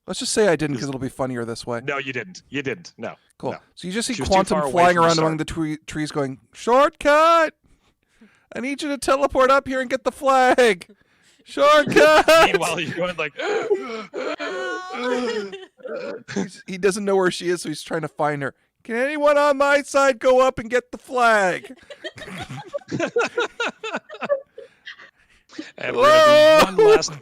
S2: Let's just say I didn't, because it'll be funnier this way.
S1: No, you didn't. You didn't. No.
S2: Cool.
S1: No.
S2: So you just see
S1: She was too
S2: Quantum
S1: far away
S2: flying
S1: from the
S2: around among the trees going, "Shortcut! I need you to teleport up here and get the flag! Shortcut!"
S1: Meanwhile, you're going like.
S2: He doesn't know where she is, so he's trying to find her. Can anyone on my side go up and get the flag?
S1: And we're gonna do one last.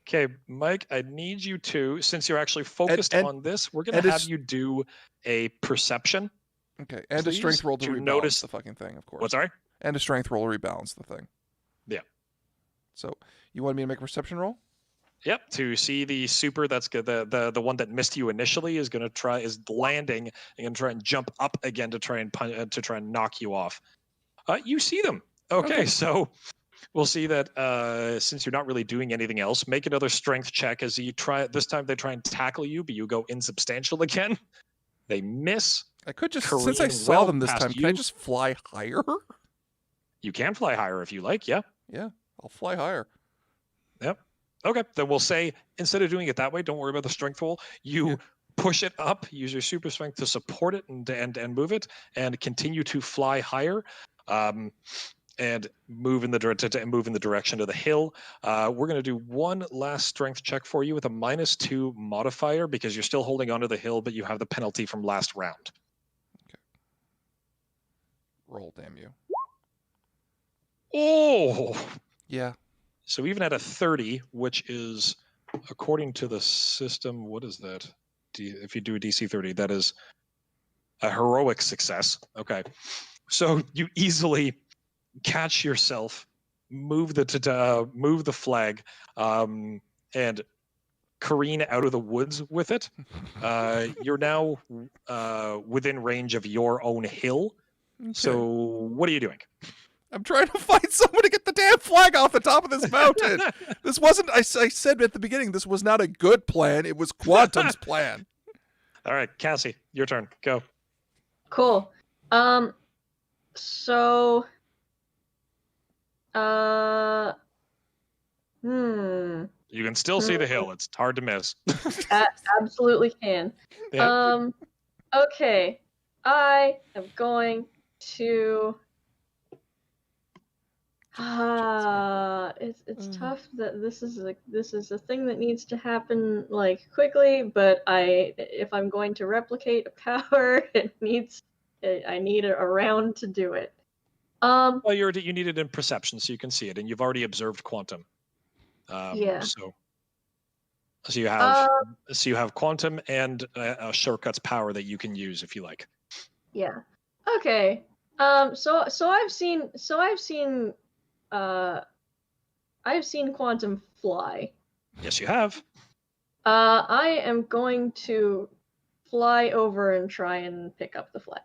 S1: Okay, Mike, I need you to, since you're actually focused on this, we're going to have you do a perception.
S2: Okay, and
S1: Please,
S2: a strength roll to
S1: to
S2: rebalance
S1: notice-
S2: the fucking thing, of course.
S1: What, sorry?
S2: And a strength roll to rebalance the thing.
S1: Yeah.
S2: So, you want me to make a perception roll?
S1: Yep, to see the super that's good. The one that missed you initially is landing and try and jump up again to try and knock you off. You see them. Okay. So we'll see that since you're not really doing anything else, make another strength check as you try. This time they try and tackle you, but you go insubstantial again. They miss.
S2: I could just,
S1: Careen
S2: since I saw
S1: well
S2: them this
S1: past
S2: time, can I
S1: you.
S2: just fly higher?
S1: You can fly higher if you like. Yeah.
S2: Yeah, I'll fly higher.
S1: Yep. Okay. Then we'll say instead of doing it that way, don't worry about the strength roll. You push it up, use your super strength to support it and move it, and continue to fly higher. And move in the direction of the hill. We're going to do one last strength check for you with a -2 modifier because you're still holding onto the hill, but you have the penalty from last round.
S2: Okay. Roll, damn you.
S1: Oh!
S2: Yeah.
S1: So even at a 30, which is, according to the system, what is that? If you do a DC 30, that is a heroic success. Okay. So you easily catch yourself, move the flag, and careen out of the woods with it. You're now within range of your own hill.
S2: Okay.
S1: So what are you doing?
S2: I'm trying to find someone to get the damn flag off the top of this mountain. This wasn't, I said at the beginning, this was not a good plan. It was Quantum's plan.
S1: All right, Cassie, your turn. Go.
S5: Cool. So,
S1: You can still see the hill. It's hard to miss.
S5: absolutely can.
S1: Yeah.
S5: Okay. I am going to. It's tough that this is a thing that needs to happen like quickly, but if I'm going to replicate a power, I need a round to do it.
S1: Well, you need it in perception so you can see it, and you've already observed Quantum.
S5: Yeah.
S1: So you have Quantum and a shortcuts power that you can use if you like.
S5: Yeah. Okay. So I've seen Quantum fly.
S1: Yes, you have.
S5: I am going to fly over and try and pick up the flag.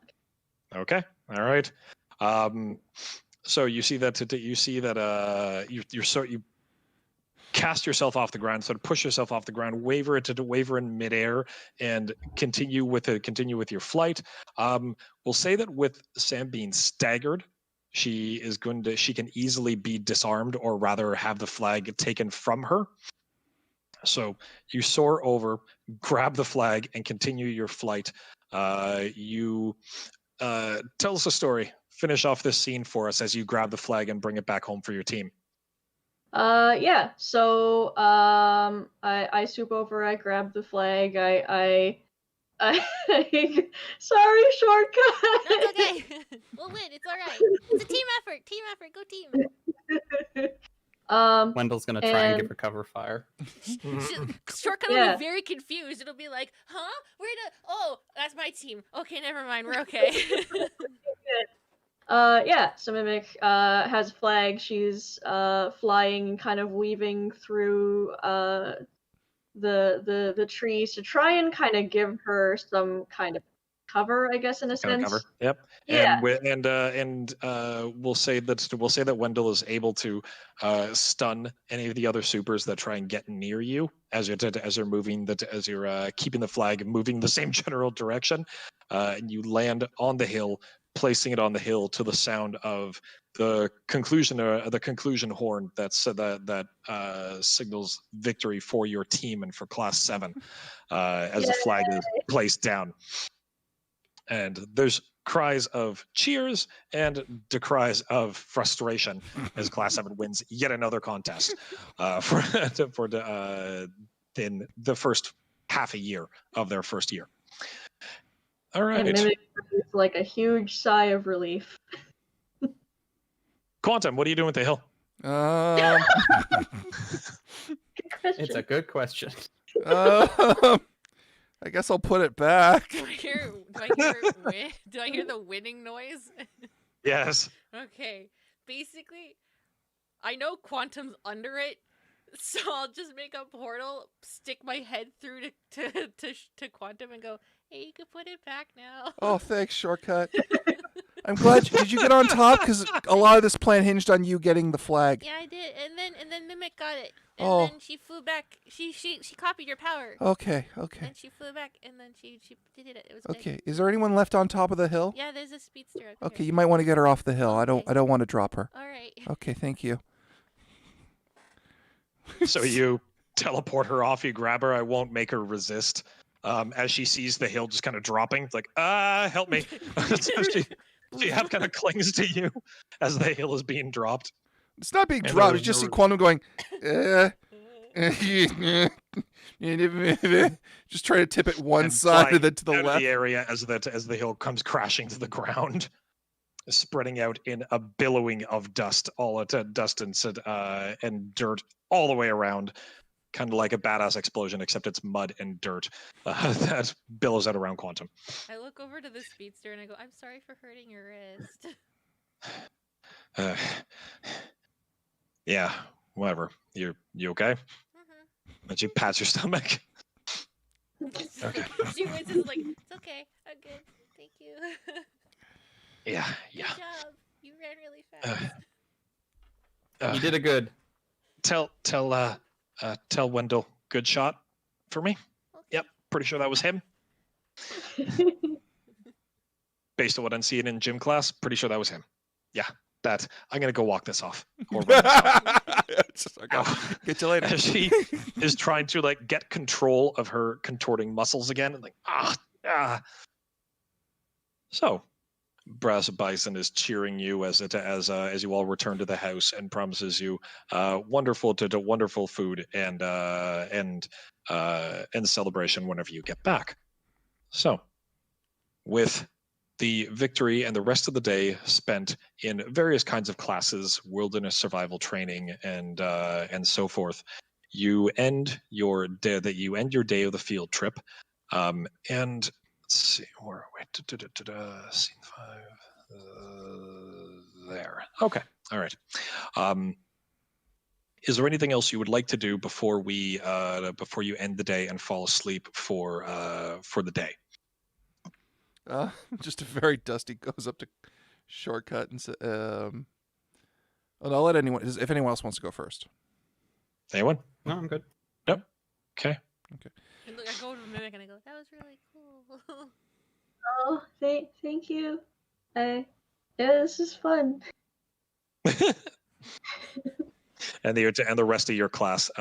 S1: Okay. All right. So you see that you cast yourself off the ground, sort of push yourself off the ground, waver in midair, and continue with your flight. We'll say that with Sam being staggered, she can easily be disarmed, or rather have the flag taken from her. So you soar over, grab the flag, and continue your flight. You tell us a story. Finish off this scene for us as you grab the flag and bring it back home for your team.
S5: Yeah. So I swoop over, I grab the flag, I sorry, shortcut.
S6: That's okay. We'll win. It's all right. It's a team effort. Team effort. Go team.
S3: Wendell's gonna try and give her cover fire.
S6: Shortcut will be very confused. It'll be like, huh? Oh, that's my team. Okay, never mind. We're okay.
S5: Yeah, so Mimic has a flag. She's flying and kind of weaving through the trees to try and kind of give her some kind of cover, I guess, in a sense.
S1: Cover. Yep.
S5: Yeah.
S1: And we'll say that Wendell is able to stun any of the other supers that try and get near you as you're keeping the flag moving the same general direction, and you land on the hill, placing it on the hill to the sound of the conclusion horn that signals victory for your team and for Class 7 as the flag is placed down. And there's cries of cheers and decries of frustration as Class 7 wins yet another contest in the first half a year of their first year. All right.
S5: And Mimic is like a huge sigh of relief.
S1: Quantum, what are you doing with the hill?
S3: It's a good question.
S2: I guess I'll put it back.
S6: Do I hear the winning noise?
S1: Yes.
S6: Okay. Basically, I know Quantum's under it, so I'll just make a portal, stick my head through to Quantum, and go, "Hey, you can put it back now."
S2: Oh, thanks, shortcut. I'm glad. Did you get on top? Because a lot of this plan hinged on you getting the flag.
S6: Yeah, I did, and then Mimic got it, and then she flew back. She copied your power.
S2: Okay.
S6: And she flew back, and then she did it. It was
S2: Okay.
S6: good.
S2: Is there anyone left on top of the hill?
S6: Yeah, there's a speedster up
S2: Okay,
S6: here.
S2: you might want to get her off the hill.
S6: Okay.
S2: I don't want to drop her.
S6: All right.
S2: Okay, thank you.
S1: So you teleport her off, you grab her. I won't make her resist as she sees the hill just kind of dropping. It's like, help me. So she half kind of clings to you as the hill is being dropped.
S2: It's not being
S1: And
S2: dropped.
S1: there
S2: You just
S1: is
S2: see
S1: no-
S2: Quantum going, just try to tip it one
S1: and
S2: side
S1: flying
S2: and then to the
S1: out of
S2: left.
S1: the area as the hill comes crashing to the ground, spreading out in a billowing of dust, all at dust and dirt all the way around, kind of like a badass explosion, except it's mud and dirt that billows out around Quantum.
S6: I look over to the speedster and I go, I'm sorry for hurting your wrist.
S1: Yeah, whatever. You okay?
S6: Mhm.
S1: And she pats your stomach. Okay.
S6: She winces like, it's okay. I'm good. Thank you.
S1: Yeah.
S6: Good job. You ran really fast.
S3: You did a good.
S1: Tell Wendell, good shot for me.
S6: Okay.
S1: Yep, pretty sure that was him. Based on what I'm seeing in gym class, pretty sure that was him. Yeah, that. I'm gonna go walk this off. Or run this off. Ow.
S2: Get you later.
S1: As she is trying to like get control of her contorting muscles again, and like So, Brass Bison is cheering you as you all return to the house and promises you wonderful food and celebration whenever you get back. So, with the victory and the rest of the day spent in various kinds of classes, wilderness survival training, and so forth, you end your day of the field trip, and let's see, where are we? Scene 5. There. Okay. All right. Is there anything else you would like to do before you end the day and fall asleep for the day?
S2: Just a very dusty goes up to Shortcut and says, and I'll let if anyone else wants to go first.
S1: Anyone?
S3: No, I'm good.
S1: Nope. Okay.
S6: And look, I go to Mimic and I go, that was really cool.
S5: Oh, thank you. Yeah, this is fun.
S1: And the rest of your class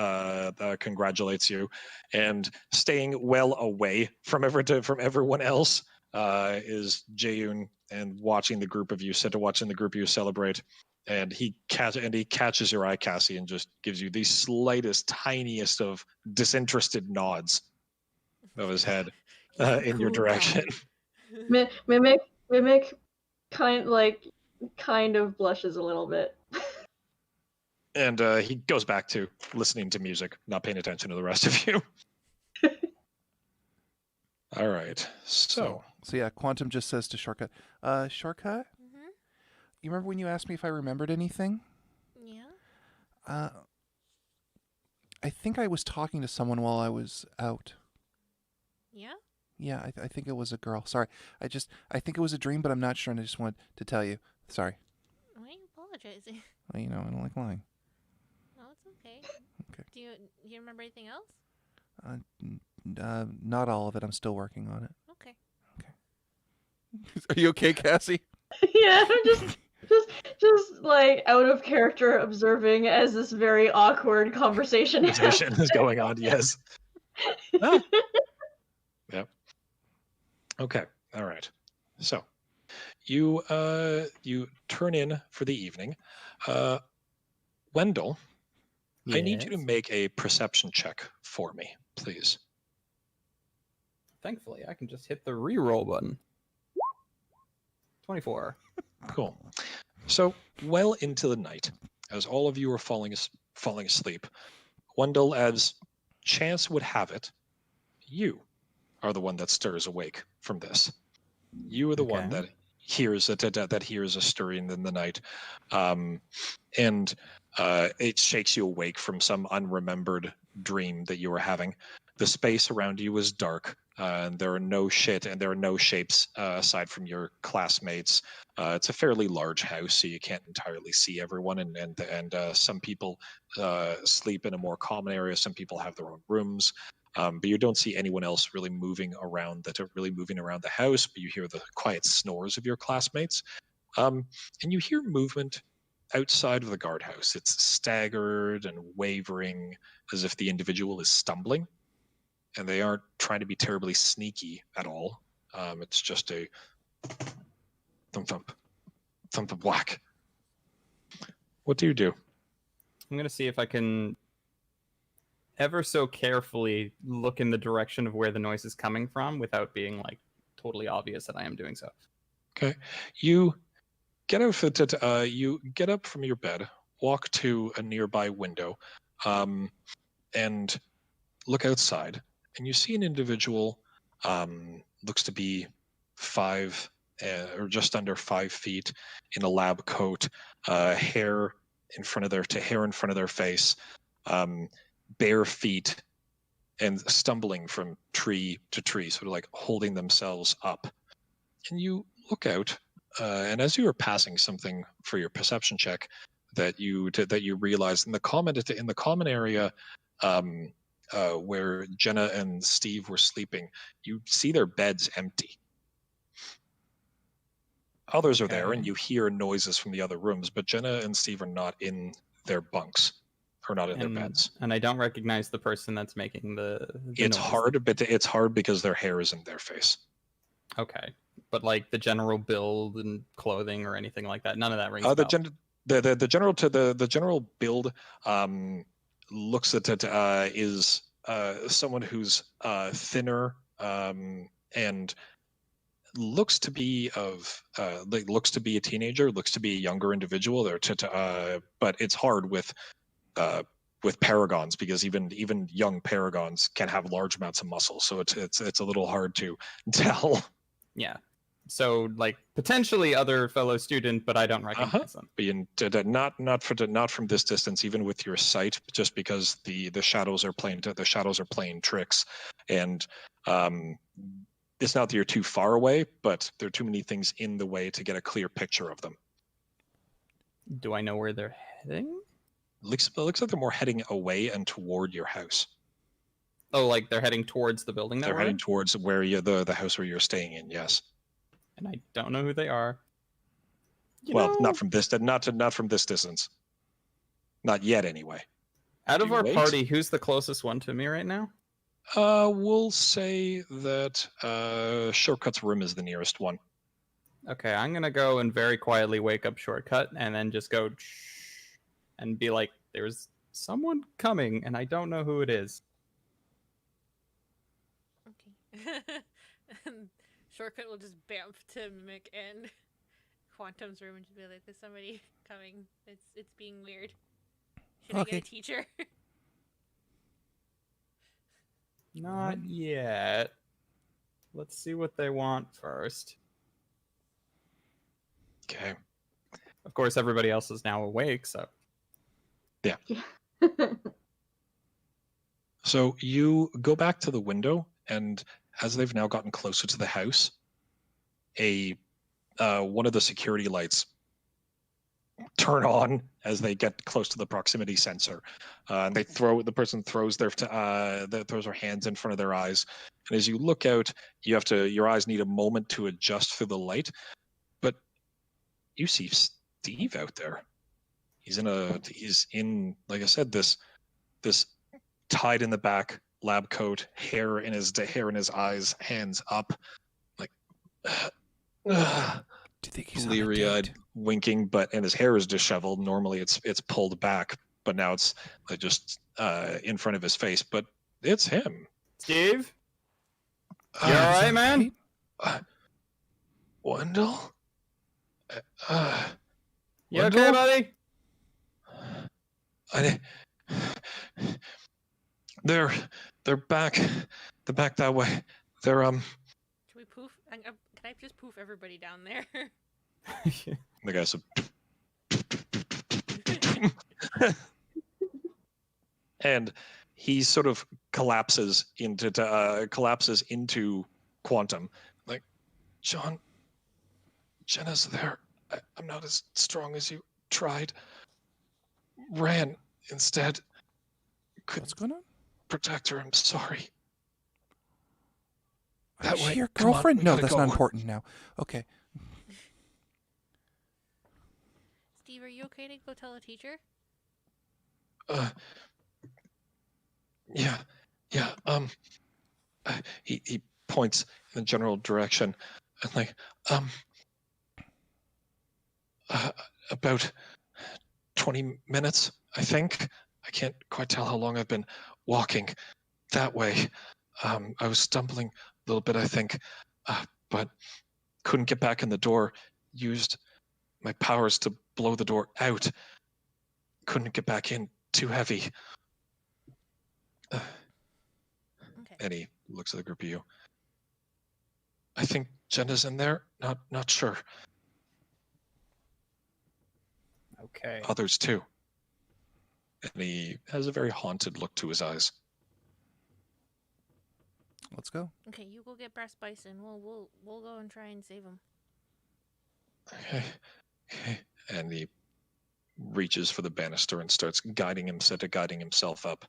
S1: congratulates you, and staying well away from everyone else is Jaeyoon, and watching the group of you celebrate, and he catches your eye, Cassie, and just gives you the slightest, tiniest of disinterested nods of his head in your
S6: Cool
S1: direction.
S6: guy.
S5: Mimic kind of blushes a little bit.
S1: And he goes back to listening to music, not paying attention to the rest of you. All right. So
S2: yeah, Quantum just says to Shortcut, Shortcut,
S6: Mhm.
S2: you remember when you asked me if I remembered anything?
S6: Yeah.
S2: I think I was talking to someone while I was out.
S6: Yeah.
S2: Yeah, I think it was a girl. Sorry. I think it was a dream, but I'm not sure, and I just wanted to tell you. Sorry.
S6: Why are you apologizing?
S2: Well, I don't like lying.
S6: No, it's okay.
S2: Okay.
S6: Do you remember anything else?
S2: Not all of it. I'm still working on it.
S6: Okay.
S2: Are you okay, Cassie?
S5: Yeah, I'm just like out of character observing as this very awkward conversation
S1: is going on. Yes. Ah. Yep. Okay. All right. So you turn in for the evening. Wendell, I need you to
S3: Yes.
S1: make a perception check for me, please.
S3: Thankfully, I can just hit the reroll button. 24.
S1: Cool. So well into the night, as all of you are falling asleep, Wendell, as chance would have it, you are the one that stirs awake from this. You are the one
S3: Okay.
S1: that hears that hears a stirring in the night, and it shakes you awake from some unremembered dream that you were having. The space around you is dark, and there are no shapes aside from your classmates. It's a fairly large house, so you can't entirely see everyone, and some people sleep in a more common area. Some people have their own rooms. But you don't see anyone else really moving around the house, but you hear the quiet snores of your classmates. And you hear movement outside of the guardhouse. It's staggered and wavering, as if the individual is stumbling. and they aren't trying to be terribly sneaky at all. It's just a thump thump, thump thump whack. What do you do?
S3: I'm gonna see if I can ever so carefully look in the direction of where the noise is coming from without being like totally obvious that I am doing so.
S1: Okay, you get out. You get up from your bed, walk to a nearby window, and look outside, and you see an individual. Looks to be 5 or just under 5 feet in a lab coat, hair in front of their face, bare feet, and stumbling from tree to tree, sort of like holding themselves up. And you look out, and as you are passing something for your perception check, that you realize in the common area, where Jenna and Steve were sleeping, you see their beds empty. Others are there, and you hear noises from the other rooms, but Jenna and Steve are not in their bunks, or not in their beds.
S3: And I don't recognize the person that's making the
S1: It's
S3: noise.
S1: hard, but it's hard because their hair is in their face.
S3: Okay, but like the general build and clothing or anything like that, none of that rings a
S1: The
S3: bell.
S1: the general build looks at it is someone who's thinner and looks to be a teenager, looks to be a younger individual. But it's hard with paragons, because even young paragons can have large amounts of muscle, so it's a little hard to tell.
S3: Yeah. So like potentially other fellow student, but I don't recognize them.
S1: But not from this distance, even with your sight, just because the shadows are playing tricks, and it's not that you're too far away, but there are too many things in the way to get a clear picture of them.
S3: Do I know where they're heading?
S1: Looks like they're more heading away and toward your house.
S3: Oh, like they're heading towards the building that
S1: They're
S3: we're
S1: heading
S3: in?
S1: towards where the house where you're staying in. Yes.
S3: And I don't know who they are.
S1: Not from this distance. Not yet, anyway.
S3: Out of
S1: You
S3: our
S1: wait?
S3: party, who's the closest one to me right now?
S1: We'll say that Shortcut's room is the nearest one.
S3: Okay, I'm gonna go and very quietly wake up Shortcut and then just go and be like, there's someone coming and I don't know who it is.
S6: Okay. Shortcut will just bamf to Mimic and Quantum's room and just be like, "There's somebody coming. It's being weird. Should I get a teacher?"
S3: Not yet. Let's see what they want first.
S1: Okay.
S3: Of course, everybody else is now awake, so.
S1: Yeah. So you go back to the window, and as they've now gotten closer to the house, one of the security lights turn on as they get close to the proximity sensor, and the person throws throws her hands in front of their eyes, and as you look out, your eyes need a moment to adjust through the light, but you see Steve out there. He's in like I said, this tied in the back lab coat, hair in his eyes, hands up, like
S2: Do you think he's
S1: bleary-eyed, winking, and his hair is disheveled. Normally it's pulled back, but now it's like just in front of his face. But it's him.
S3: Steve? You alright, man?
S1: Wendell?
S3: You
S1: Wendell?
S3: okay, buddy?
S1: They're back. They're back that way. They're
S6: Can we poof? Can I just poof everybody down there?
S1: The guy said, and he sort of collapses into Quantum, like, Jenna's there. I'm not as strong as you tried. Ran instead.
S2: What's going on?
S1: Protect her. I'm sorry.
S2: Is she your girlfriend? No, that's not important now. Okay.
S6: Steve, are you okay to go tell a teacher?
S1: Yeah. He points in the general direction, and like, about 20 minutes, I think. I can't quite tell how long I've been walking that way. I was stumbling a little bit, I think, but couldn't get back in the door. Used my powers to blow the door out. Couldn't get back in. Too heavy.
S6: Okay.
S1: And he looks at the group of you. I think Jenna's in there. Not sure.
S3: Okay.
S1: Others too. And he has a very haunted look to his eyes.
S2: Let's go.
S6: Okay, you go get Brass Bison. We'll go and try and save him.
S1: Okay. And he reaches for the banister and starts guiding himself up.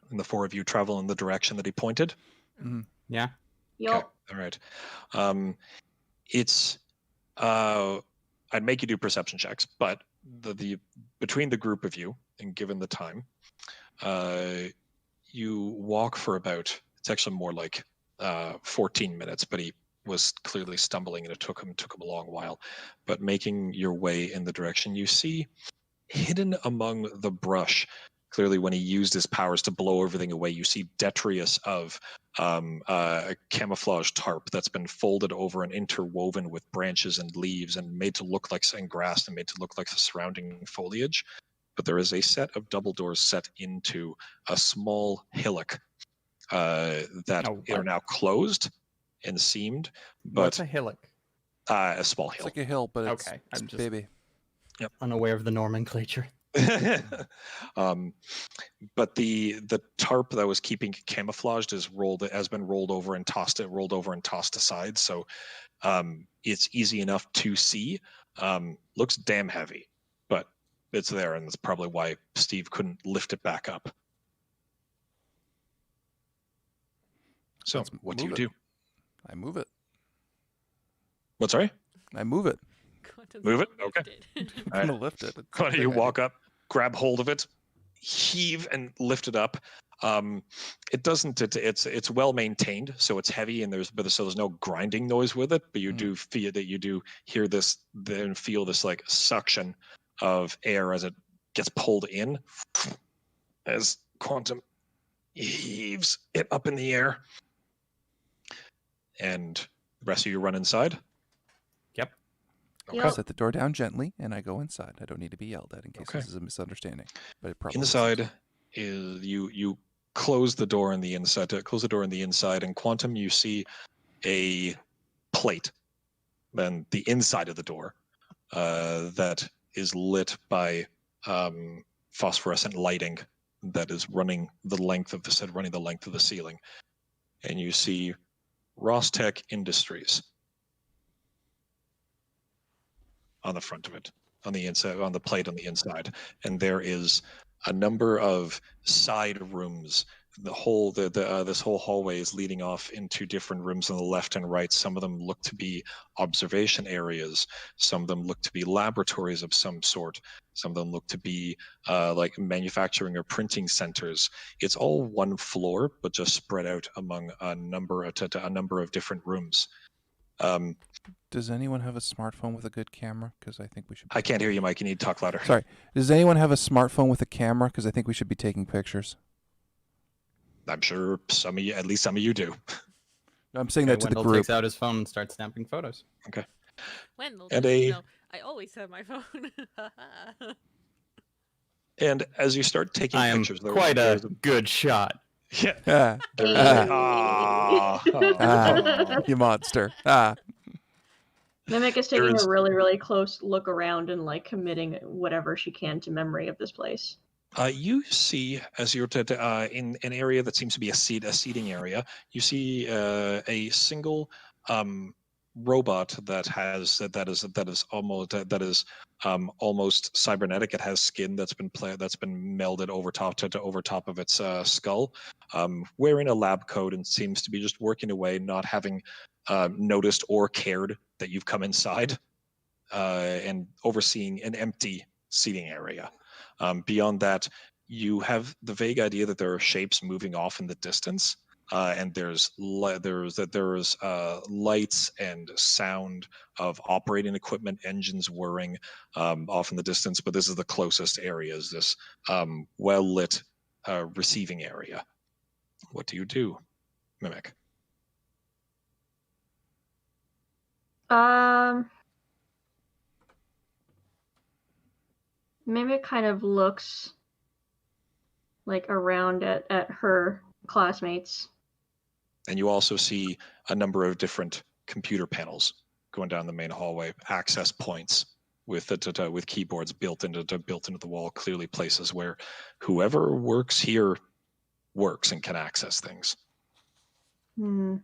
S1: And the four of you travel in the direction that he pointed.
S2: Mm-hmm.
S3: Yeah.
S5: Yup.
S1: Okay. All right. It's I'd make you do perception checks, but the between the group of you and given the time, you walk for about, it's actually more like 14 minutes, but he was clearly stumbling and it took him a long while. But making your way in the direction you see, hidden among the brush, clearly when he used his powers to blow everything away, you see detritus of a camouflage tarp that's been folded over and interwoven with branches and leaves and made to look like grass and made to look like the surrounding foliage. But there is a set of double doors set into a small hillock that are now closed and seamed. But
S3: What's a hillock?
S1: A small
S2: It's
S1: hill.
S2: like a hill, but it's,
S3: Okay,
S2: it's
S3: I'm just-
S2: baby.
S3: Unaware of the nomenclature.
S1: But the tarp that was keeping it camouflaged has been rolled over and tossed aside. So it's easy enough to see. Looks damn heavy, but it's there, and that's probably why Steve couldn't lift it back up. So
S2: Let's
S1: what do you
S2: move
S1: do?
S2: I move it.
S1: What, sorry?
S2: I move it.
S1: Move it? Okay.
S2: I'm
S1: All right.
S2: gonna lift it. It's
S1: Why
S2: a
S1: don't you
S2: big
S1: walk up, grab hold of it, heave and lift it up. It doesn't. It's well maintained, so it's heavy, and there's no grinding noise with it. But you do feel that you do hear this, then feel this like suction of air as it gets pulled in, as Quantum heaves it up in the air, and the rest of you run inside.
S3: Yep.
S1: Okay.
S5: Yep.
S2: Set the door down gently, and I go inside. I don't need to be yelled at in case
S1: Okay.
S2: this is a misunderstanding. But it probably
S1: Inside is you close the door on the inside. And Quantum, you see a plate. Then the inside of the door that is lit by phosphorescent lighting that is running the length of the ceiling. And you see Rostech Industries on the front of it, on the inside, on the plate on the inside. And there is a number of side rooms. This whole hallway is leading off into different rooms on the left and right. Some of them look to be observation areas. Some of them look to be laboratories of some sort. Some of them look to be like manufacturing or printing centers. It's all one floor, but just spread out among a number of different rooms.
S2: Does anyone have a smartphone with a good camera? Because I think we should.
S1: I can't hear you, Mike. You need to talk louder.
S2: Sorry. Does anyone have a smartphone with a camera? Because I think we should be taking pictures.
S1: I'm sure at least some of you do.
S2: I'm saying that to
S3: Wendell
S2: the group.
S3: takes out his phone and starts snapping photos.
S6: Wendell,
S1: And
S6: I always have my phone.
S1: And as you start taking
S3: I am
S1: pictures,
S3: quite a good shot.
S1: yeah.
S2: Ah,
S1: Ah.
S2: you monster. Ah.
S5: Mimic is taking
S1: There's-
S5: a really, really close look around and like committing whatever she can to memory of this place.
S1: You see, as you're in an area that seems to be a seating area, you see a single robot that is almost cybernetic. It has skin that's been melded over top of its skull, wearing a lab coat and seems to be just working away, not having noticed or cared that you've come inside, and overseeing an empty seating area. Beyond that, you have the vague idea that there are shapes moving off in the distance, and there's lights and sound of operating equipment, engines whirring off in the distance. But this is the closest area, is this well lit receiving area. What do you do, Mimic?
S5: Mimic kind of looks like around at her classmates.
S1: And you also see a number of different computer panels going down the main hallway, access points with keyboards built into the wall, clearly places where whoever works here works and can access things.
S5: So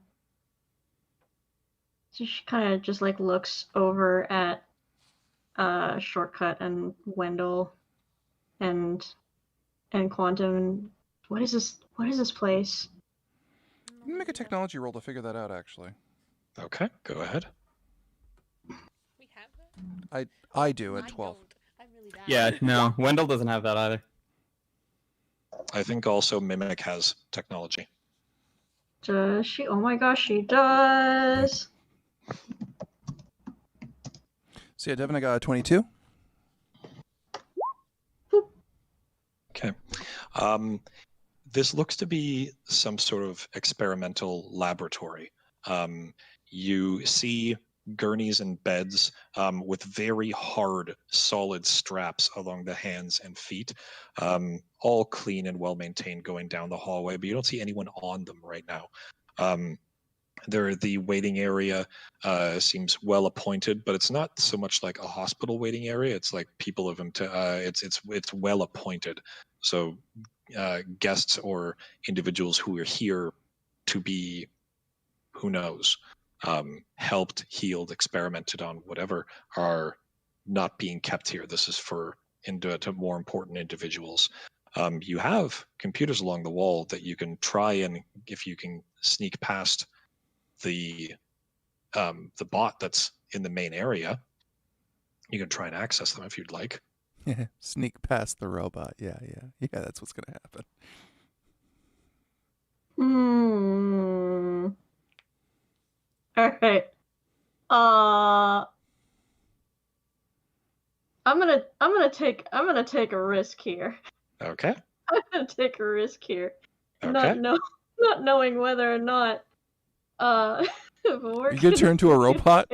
S5: she kind of just like looks over at Shortcut and Wendell and Quantum. What is this place?
S2: Make a technology roll to figure that out, actually.
S1: Okay, go ahead.
S6: We have that?
S2: I do at
S6: I
S2: 12.
S6: don't. I'm really bad.
S3: Yeah, no, Wendell doesn't have that either.
S1: I think also Mimic has technology.
S5: Does she? Oh my gosh, she does.
S2: So yeah, Devin, I got a 22.
S1: Okay. This looks to be some sort of experimental laboratory. You see gurneys and beds with very hard, solid straps along the hands and feet, all clean and well maintained going down the hallway, but you don't see anyone on them right now. The waiting area seems well appointed, but it's not so much like a hospital waiting area. It's like people of them. It's well appointed. So guests or individuals who are here to be, who knows, helped, healed, experimented on, whatever, are not being kept here. This is for to more important individuals. You have computers along the wall that you can try, and if you can sneak past the bot that's in the main area, you can try and access them if you'd like.
S2: Sneak past the robot. Yeah, that's what's gonna happen.
S5: All right. I'm gonna take a risk here.
S1: Okay.
S5: I'm gonna take a risk here.
S1: Okay.
S5: Not knowing whether or not
S2: You get turned to a robot?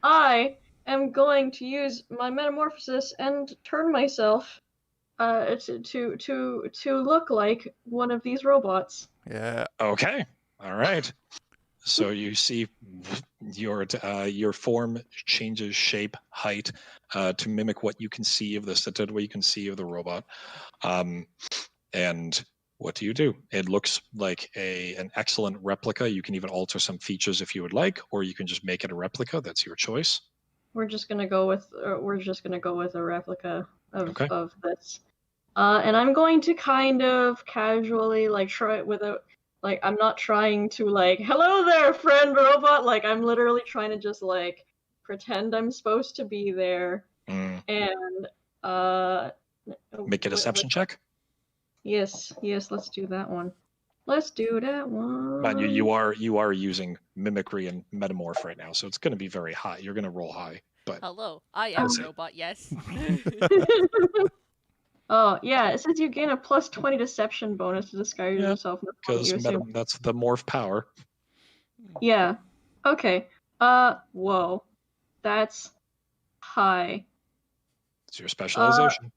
S5: I am going to use my metamorphosis and turn myself to look like one of these robots.
S2: Yeah.
S1: Okay. All right. So you see your form changes shape, height, to mimic what you can see of what you can see of the robot. And what do you do? It looks like an excellent replica. You can even alter some features if you would like, or you can just make it a replica. That's your choice.
S5: We're just gonna go with a replica of this. And I'm going to kind of casually try it without I'm not trying to hello there, friend robot. I'm literally trying to just pretend I'm supposed to be there and
S1: make a deception check.
S5: Yes, let's do that one. Let's do that one.
S1: Man, you are using mimicry and metamorph right now, so it's going to be very high. You're going to roll high, but
S6: Hello, I am robot. Yes.
S5: Oh yeah, it says you gain a +20 deception bonus to disguise yourself.
S1: Because that's the morph power.
S5: Yeah. Okay. Whoa, that's high.
S1: It's your specialization.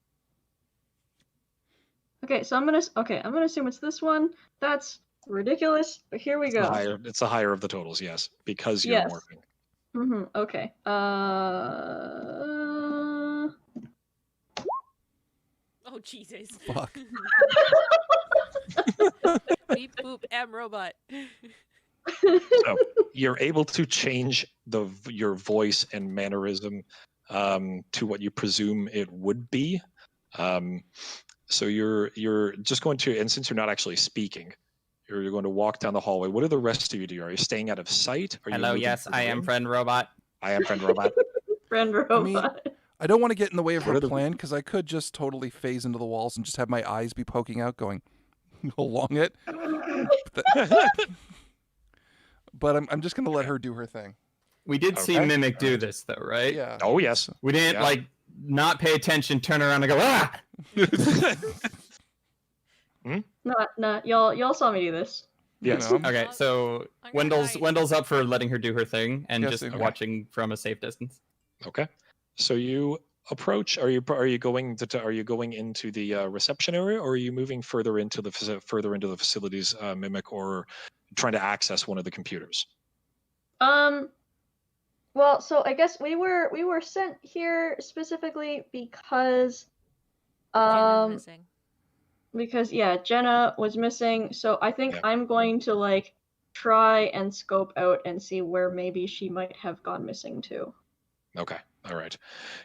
S5: Okay, so I'm gonna assume it's this one. That's ridiculous, but here we go.
S1: It's the higher of the totals, yes, because you're morphing.
S5: Okay.
S6: Oh Jesus.
S2: Fuck.
S6: Beep boop am robot.
S1: So you're able to change your voice and mannerism to what you presume it would be. So you're just going to, and since you're not actually speaking, you're going to walk down the hallway. What do the rest of you do? Are you staying out of sight?
S3: Hello, yes, I am friend robot.
S1: I am friend robot.
S5: Friend robot.
S2: I don't want to get in the way of her plan because I could just totally phase into the walls and just have my eyes be poking out going, along it. But I'm just gonna let her do her thing.
S3: We did see
S1: Okay.
S3: Mimic do this, though, right?
S2: Yeah.
S1: Oh yes.
S3: We didn't,
S1: Yeah.
S3: not pay attention, turn around and go, ah!
S5: Not y'all saw me do this.
S1: Yes.
S2: You know,
S3: Okay, so
S6: I'm gonna hide.
S3: Wendell's up for letting her do her thing and
S2: Yes,
S3: just
S2: okay.
S3: watching from a safe distance.
S1: Okay. So you approach. Are you going into the reception area, or are you moving further into the facilities, Mimic, or trying to access one of the computers?
S5: Well, so I guess we were sent here specifically because
S6: Jenna's missing.
S5: Jenna was missing. So I think
S1: Yeah.
S5: I'm going to try and scope out and see where maybe she might have gone missing to.
S1: Okay. All right.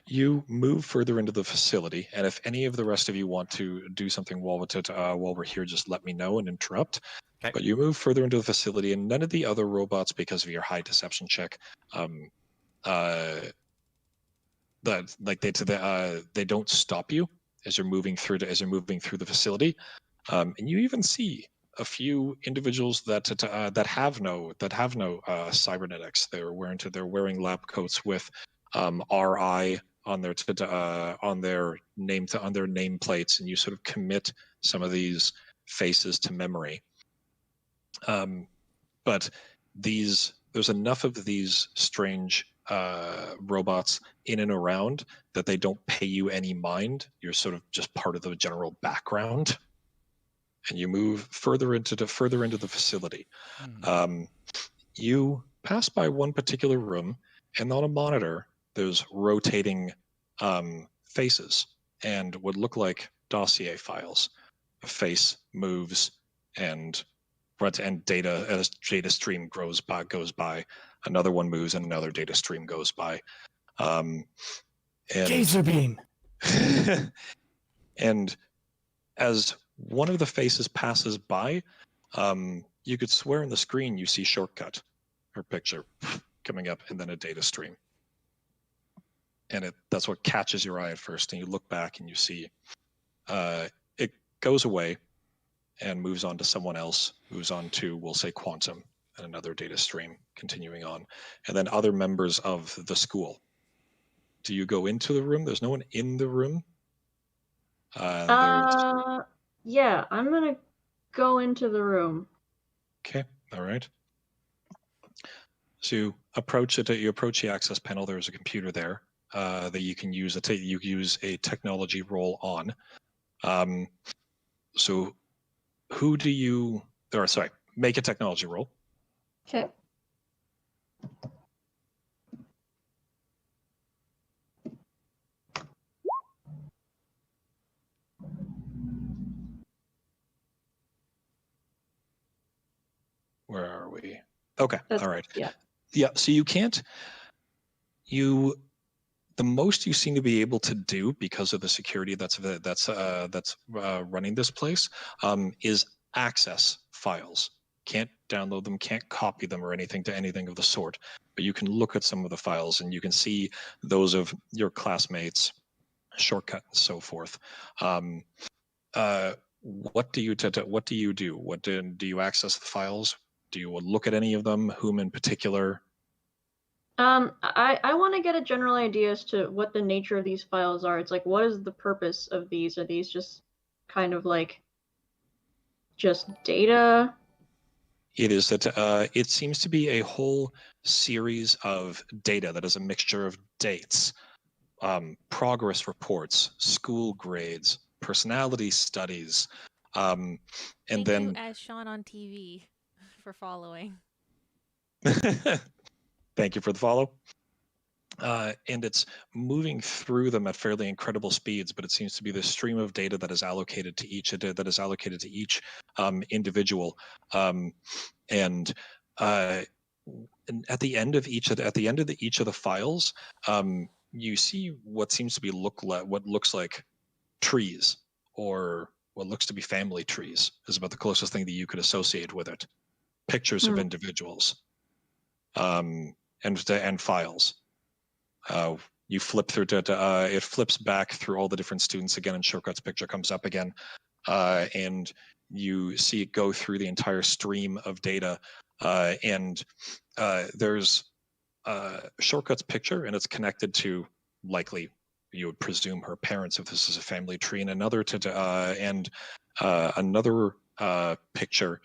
S1: You move further into the facility, and if any of the rest of you want to do something while we're here, just let me know and interrupt.
S3: Okay.
S1: But you move further into the facility, and none of the other robots, because of your high deception check, they don't stop you as you're moving through the facility, and you even see a few individuals that have no cybernetics. They're wearing lab coats with RI on their nameplates, and you sort of commit some of these faces to memory. But there's enough of these strange robots in and around that they don't pay you any mind. You're sort of just part of the general background, and you move further into the facility. You pass by one particular room, and on a monitor there's rotating faces and what look like dossier files. A face moves, and data stream goes by. Another one moves, and another data stream goes by.
S3: Laser beam.
S1: And as one of the faces passes by, you could swear on the screen you see Shortcut, her picture coming up, and then a data stream. And that's what catches your eye at first, and you look back and you see it goes away and moves on to someone else, moves on to, we'll say, Quantum, and another data stream continuing on, and then other members of the school. Do you go into the room? There's no one in the room.
S5: Yeah, I'm gonna go into the room.
S1: Okay, all right. So you approach the access panel. There's a computer there that you can use. You use a technology roll on. So who do you? Or sorry, make a technology roll.
S5: Okay.
S1: Where are we? Okay, all right.
S5: Yeah.
S1: Yeah, so you can't. The most you seem to be able to do, because of the security that's running this place, is access files. Can't download them, can't copy them or anything of the sort. But you can look at some of the files, and you can see those of your classmates, Shortcut, and so forth. What do you do? Do you access the files? Do you look at any of them? Whom in particular?
S5: I want to get a general idea as to what the nature of these files are. It's like, what is the purpose of these? Are these just kind of just data?
S1: It is that it seems to be a whole series of data that is a mixture of dates, progress reports, school grades, personality studies, and
S6: Thank
S1: then
S6: you, as Sean on TV, for following.
S1: Thank you for the follow. And it's moving through them at fairly incredible speeds, but it seems to be the stream of data that is allocated to each individual. And at the end of each of the files, you see what seems to be what looks like trees, or what looks to be family trees, is about the closest thing that you could associate with it. Pictures of individuals, and files. You flip through it flips back through all the different students again, and Shortcut's picture comes up again, and you see it go through the entire stream of data, and there's Shortcut's picture, and it's connected to, likely, you would presume, her parents if this is a family tree, and another picture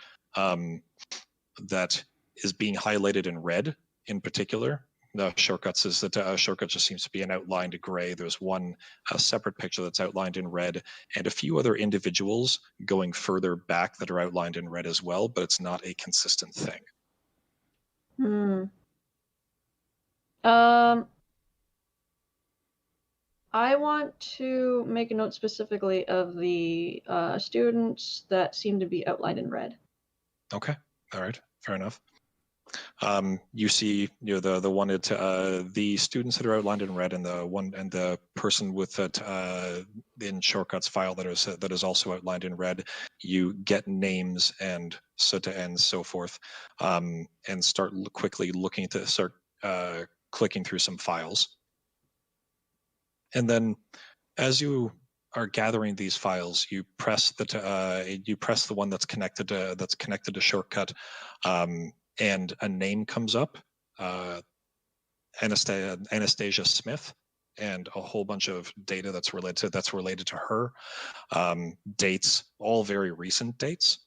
S1: that is being highlighted in red in particular. The Shortcuts is that Shortcut just seems to be an outlined gray. There's one separate picture that's outlined in red, and a few other individuals going further back that are outlined in red as well, but it's not a consistent thing.
S5: I want to make a note specifically of the students that seem to be outlined in red.
S1: Okay, all right, fair enough. You see, the one at the students that are outlined in red, and the person with that in Shortcut's file that is also outlined in red. You get names and so forth, and start quickly looking to start clicking through some files, and then as you are gathering these files, you press the one that's connected to Shortcut. And a name comes up, Anastasia Smith, and a whole bunch of data that's related to her. Dates, all very recent dates.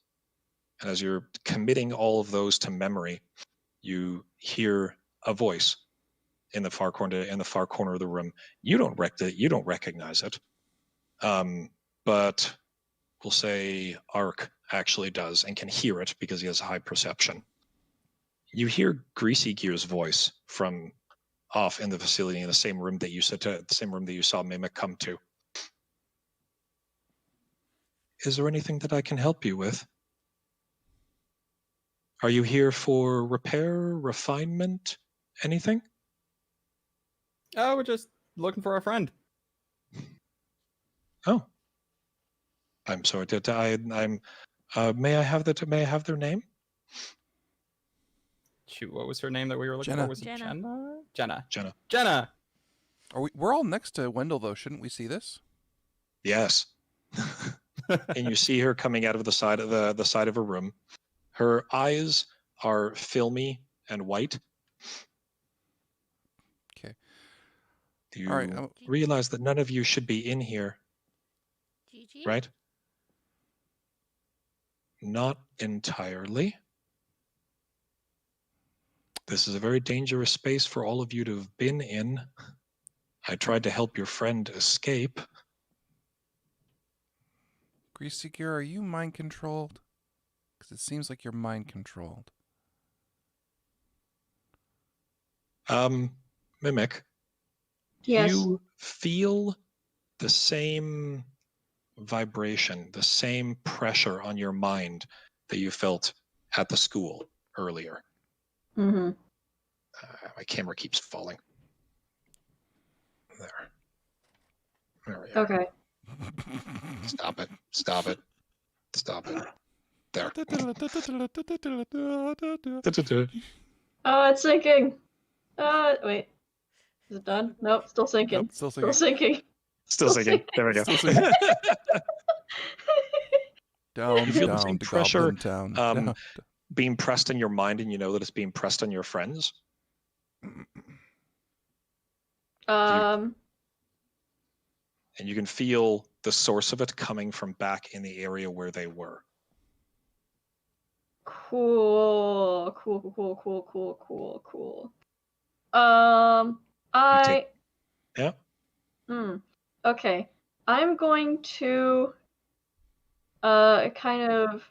S1: And as you're committing all of those to memory, you hear a voice in the far corner of the room. You don't recognize it, but we'll say Ark actually does and can hear it because he has high perception. You hear Greasy Gear's voice from off in the facility, in the same room that you saw Mimic come to. Is there anything that I can help you with? Are you here for repair, refinement, anything?
S3: Oh, we're just looking for a friend.
S1: Oh, I'm sorry. May I have their name?
S3: Shoot, what was her name that we were looking
S2: Jenna.
S3: for? Was it
S4: Jenna.
S3: Jenna?
S1: Jenna.
S2: We're all next to Wendell, though. Shouldn't we see this?
S1: Yes. And you see her coming out of the side of a room. Her eyes are filmy and white.
S2: Okay.
S1: You
S2: All right.
S1: realize that none of you should be in here,
S4: Gigi?
S1: right? Not entirely. This is a very dangerous space for all of you to have been in. I tried to help your friend escape.
S2: Greasy Gear, are you mind controlled? Because it seems like you're mind controlled.
S1: Mimic.
S5: Yes.
S1: You feel the same vibration, the same pressure on your mind that you felt at the school earlier.
S5: Mm-hmm.
S1: My camera keeps falling. There we are.
S5: Okay.
S1: Stop it. There.
S5: Oh, it's sinking. Wait. Is it done? Nope, still sinking.
S2: Nope, still
S5: Still
S2: sinking.
S5: sinking.
S1: Still sinking. There we go.
S2: Still sinking. Down,
S1: You feel the
S2: down
S1: same
S2: to
S1: pressure,
S2: Goblin Town. Down.
S1: being pressed in your mind, and you know that it's being pressed on your friends. And you can feel the source of it coming from back in the area where they were.
S5: Cool.
S1: Yeah.
S5: Okay. I'm going to kind of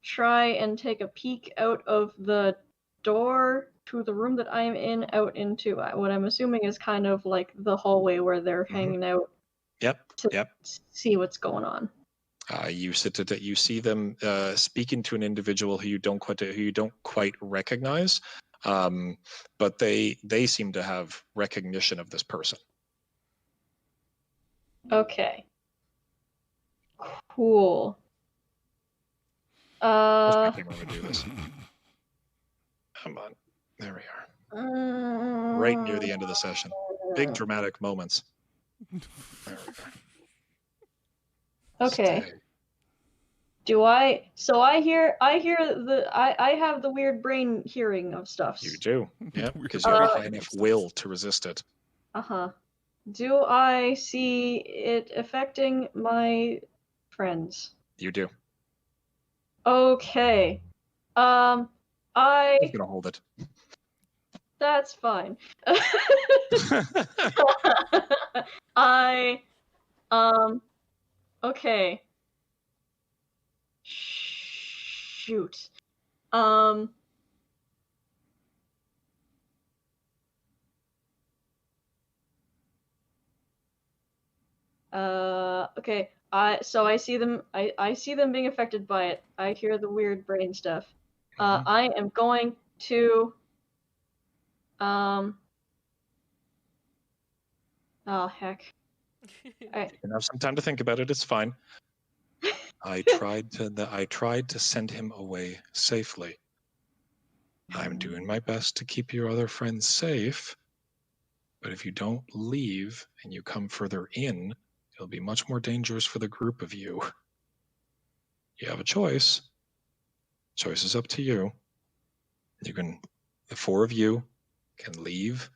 S5: try and take a peek out of the door to the room that I'm in, out into what I'm assuming is kind of like the hallway where they're hanging out.
S1: Yep.
S5: To see what's going on.
S1: You see them speaking to an individual who you don't quite recognize, but they seem to have recognition of this person.
S5: Okay. Cool.
S1: I can't remember to do this. Come on, there we are. Right near the end of the session. Big dramatic moments. There we go.
S5: Okay.
S1: Stay.
S5: Do I? So I have the weird brain hearing of stuff.
S1: You do, yeah,
S2: Weird
S1: because you have a high
S2: brain
S1: enough
S2: stuff.
S1: will to resist it.
S5: Do I see it affecting my friends?
S1: You do.
S5: Okay.
S1: I'm
S5: I.
S1: gonna hold it.
S5: That's fine. I. Okay. Shoot. Okay. So I see them. I see them being affected by it. I hear the weird brain stuff. I am going to. Oh heck.
S1: You can have some time to think about it. It's fine. I tried to send him away safely. I'm doing my best to keep your other friends safe. But if you don't leave and you come further in, it'll be much more dangerous for the group of you. You have a choice. Choice is up to you. The 4 of you can leave.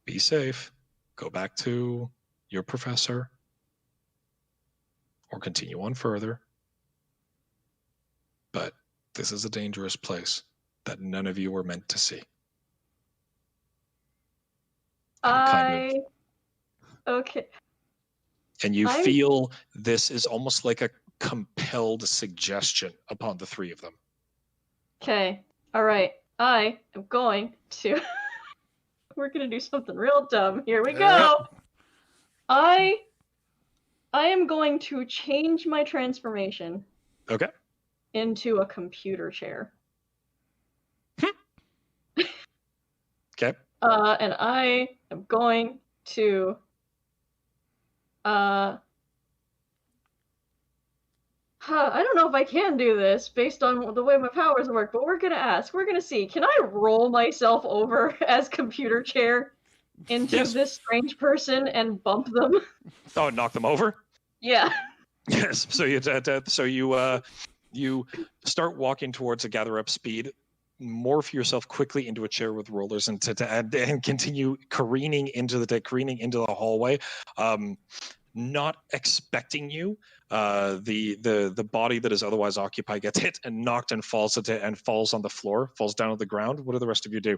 S1: Be safe. Go back to your professor. Or continue on further. But this is a dangerous place that none of you were meant to see.
S5: Okay.
S1: And you feel this is almost like a compelled suggestion upon the 3 of them.
S5: Okay. All right. I am going to. We're gonna do something real dumb. Here we go. I am going to change my transformation.
S1: Okay.
S5: Into a computer chair.
S1: Okay.
S5: And I am going to. I don't know if I can do this based on the way my powers work, but we're gonna ask. We're gonna see. Can I roll myself over as computer chair into this strange person and bump them?
S1: Oh, knock them over?
S5: Yeah.
S1: Yes. So you start walking towards a gather up speed, morph yourself quickly into a chair with rollers, and continue careening into the hallway. Not expecting you, the body that is otherwise occupied gets hit and knocked and falls on the floor, falls down on the ground. What do the rest of you do?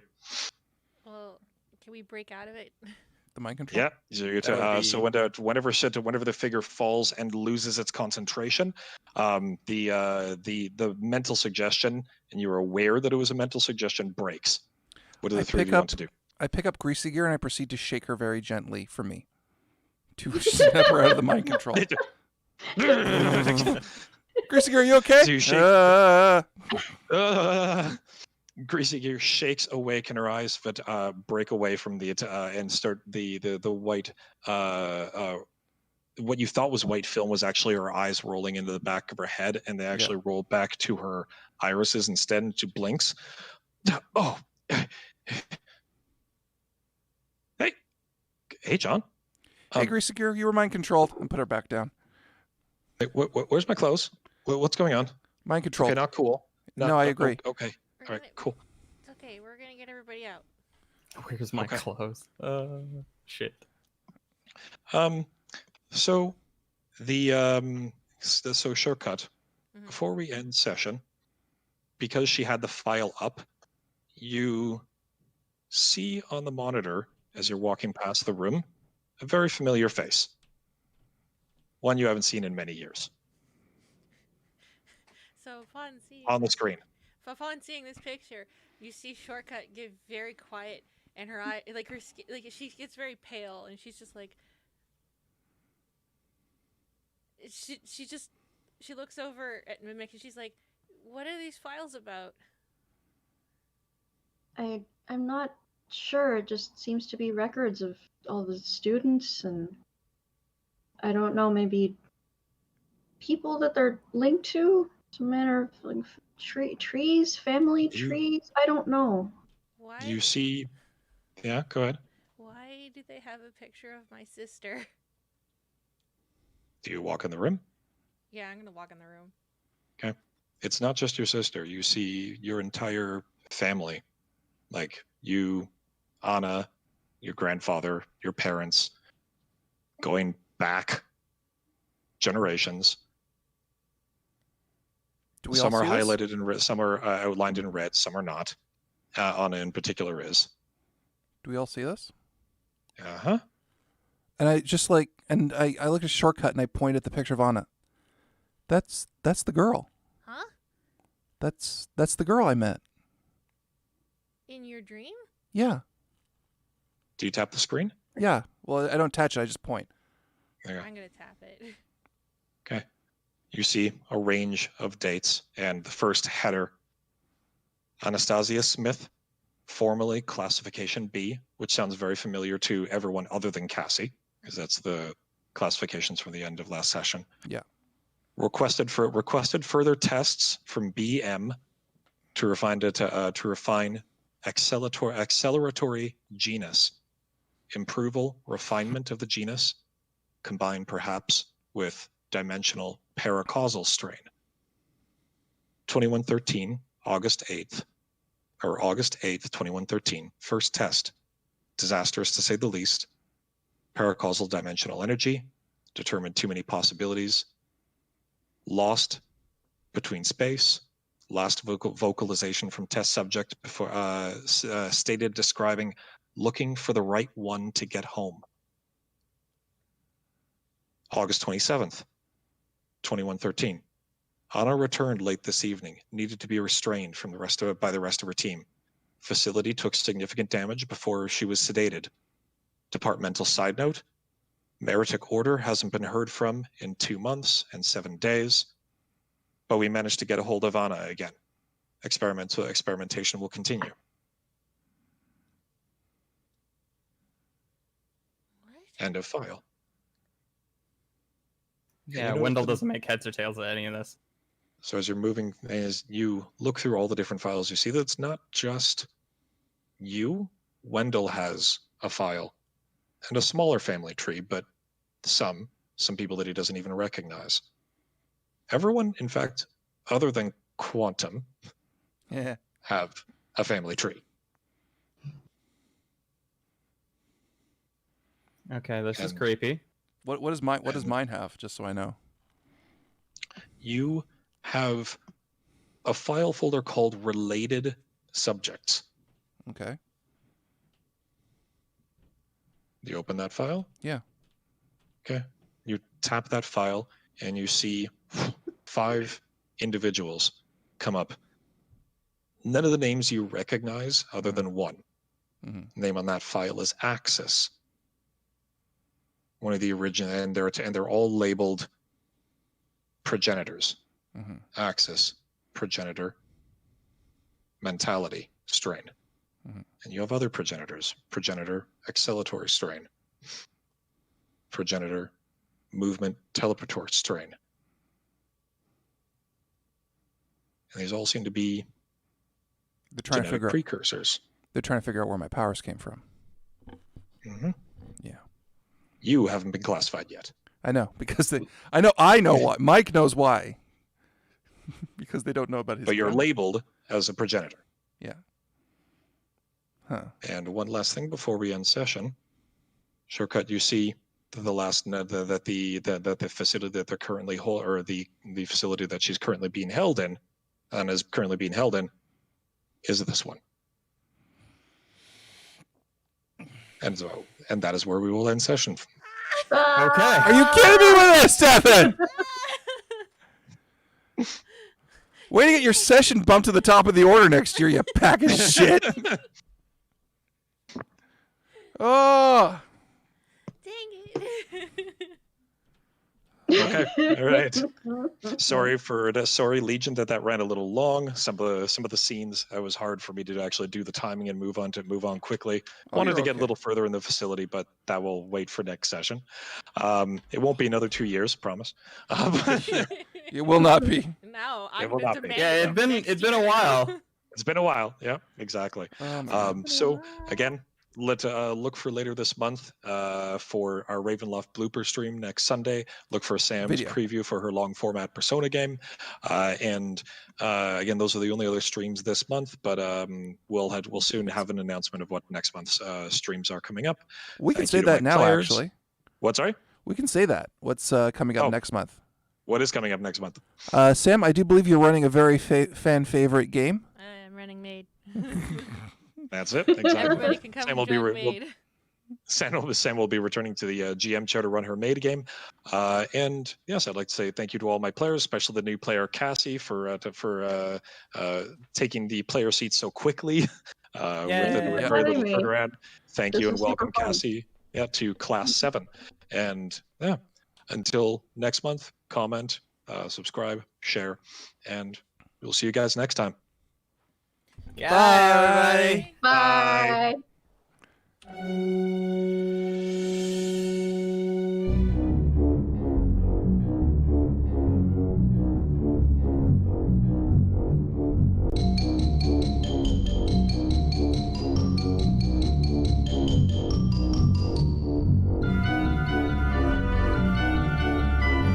S6: Well, can we break out of it?
S2: The mind control.
S1: Yeah. So whenever the figure falls and loses its concentration, the mental suggestion, and you're aware that it was a mental suggestion, breaks. What do the 3 of you want to do?
S2: I pick up Greasy Gear and I proceed to shake her very gently for me. To snap her out of the mind control. Greasy Gear, are you okay?
S1: So you shake. Greasy Gear shakes awake and her eyes break away from the and start the white what you thought was white film was actually her eyes rolling into the back of her head, and they actually roll back to her irises instead, and she blinks. Oh, hey John.
S2: Hey Greasy Gear, you were mind controlled, and put her back down.
S1: Hey, where's my clothes? What's going on?
S2: Mind control.
S1: Okay, not cool.
S2: No, I agree.
S1: Okay. All right, cool.
S6: It's okay. We're gonna get everybody out.
S3: Where's my clothes? Shit.
S1: So shortcut. Before we end session, because she had the file up, you see on the monitor as you're walking past the room a very familiar face. One you haven't seen in many years.
S6: So upon seeing
S1: on the screen.
S6: Upon seeing this picture, you see Shortcut get very quiet, and her eye, like her skin, like she gets very pale, and she's just like, she looks over at Mimic, and she's like, "What are these files about?"
S5: I'm not sure. It just seems to be records of all the students, and I don't know, maybe people that they're linked to. Some manner of like trees, family trees. I don't know.
S6: Why?
S1: You see? Yeah, go ahead.
S6: Why do they have a picture of my sister?
S1: Do you walk in the room?
S6: Yeah, I'm gonna walk in the room.
S1: Okay. It's not just your sister. You see your entire family. Like you, Anna, your grandfather, your parents, going back generations.
S2: Do we
S1: Some
S2: all
S1: are
S2: see this?
S1: highlighted in red, some are outlined in red, some are not. Anna in particular is.
S2: Do we all see this?
S1: Uh-huh.
S2: And I just like, and I look at a shortcut and I point at the picture of Anna. That's the girl.
S6: Huh?
S2: That's the girl I met.
S6: In your dream?
S2: Yeah.
S1: Do you tap the screen?
S2: Yeah. Well, I don't touch it. I just point.
S1: There you go.
S6: I'm gonna tap it.
S1: Okay. You see a range of dates, and the first header, Anastasia Smith, formerly classification B, which sounds very familiar to everyone other than Cassie, because that's the classifications from the end of last session.
S2: Yeah.
S1: Requested further tests from BM to refine acceleratory genus, refinement of the genus, combined perhaps with dimensional paracausal strain. 2113, August 8th, 2113, first test, disastrous to say the least, paracausal dimensional energy, determined too many possibilities, lost between space, last vocalization from test subject before stated describing looking for the right one to get home. August 27th, 2113. Anna returned late this evening, needed to be restrained from by the rest of her team. Facility took significant damage before she was sedated. Departmental side note, Meritic order hasn't been heard from in 2 months and 7 days, but we managed to get a hold of Anna again. Experimentation will continue.
S6: What?
S1: End of file.
S3: Yeah,
S1: you know
S3: Wendell
S1: the-
S3: doesn't make heads or tails of any of this.
S1: So as you look through all the different files, you see that it's not just you. Wendell has a file and a smaller family tree, but some people that he doesn't even recognize. Everyone, in fact, other than Quantum,
S2: Yeah.
S1: have a family tree.
S3: Okay, this is
S1: And-
S3: creepy.
S2: What does mine have? Just so I know.
S1: You have a file folder called Related Subjects.
S2: Okay.
S1: Do you open that file?
S2: Yeah.
S1: Okay. You tap that file and you see 5 individuals come up. None of the names you recognize other than one.
S2: Mm-hmm.
S1: Name on that file is Axis. One of the original, and they're all labeled progenitors.
S2: Mm-hmm.
S1: Axis, progenitor, mentality, strain.
S2: Mm-hmm.
S1: And you have other progenitors. Progenitor, acceleratory strain. Progenitor, movement, teleportory strain. And these all seem to be
S2: They're trying to
S1: genetic
S2: figure out.
S1: precursors.
S2: They're trying to figure out where my powers came from.
S1: Mm-hmm.
S2: Yeah.
S1: You haven't been classified yet.
S2: I know because I know why. Mike knows why. Because they don't know about his.
S1: But you're
S2: family.
S1: labeled as a progenitor.
S2: Yeah. Huh.
S1: And one last thing before we end session. Shortcut, you see the last that the facility that they're currently or the facility that she's currently being held in, and is currently being held in, is this one. And that is where we will end session.
S3: Okay.
S2: Are you kidding me with this, Stefan? Way to get your session bumped to the top of the order next year, you pack of shit. Oh.
S6: Dang it.
S1: Okay, all right. Sorry, Legion, that ran a little long. Some of the scenes, it was hard for me to actually do the timing and move on quickly. Wanted
S2: you're
S1: to get
S2: okay.
S1: a little further in the facility, but that will wait for next session. It won't be another 2 years, promise.
S2: It will not be.
S6: Now
S1: It
S6: I'm
S1: will
S6: the
S1: not be.
S6: demand.
S3: Yeah, it's been a while.
S1: It's been a while. Yeah, exactly.
S2: Oh, my God.
S1: So again, look for later this month for our Ravenloft blooper stream next Sunday. Look for Sam's
S2: Video.
S1: preview for her long format Persona game, and again, those are the only other streams this month. But we'll soon have an announcement of what next month's streams are coming up.
S2: We can
S1: Thank
S2: say
S1: you to
S2: that
S1: my
S2: now,
S1: players.
S2: actually.
S1: What? Sorry.
S2: We can say that. What's coming up
S1: Oh.
S2: next month?
S1: What is coming up next month?
S2: Sam, I do believe you're running a very fan favorite game.
S4: I'm running maid.
S1: That's it. Exactly.
S4: Everybody can come
S1: Sam will
S4: and
S1: be
S4: join
S1: re- will-
S4: maid.
S1: Sam will be returning to the GM chair to run her maid game. And yes, I'd like to say thank you to all my players, especially the new player Cassie for taking the player seat so quickly with
S3: Yay.
S1: very little
S5: Having me.
S1: turnaround. Thank
S5: This
S1: you
S5: was
S1: and
S5: super
S1: welcome
S5: fun.
S1: Cassie to Class 7. And yeah, until next month, comment, subscribe, share, and we'll see you guys next time.
S3: Bye, everybody.
S5: Bye.